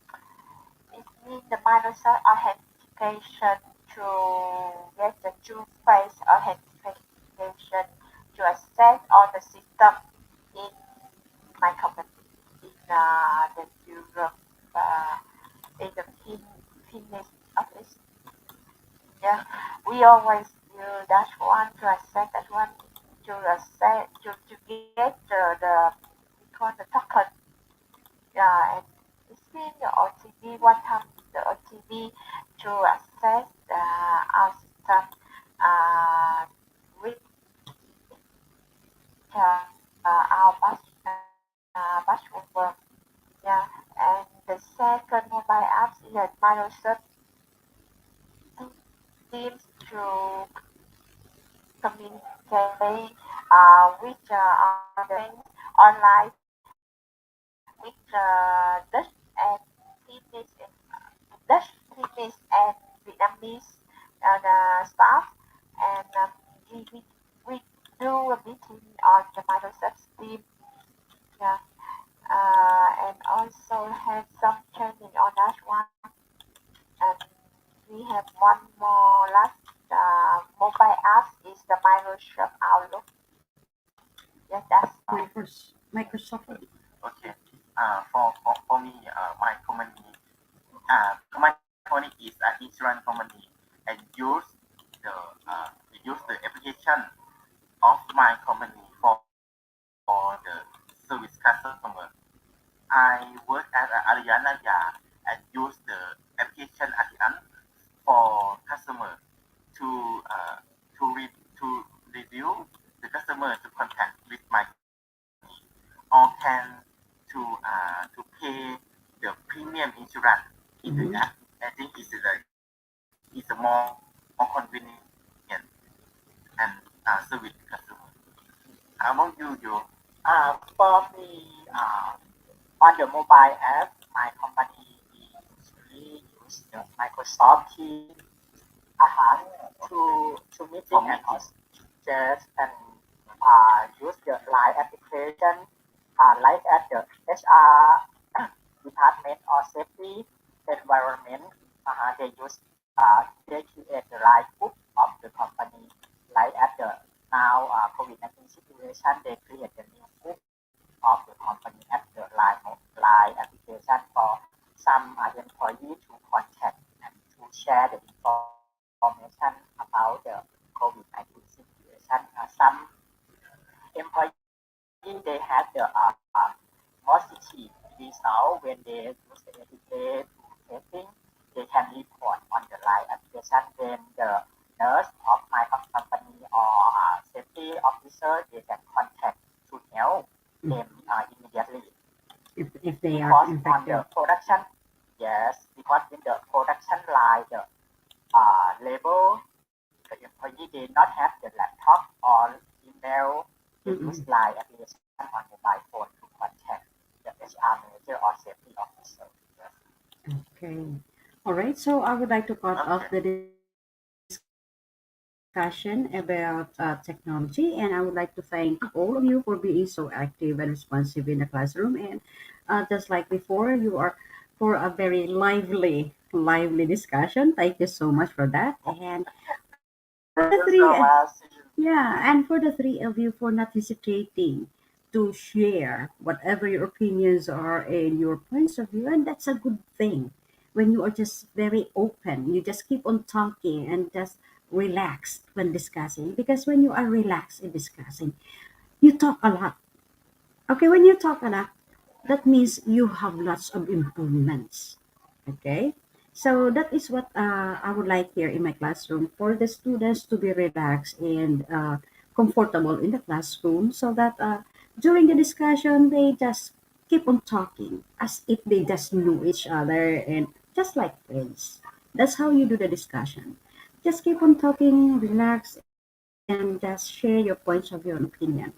it means the Microsoft authentication to get the two-face authentication to access all the system in my company in the Europe in the Finnish office. Yeah, we always use that one to access that one to access to get the we call the token. Yeah, and it's been the OTP one time the OTP to access our system with our batch over. Yeah, and the second mobile apps is the Microsoft Teams to communicate with other friends online with Dutch and Finnish Dutch, Finnish and Vietnamese and staff and we do a meeting on the Microsoft Team. Yeah. And also have some training on that one. And we have one more last mobile app is the Microsoft Outlook. Yes, that's all. Microsoft. Okay. For me, my company, is an insurance company. I use the application of my company for the service customer. I work at Ariana and use the application Ariana for customer to to review the customer to contact with my or can to pay the premium insurance in the Mhm. app. I think it's a more convenient and service to customer. How about you? For me, on the mobile app, my company usually use the Microsoft Teams to For meeting and meeting. also just and use the Line application like at the HR department or safety environment. They use they create the Line group of the company like at the now COVID-19 situation. They create the new group of the company at the Line application for some employee to contact and to share the information about the COVID-19 situation. Some employee they have the positive result when they use the APK to testing. They can report on the Line application. Then the nurse of my company or safety officer they can contact to help Mm. them immediately. If they are Because on infected. the production, yes, because in the production line, the label, the employee they not have the laptop or email. They use Mm-mm. Line application on mobile phone to contact the HR manager or safety officer. Yes. Okay. All right. So I would like to cut off Okay. the discussion about technology, and I would like to thank all of you for being so active and responsive in the classroom. And just like before, you are for a very lively discussion. Thank you so much for that. And for Thank the you so three, much. yeah, and for the three of you for not hesitating to share whatever your opinions are and your points of view, and that's a good thing. When you are just very open, you just keep on talking and just relax when discussing. Because when you are relaxed in discussing, you talk a lot. Okay, when you talk a lot, that means you have lots of improvements. Okay, so that is what I would like here in my classroom for the students to be relaxed and comfortable in the classroom so that during the discussion they just keep on talking as if they just knew each other and just like friends. That's how you do the discussion. Just keep on talking, relax, and just share your points of view and opinion.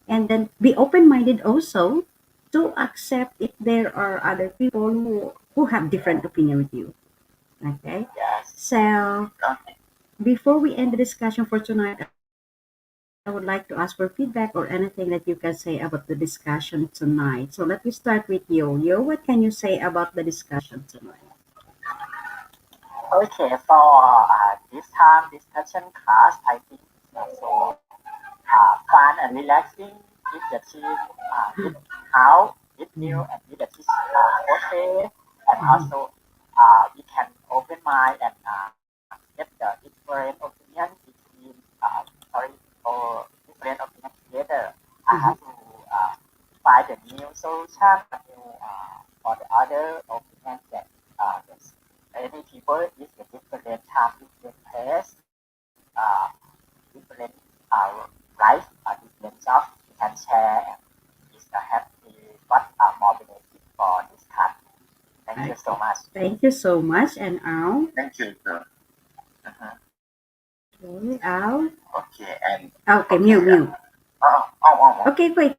And then be open-minded also to accept if there are other people who have different opinion with you. Okay, Yes. so Okay. Before we end the discussion for tonight, I would like to ask for feedback or anything that you can say about the discussion tonight. So let me start with you. Yo, what can you say about the discussion tonight? Okay, for this time discussion class, I think it's also fun and relaxing if the team meet how meet new Yeah. and meet the teach portray, and Mhm. also we can open mind and get the different opinions between sorry or different opinions together. I have Mhm. to find a new solution, a new for the other opinions that there's many people is a different time, different place, different life, different jobs we can share, and it's a happy but more benefit for this country. Thank you so Okay. much. Thank you so much. And Al? Thank you, sir. Mhm. Okay, Al? Okay, and Okay, okay, mute, mute. Okay, quick,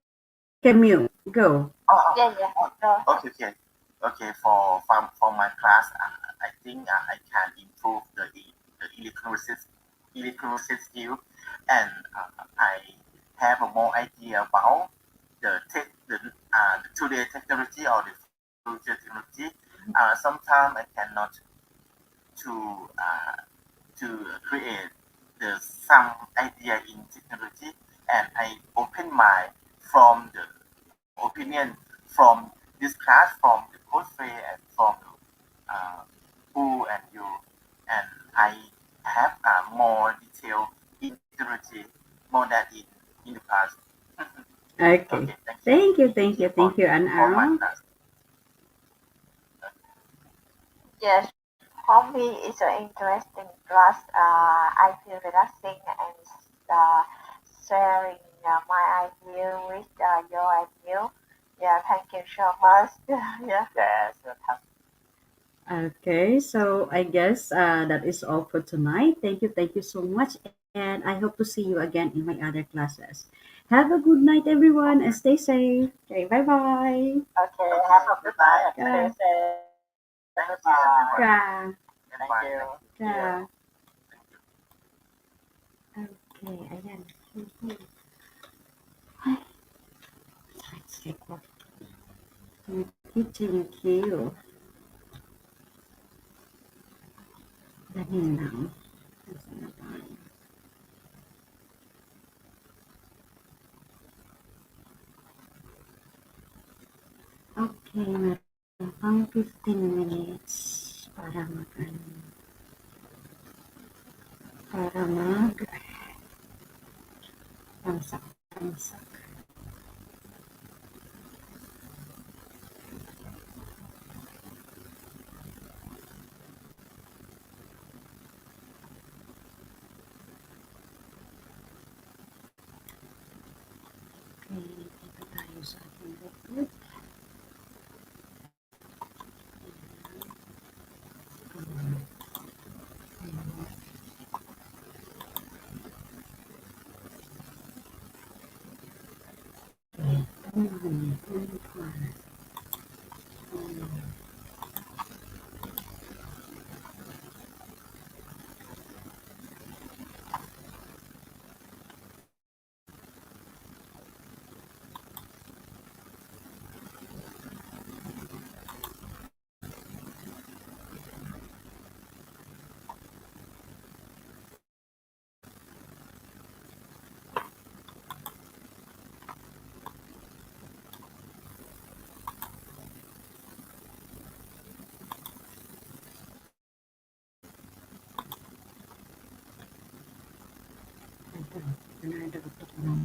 can mute. Go. Yeah, yeah. oh, Go. okay. Okay, for my class, I think I can improve the electricity skill, and I have a more idea about the today technology or the future technology. Sometimes I cannot to uh, to create the some idea in technology, and I open my from the opinion from this class, from the coach and from uh, who and you, and I have more detail in technology more than in the past. Okay. Okay, thank you. Thank you, Thank thank you you, thank you, and for my Al? class. Yes, for me, it's an interesting class. I feel relaxing and uh, sharing my idea with your and you. Yeah, thank you so much. Yeah. Yes, Okay, so I guess that is all for tonight. Thank you so much, and I hope to see you again in my other classes. Have a good night, everyone, and stay safe. Okay, bye bye. okay, have Okay, a good night goodbye. and stay Yeah, safe. Thank you, Goodbye. everyone. yeah, Thank Goodbye. you. Thank you, dear. yeah. Thank you. Okay, ayan. Let's check what. Thank you. Dali lang. Nasaan na tayo? Okay, meron pang 15 minutes para tamsak. Okay, dito tayo sa ating record. Ito, pinadagot ako ng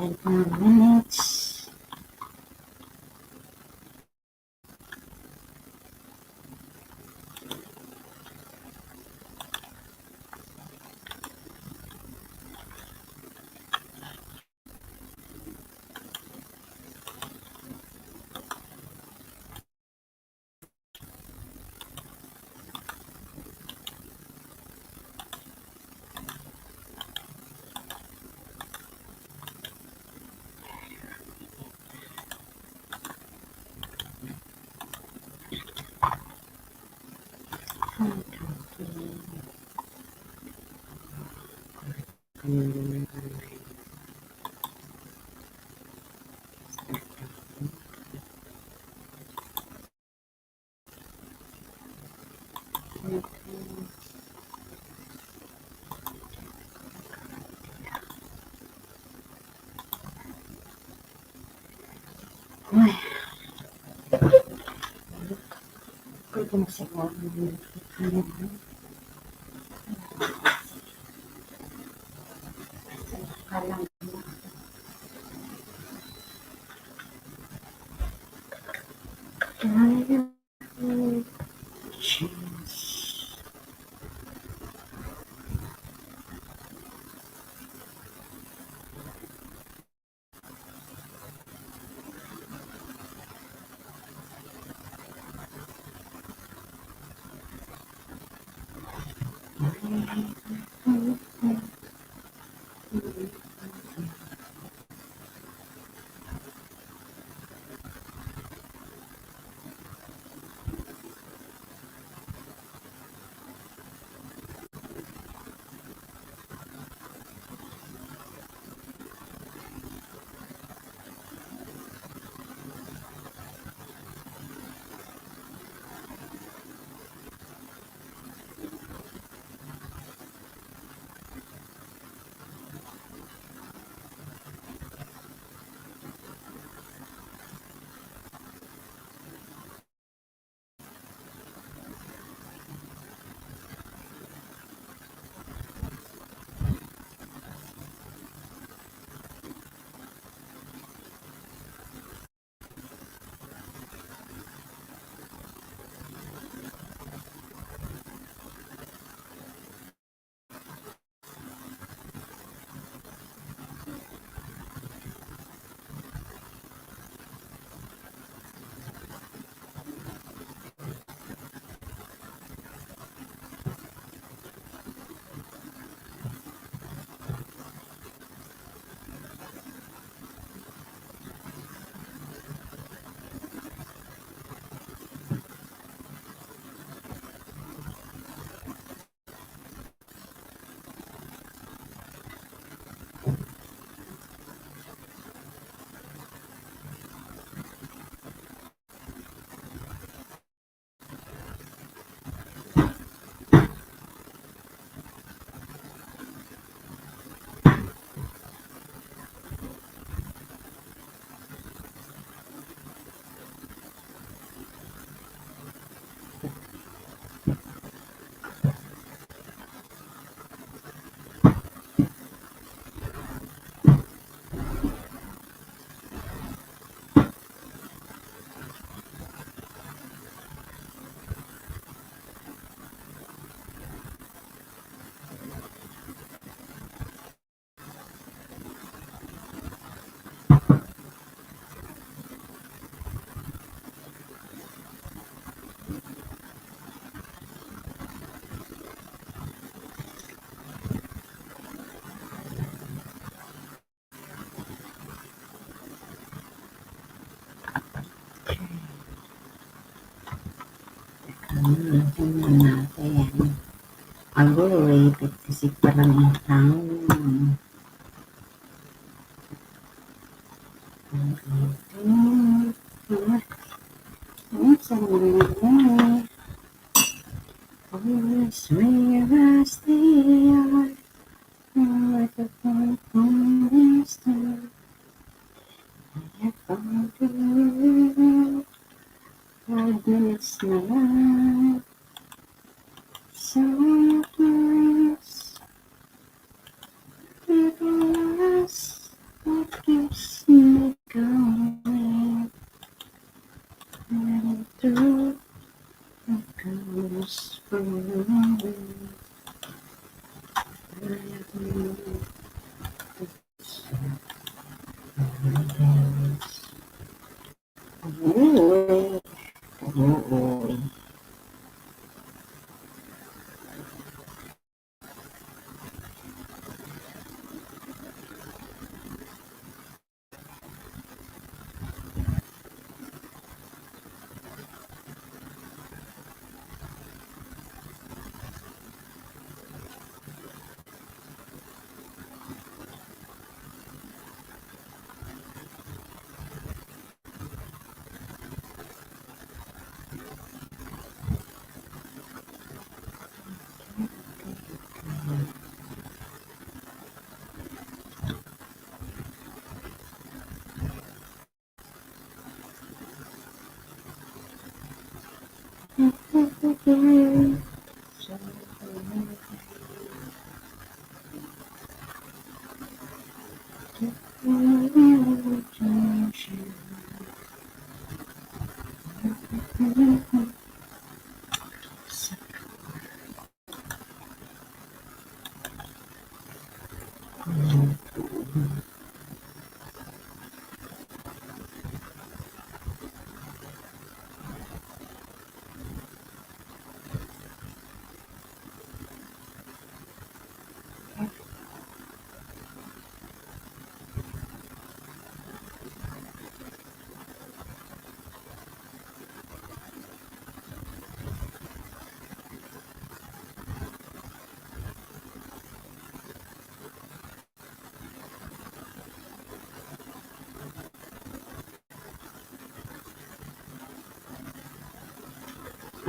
10 more minutes. Uy, pwede na siguro. Kalang cheese. Tingnan natin. Agoy, 56 pa lang ang taon. Always where I stay on, like a phone from this time. I have found you, 5 minutes na lang. So close, people lost, okay.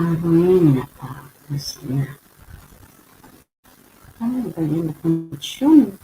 Natapos na. Galing na connection.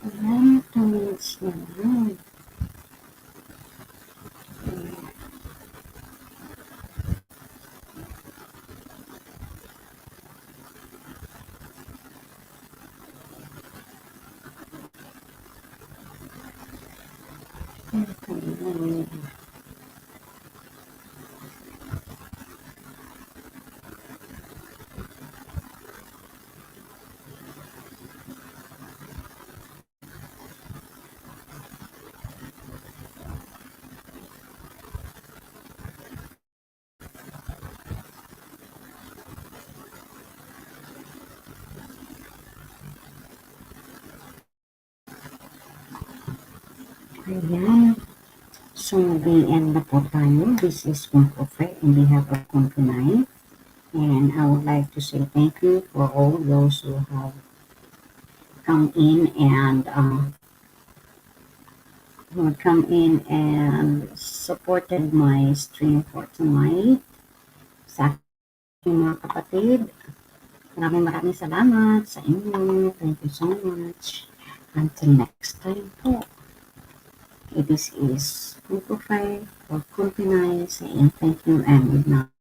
Ayan, 2 minutes na lang. Ayan. So, mag-end na po tayo. This is Kung Pufe on behalf of Kung Pinay. And I would like to say thank you for all those who have come in and supported my stream for tonight. Sa aking mga kapatid, maraming salamat sa inyo. Thank you so much. Until next time po. This is Kung Pufe for Kung Pinay saying thank you and good night.